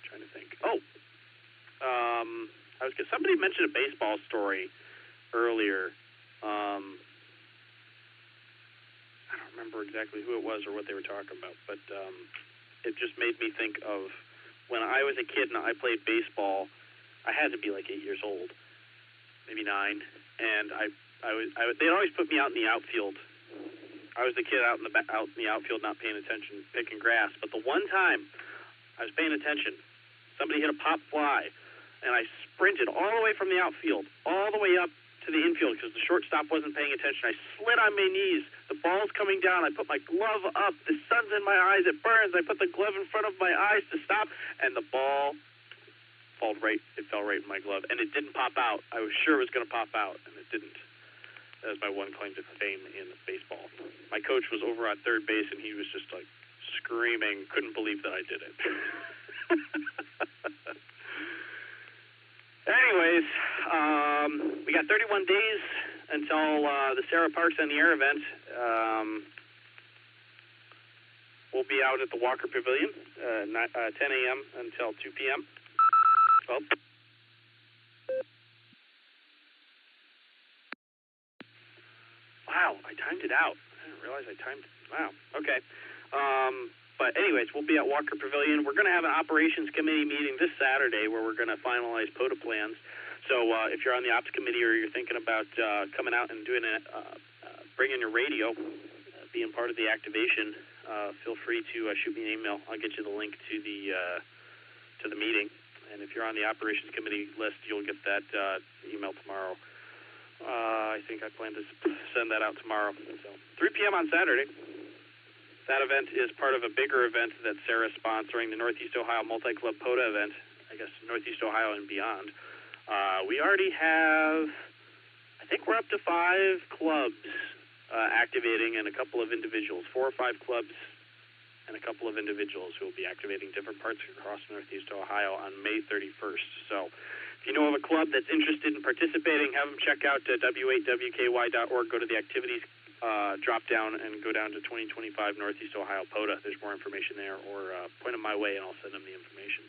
trying to think. Oh, somebody mentioned a baseball story earlier. I don't remember exactly who it was or what they were talking about, but it just made me think of when I was a kid and I played baseball. I had to be like 8 years old, maybe 9, and they'd always put me out in the outfield. I was the kid out in the outfield, not paying attention, picking grass. But the one time I was paying attention, somebody hit a pop fly, and I sprinted all the way from the outfield all the way up to to the infield because the shortstop wasn't paying attention. I slid on my knees. The ball's coming down. I put my glove up. The sun's in my eyes. It burns. I put the glove in front of my eyes to stop, and the ball fell right in my glove, and it didn't pop out. I was sure it was going to pop out, and it didn't. That was my one claim to fame in baseball. My coach was over on third base, and he was just like screaming, couldn't believe that I did it. Anyways, we got 31 days until the Sarah Parks on the Air event. We'll be out at the Walker Pavilion, 10 a.m. until 2 p.m. Oh. Wow, I timed it out. I didn't realize I timed it. Wow, okay. But anyways, we'll be at Walker Pavilion. We're going to have an operations committee meeting this Saturday where we're going to finalize POTA plans. So if you're on the ops committee or you're thinking about coming out and doing it, bringing your radio, being part of the activation, feel free to shoot me an email. I'll get you the link to the meeting. And if you're on the operations committee list, you'll get that email tomorrow. I think I plan to send that out tomorrow. So 3 p.m. on Saturday. That event is part of a bigger event that Sarah's sponsoring, the Northeast Ohio Multi-Club POTA event, I guess Northeast Ohio and beyond. We already have, I think we're up to 5 clubs activating and a couple of individuals, 4 or 5 clubs and a couple of individuals who will be activating different parts across Northeast Ohio on May 31st. So if you know of a club that's interested in participating, have them check out w8wky.org, go to the activities drop down and go down to 2025 Northeast Ohio POTA. There's more information there, or point them my way and I'll send them the information.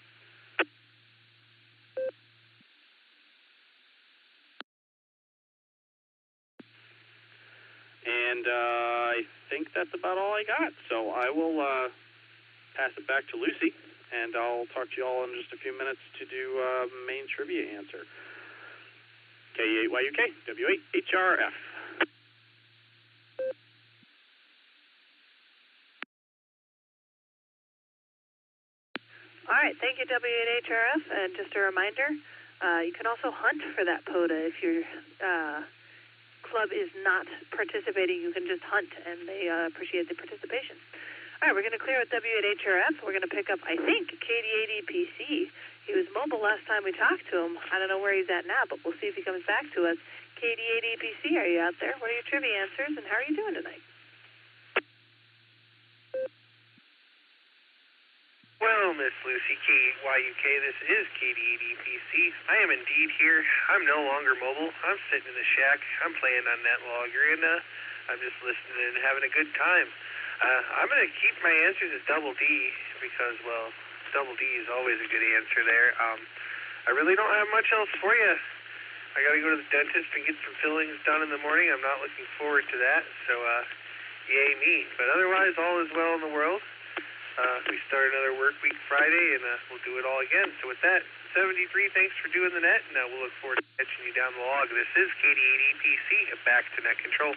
And I think that's about all I got. So I will pass it back to Lucy, and I'll talk to you all in just a few minutes to do main trivia answer. K8YUK, W8HRF. All right, thank you, W8HRF. And just a reminder, you can also hunt for that POTA. If your club is not participating, you can just hunt, and they appreciate the participation. All right, we're going to clear with W8HRF. We're going to pick up, I think, KD80PC. He was mobile last time we talked to him. I don't know where he's at now, but we'll see if he comes back to us. KD80PC, are you out there? What are your trivia answers, and how are you doing tonight? Well, Miss Lucy KYUK, this is KD80PC. I am indeed here. I'm no longer mobile. I'm sitting in the shack. I'm playing on NetLogger, and I'm just listening and having a good time. I'm going to keep my answers as Double D because, well, Double D is always a good answer there. I really don't have much else for you. I got to go to the dentist and get some fillings done in the morning. I'm not looking forward to that, so yay me. But otherwise, all is well in the world. We start another work week Friday, and we'll do it all again. So with that, 73, thanks for doing the net, and we'll look forward to catching you down the log. This is KD80PC, back to net control.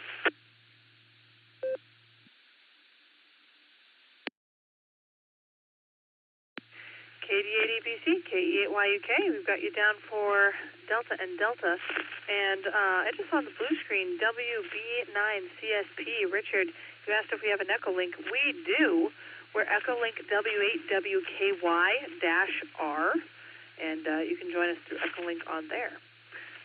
KD80PC, K8YUK, we've got you down for Delta and Delta. And I just saw on the blue screen, WB9CSP. Richard, you asked if we have an EchoLink. We do. We're EchoLink W8WKY-R, and you can join us through EchoLink on there.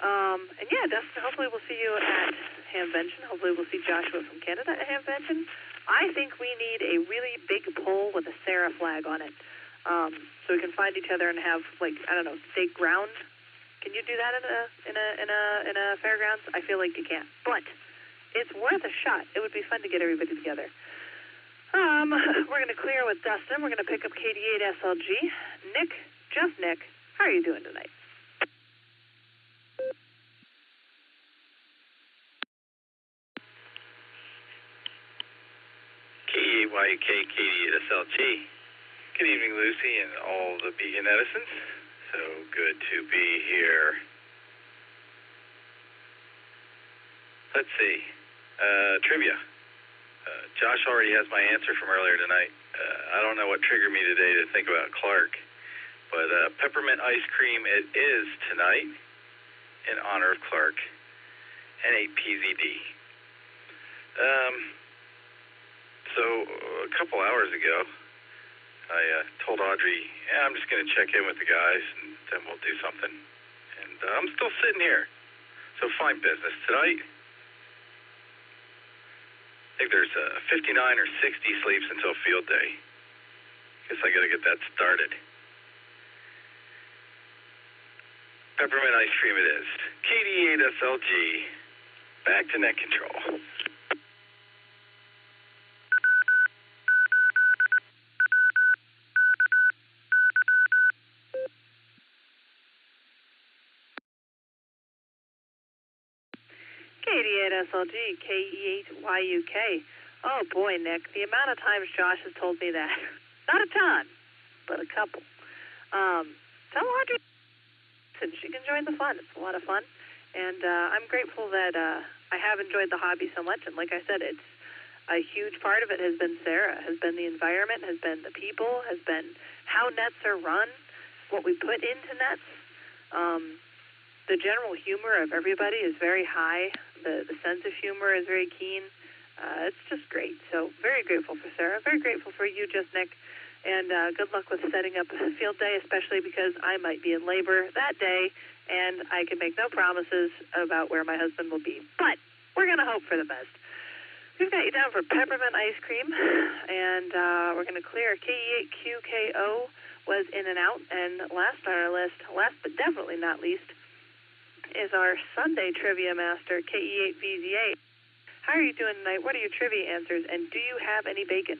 And yeah, Dustin, hopefully we'll see you at Hamvention. Hopefully we'll see Joshua from Canada at Hamvention. I think we need a really big pole with a Sarah flag on it, so we can find each other and have, like, I don't know, stake ground. Can you do that in a fairgrounds? I feel like you can't, but it's worth a shot. It would be fun to get everybody together. We're going to clear with Dustin. We're going to pick up KD8SLG. Nick, just Nick, how are you doing tonight? KD8YUK, KD8SLG. Good evening, Lucy, and all the Beacon Edisons. So good to be here. Let's see. Trivia. Josh already has my answer from earlier tonight. I don't know what triggered me today to think about Clark, but peppermint ice cream it is tonight in honor of Clark. N8PZD. So a couple hours ago, I told Audrey, I'm just going to check in with the guys, and then we'll do something. And I'm still sitting here. So fine business tonight. I think there's 59 or 60 sleeps until field day. Guess I got to get that started. Peppermint ice cream it is. KD8SLG. Back to net control. KD8SLG, KE8YUK. Oh boy, Nick, the amount of times Josh has told me that. Not a ton, but a couple. Tell Audrey she can join the fun. It's a lot of fun. And I'm grateful that I have enjoyed the hobby so much. And like I said, it's a huge part of it has been Sarah, has been the environment, has been the people, has been how nets are run, what we put into nets. The general humor of everybody is very high. The sense of humor is very keen. It's just great. So very grateful for Sarah. Very grateful for you, just Nick. And good luck with setting up a field day, especially because I might be in labor that day, and I can make no promises about where my husband will be. But we're going to hope for the best. We've got you down for peppermint ice cream, and we're going to clear KE8QKO was in and out. And last on our list, last but definitely not least, is our Sunday trivia master, KE8VZA. How are you doing tonight? What are your trivia answers? And do you have any bacon?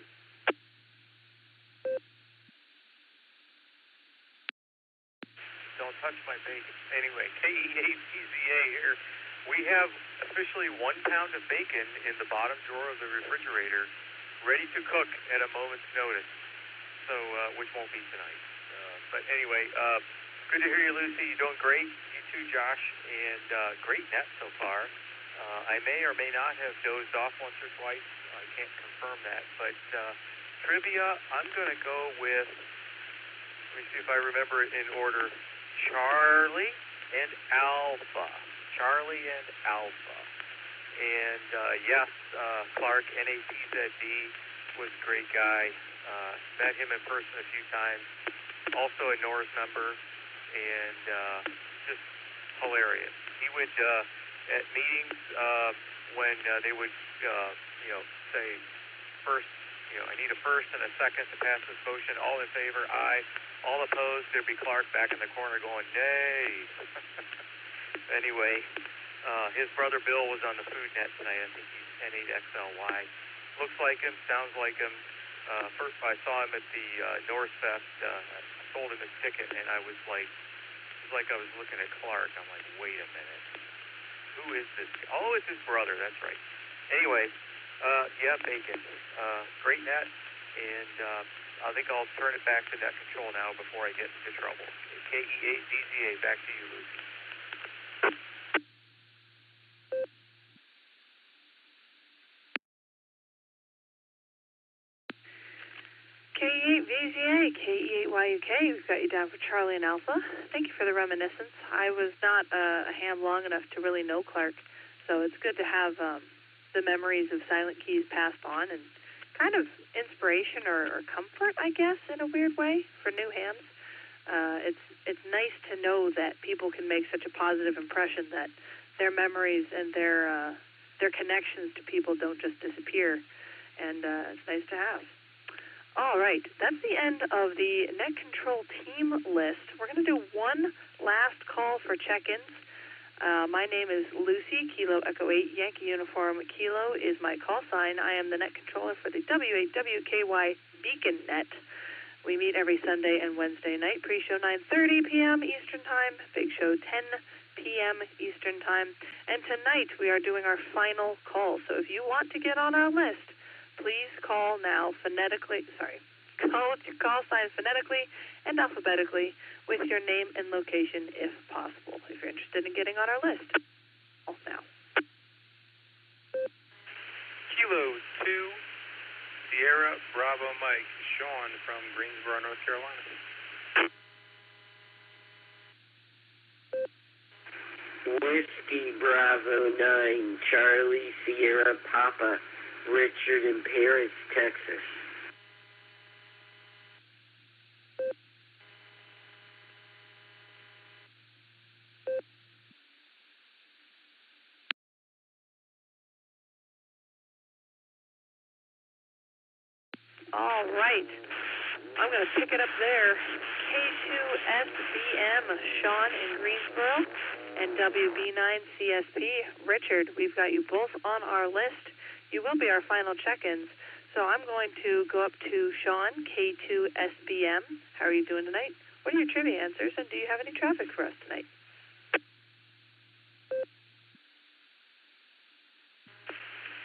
Don't touch my bacon. Anyway, KE8VZA here. We have officially 1 pound of bacon in the bottom drawer of the refrigerator, ready to cook at a moment's notice. So, which won't be tonight. But anyway, good to hear you, Lucy. You're doing great. You too, Josh. And great net so far. I may or may not have dozed off once or twice. I can't confirm that. But trivia, I'm going to go with, let me see if I remember it in order, Charlie and Alpha. Charlie and Alpha. And yes, Clark, NAPZD, was a great guy. Met him in person a few times. Also a Norris member. And just hilarious. He would, at meetings, when they would, say, first, I need a first and a second to pass this motion. All in favor, aye. All opposed, there'd be Clark back in the corner going, nay. Anyway, his brother Bill was on the food net tonight. I think he's N8XLY. Looks like him, sounds like him. First I saw him at the North Fest. I sold him his ticket, and I was like, it was like I was looking at Clark. I'm like, wait a minute. Who is this guy? Oh, it's his brother. That's right. Anyway, yeah, bacon. Great net, and I think I'll turn it back to net control now before I get into trouble. KE8DZA, back to you, Lucy. KE8VZA, KE8YUK, we've got you down for Charlie and Alpha. Thank you for the reminiscence. I was not a ham long enough to really know Clark, so it's good to have the memories of Silent Keys passed on and kind of inspiration or comfort, I guess, in a weird way for new hams. It's nice to know that people can make such a positive impression that their memories and their connections to people don't just disappear, and it's nice to have. All right, that's the end of the net control team list. We're going to do one last call for check-ins. My name is Lucy, Kilo Echo 8, Yankee Uniform Kilo is my call sign. I am the net controller for the W8WKY Beacon Net. We meet every Sunday and Wednesday night, pre-show 9:30 p.m. Eastern Time, big show 10 p.m. Eastern Time. And tonight we are doing our final call. So if you want to get on our list, please call now phonetically, call with your call sign phonetically and alphabetically with your name and location if possible, if you're interested in getting on our list. Call now. Kilo 2, Sierra Bravo Mike, Sean from Greensboro, North Carolina. Whiskey Bravo 9, Charlie Sierra Papa, Richard in Paris, Texas. All right. I'm going to pick it up there. K2SBM, Sean in Greensboro, and WB9CSP, Richard. We've got you both on our list. You will be our final check-ins. So I'm going to go up to Sean, K2SBM. How are you doing tonight? What are your trivia answers, and do you have any traffic for us tonight?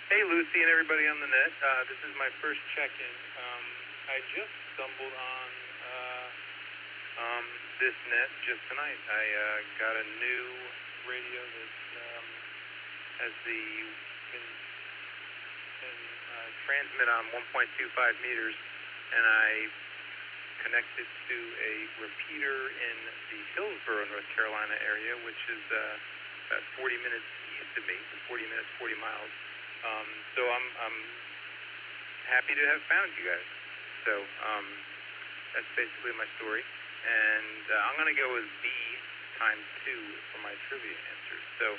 Hey, Lucy and everybody on the net. This is my first check-in. I just stumbled on this net just tonight. I got a new radio that has can transmit on 1.25 meters, and I connected to a repeater in the Hillsboro, North Carolina area, which is about 40 minutes east of me, 40 minutes, 40 miles. So I'm happy to have found you guys. So that's basically my story. And I'm going to go with B ×2 for my trivia answers. So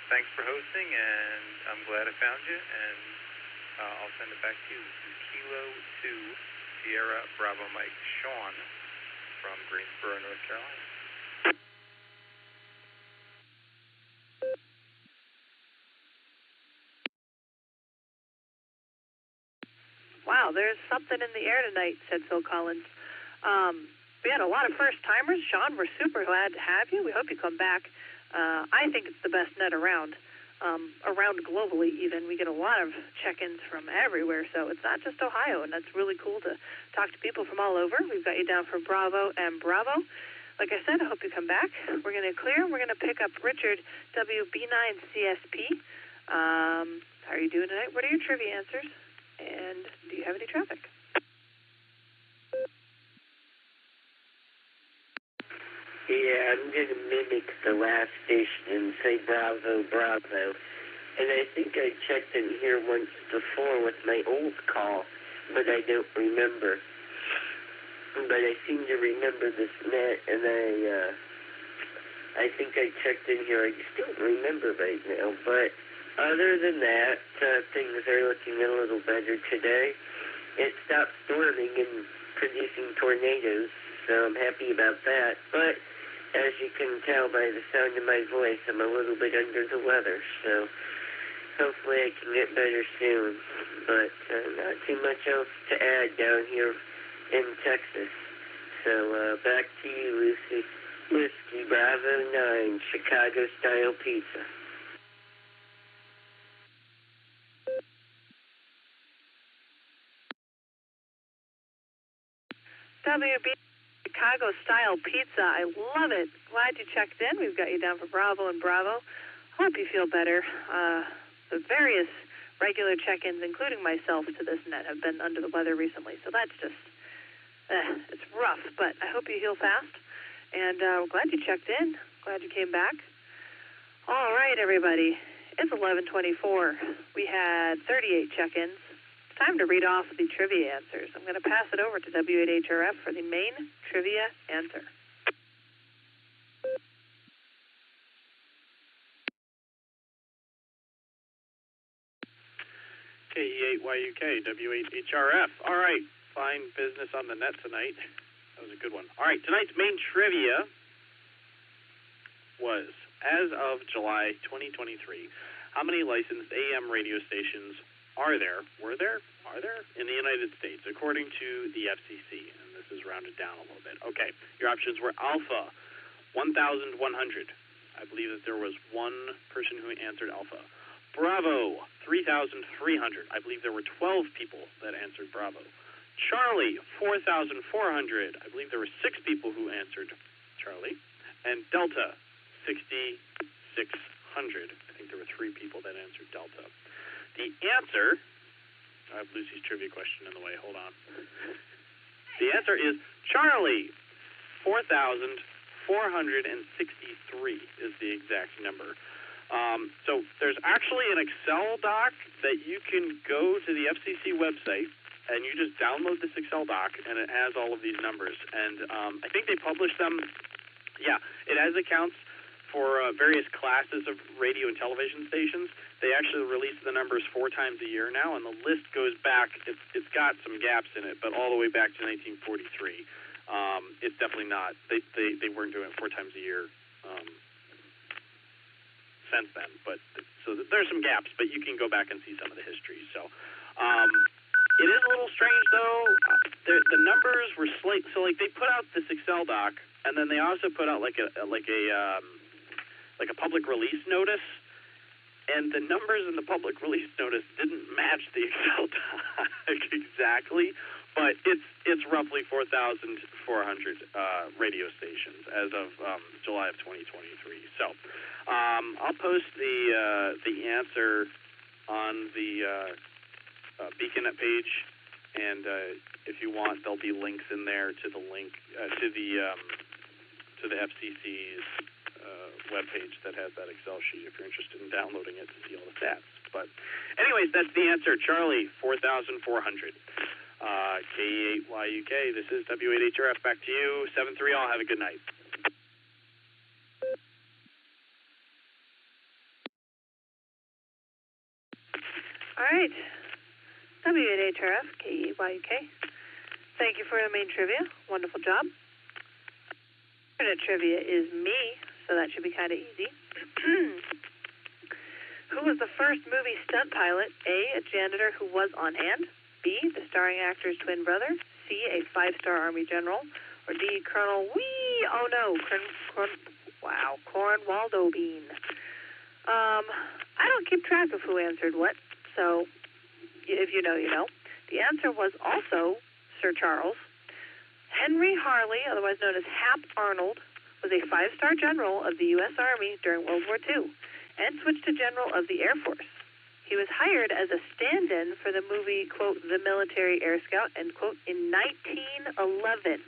thanks for hosting, and I'm glad I found you, and I'll send it back to you. This is Kilo 2 Sierra Bravo Mike Sean from Greensboro, North Carolina. Wow, there's something in the air tonight, said Phil Collins. We had a lot of first-timers. Sean, we're super glad to have you. We hope you come back. I think it's the best net around globally even. We get a lot of check-ins from everywhere, so it's not just Ohio, and that's really cool to talk to people from all over. We've got you down for Bravo and Bravo. Like I said, I hope you come back. We're going to clear. We're going to pick up Richard, WB9CSP. How are you doing tonight? What are your trivia answers? And do you have any traffic? Yeah, I'm going to mimic the last station and say Bravo, Bravo. And I think I checked in here once before with my old call, but I don't remember. But I seem to remember this net, and I think I checked in here. I just don't remember right now, but other than that, things are looking a little better today. It stopped storming and producing tornadoes, so I'm happy about that. But as you can tell by the sound of my voice, I'm a little bit under the weather, so hopefully I can get better soon. But not too much else to add down here in Texas. So back to you, Lucy. Whiskey Bravo 9, Chicago-style pizza. WB Chicago-style pizza. I love it. Glad you checked in. We've got you down for Bravo and Bravo. Hope you feel better. The various regular check-ins, including myself, to this net have been under the weather recently, so that's just, it's rough, but I hope you heal fast. And we're glad you checked in. Glad you came back. All right, everybody. It's 11:24. We had 38 check-ins. Time to read off the trivia answers. I'm going to pass it over to W8HRF for the main trivia answer. KE8YUK, W8HRF. All right, fine business on the net tonight. That was a good one. All right, tonight's main trivia was, as of July 2023, how many licensed AM radio stations are there in the United States, according to the FCC? And this is rounded down a little bit. Okay, your options were Alpha, 1,100. I believe that there was one person who answered Alpha. Bravo, 3,300. I believe there were 12 people that answered Bravo. Charlie, 4,400. I believe there were 6 people who answered Charlie. And Delta, 6,600. I think there were 3 people that answered Delta. The answer, I have Lucy's trivia question in the way, hold on. The answer is Charlie, 4,400. is the exact number. So there's actually an Excel doc that you can go to the FCC website, and you just download this Excel doc, and it has all of these numbers. And I think they publish them. Yeah, it has accounts for various classes of radio and television stations. They actually release the numbers 4 times a year now, and the list goes back. It's got some gaps in it, but all the way back to 1943. It's definitely not. They weren't doing it 4 times a year since then. But so there's some gaps, but you can go back and see some of the history. So it is a little strange, though. The numbers were so like they put out this Excel doc, and then they also put out like a public release notice, and the numbers in the public release notice didn't match the Excel doc exactly, but it's roughly 4,400 radio stations as of July of 2023. So I'll post the answer on the BeaconNet page, and if you want, there'll be links in there to the link to the FCC's webpage that has that Excel sheet if you're interested in downloading it to see all the stats. But anyways, that's the answer. Charlie, 4,400. KE8YUK, this is W8HRF. Back to you. 7-3 all. Have a good night. All right. W8HRF, KE8YUK. Thank you for the main trivia. Wonderful job. Alternate trivia is me, so that should be kind of easy. Who was the first movie stunt pilot? A janitor who was on hand. B, the starring actor's twin brother. C, a 5-star Army general. Or D, Colonel Cornwaldo Bean. I don't keep track of who answered what, so if you know, you know. The answer was also Sir Charles. Henry Harley, otherwise known as Hap Arnold, was a 5-star general of the U.S. Army during World War II and switched to general of the Air Force. He was hired as a stand-in for the movie, quote, The Military Air Scout, end quote, in 1911.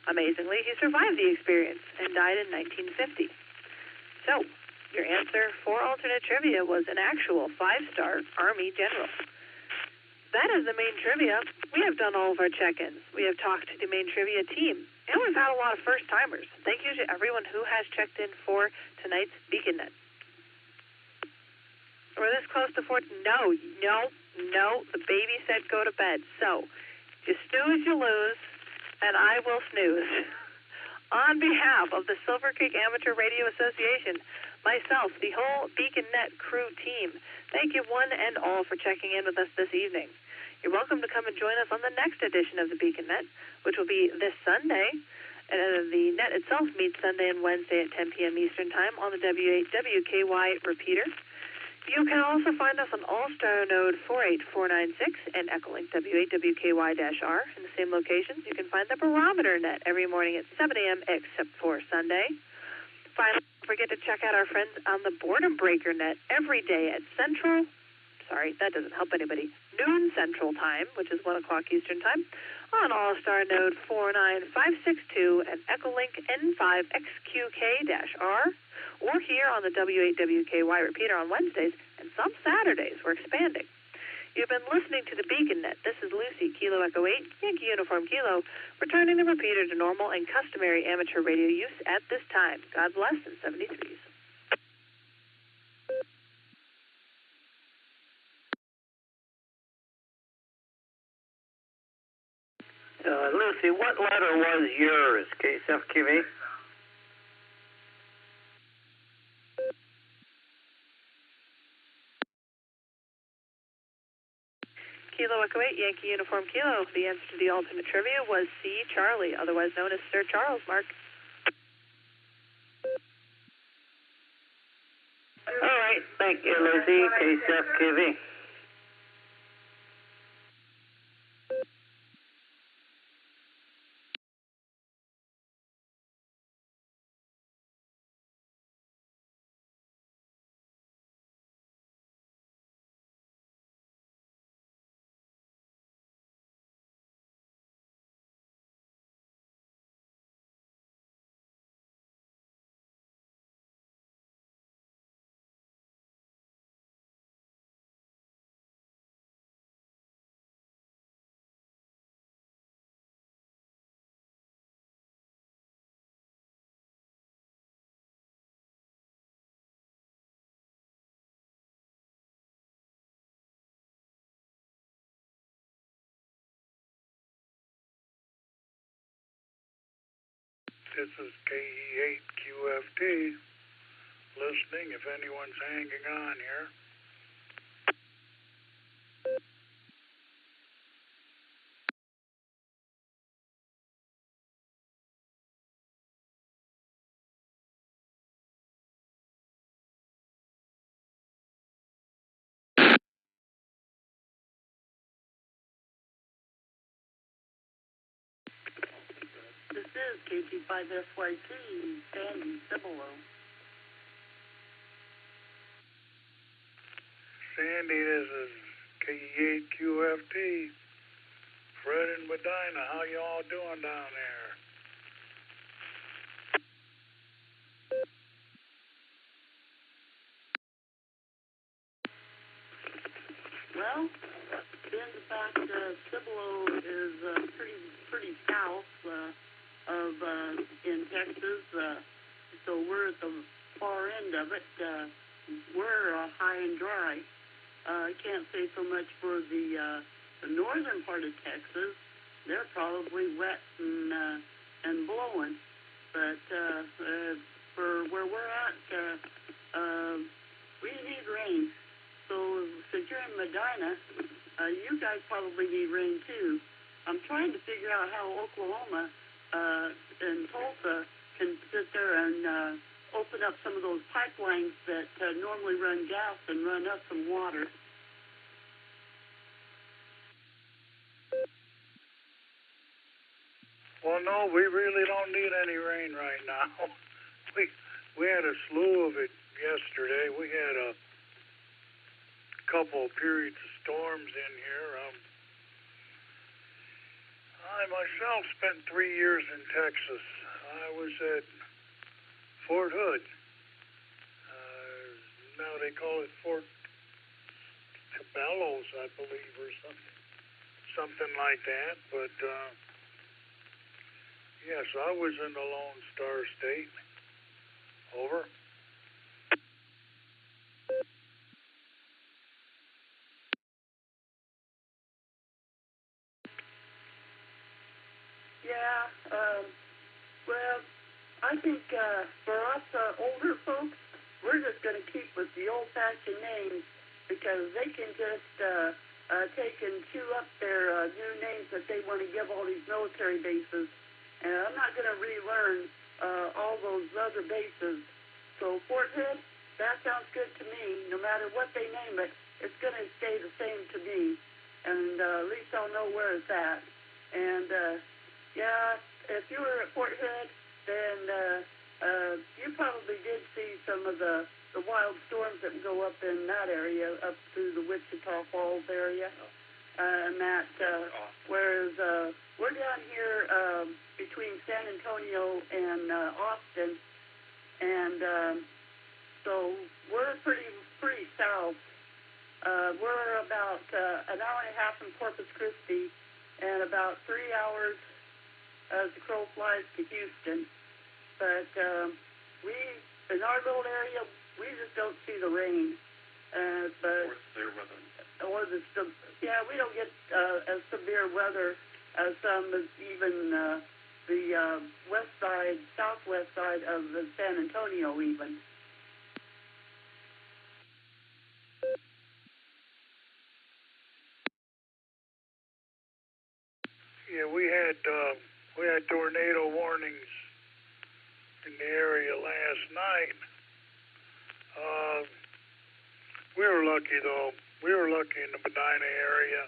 Amazingly, he survived the experience and died in 1950. So, your answer for alternate trivia was an actual 5-star Army general. That is the main trivia. We have done all of our check-ins. We have talked to the main trivia team, and we've had a lot of first-timers. Thank you to everyone who has checked in for tonight's BeaconNet. We're this close to 4. No. The baby said go to bed. So, you snooze, you lose, and I will snooze. On behalf of the Silvercreek Amateur Radio Association, myself, the whole BeaconNet crew team, thank you one and all for checking in with us this evening. You're welcome to come and join us on the next edition of the BeaconNet, which will be this Sunday. The net itself meets Sunday and Wednesday at 10 p.m. Eastern Time on the W8WKY repeater. You can also find us on Allstar Node 48496 and EchoLink W8WKY-R in the same locations. You can find the Barometer Net every morning at 7 a.m. except for Sunday. Finally, don't forget to check out our friends on the Boredom Breaker Net every day at that doesn't help anybody, noon Central Time, which is 1 o'clock Eastern Time, on Allstar Node 49562 and EchoLink N5XQK-R, or here on the W8WKY repeater on Wednesdays, and some Saturdays. We're expanding. You've been listening to the BeaconNet. This is Lucy, Kilo Echo 8, Yankee Uniform Kilo, returning the repeater to normal and customary amateur radio use at this time. God bless and 73s. Lucy, what letter was yours, KSFQV? Kilo Echo 8, Yankee Uniform Kilo. The answer to the alternate trivia was C. Charlie, otherwise known as Sir Charles, Mark. All right, thank you, Lucy, KSFQV. This is KE8QFT. Listening if anyone's hanging on here. This is KT5SYT, Sandy Cibolo. Sandy, this is KE8QFT. Fred and Medina, how y'all doing down there? Well, being the fact Cibolo is pretty south of in Texas, so we're at the far end of it. We're high and dry. I can't say so much for the northern part of Texas. They're probably wet and blowing, but for where we're at, we need rain. So since you're in Medina, you guys probably need rain too. I'm trying to figure out how Oklahoma and Tulsa can sit there and open up some of those pipelines that normally run gas and run us some water. Well, no, we really don't need any rain right now. We had a slew of it yesterday. We had a couple of periods of storms in here. I myself spent 3 years in Texas. I was at Fort Hood. Now they call it Fort Cabellos, I believe, or something like that. But yes, I was in the Lone Star State. Over. Yeah, well, I think for us older folks, we're just going to keep with the old-fashioned names because they can just take and chew up their new names that they want to give all these military bases. And I'm not going to relearn all those other bases. So Fort Hood, that sounds good to me. No matter what they name it, it's going to stay the same to me. And at least I'll know where it's at. And yeah, if you were at Fort Hood, then you probably did see some of the wild storms that go up in that area, up through the Wichita Falls area. And that, whereas we're down here between San Antonio and Austin, and so we're pretty south. We're about an hour and a half from Corpus Christi and about 3 hours as the crow flies to Houston. But we, in our little area, we just don't see the rain. But we don't get as severe weather as some, even the west side, southwest side of the San Antonio even. Yeah, we had tornado warnings in the area last night. We were lucky though. We were lucky in the Medina area.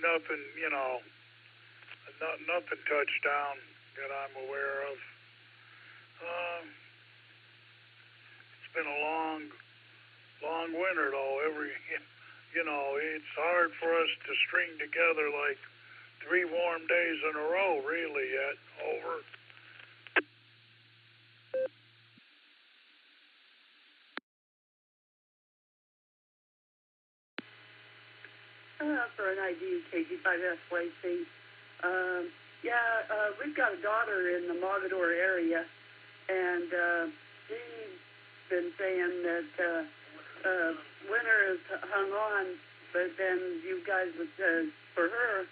Nothing, nothing touched down that I'm aware of. It's been a long winter though. It's hard for us to string together like 3 warm days in a row, really, yet. Over. For an ID, KG5SYC. We've got a daughter in the Mogador area, and she's been saying that winter has hung on, but then you guys would, for her,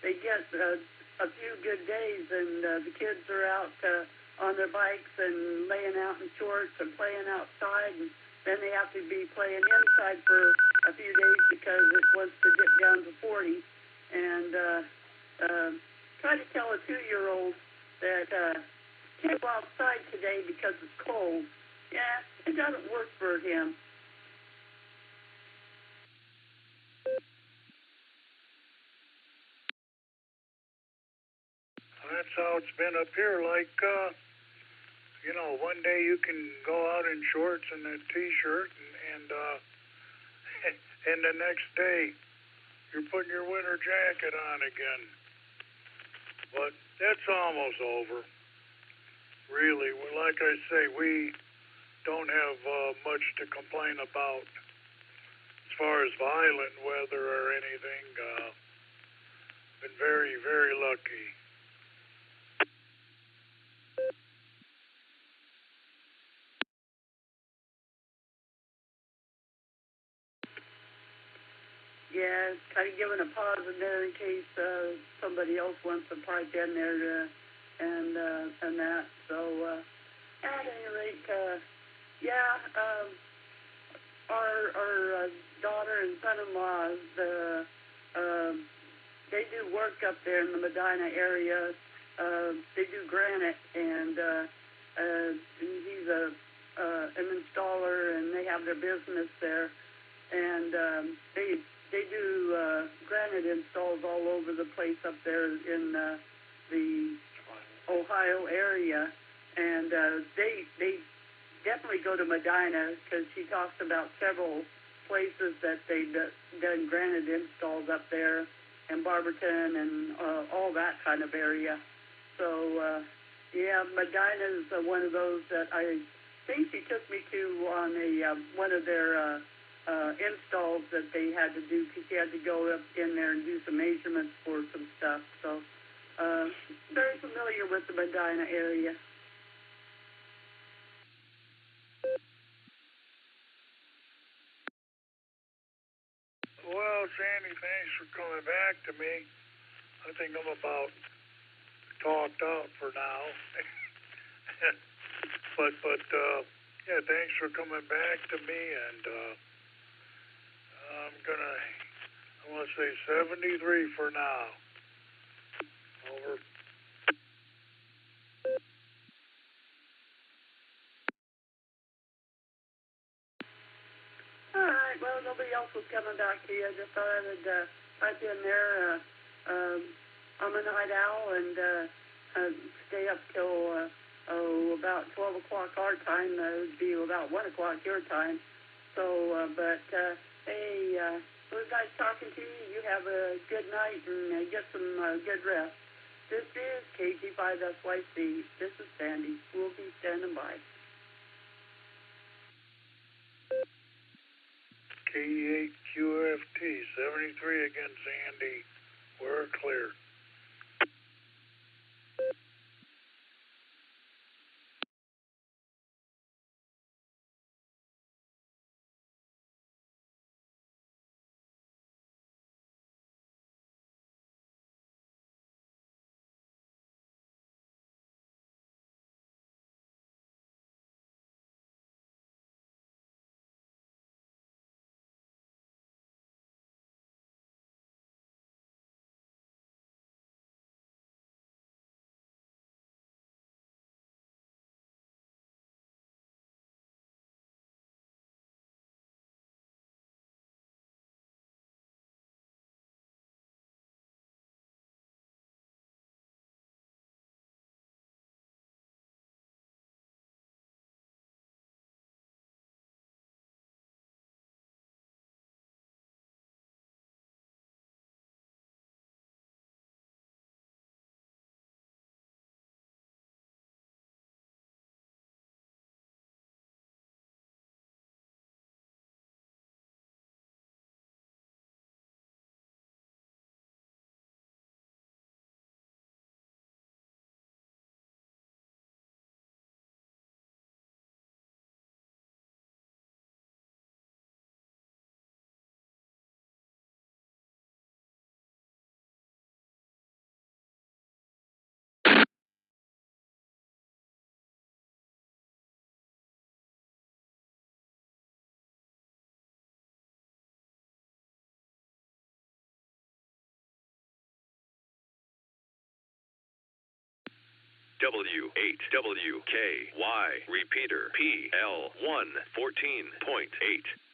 they get a few good days, and the kids are out on their bikes and laying out in shorts and playing outside, and then they have to be playing inside for a few days because it wants to dip down to 40. And try to tell a 2-year-old that can't go outside today because it's cold. Yeah, it doesn't work for him. That's how it's been up here. Like, one day you can go out in shorts and a T-shirt, and and the next day you're putting your winter jacket on again. But that's almost over. Really, like I say, we don't have much to complain about as far as violent weather or anything. Been very, very lucky. Yeah, kind of giving a pause in there in case somebody else wants to pipe in there and that. So at any rate, our daughter and son-in-law, they do work up there in the Medina area. They do granite, and he's an installer, and they have their business there, and they do granite installs all over the place up there in the Ohio area, and they definitely go to Medina because she talks about several places that they've done granite installs up there, and Barberton and all that kind of area. So Medina is one of those that I think she took me to on one of their installs that they had to do because she had to go up in there and do some measurements for some stuff. So very familiar with the Medina area. Well, Sandy, thanks for coming back to me. I think I'm about talked out for now. but yeah, thanks for coming back to me, and I want to say 73 for now. Over. All right, well, nobody else was coming back to you. I just thought I would pipe in there. I'm a night owl, and stay up till about 12 o'clock our time. That would be about 1 o'clock your time. So, hey, it was nice talking to you. You have a good night and get some good rest. This is KG5SYC. This is Sandy. We'll be standing by. K8QFT, 73 again, Sandy. We're clear. W8WKY, repeater PL1 14.8.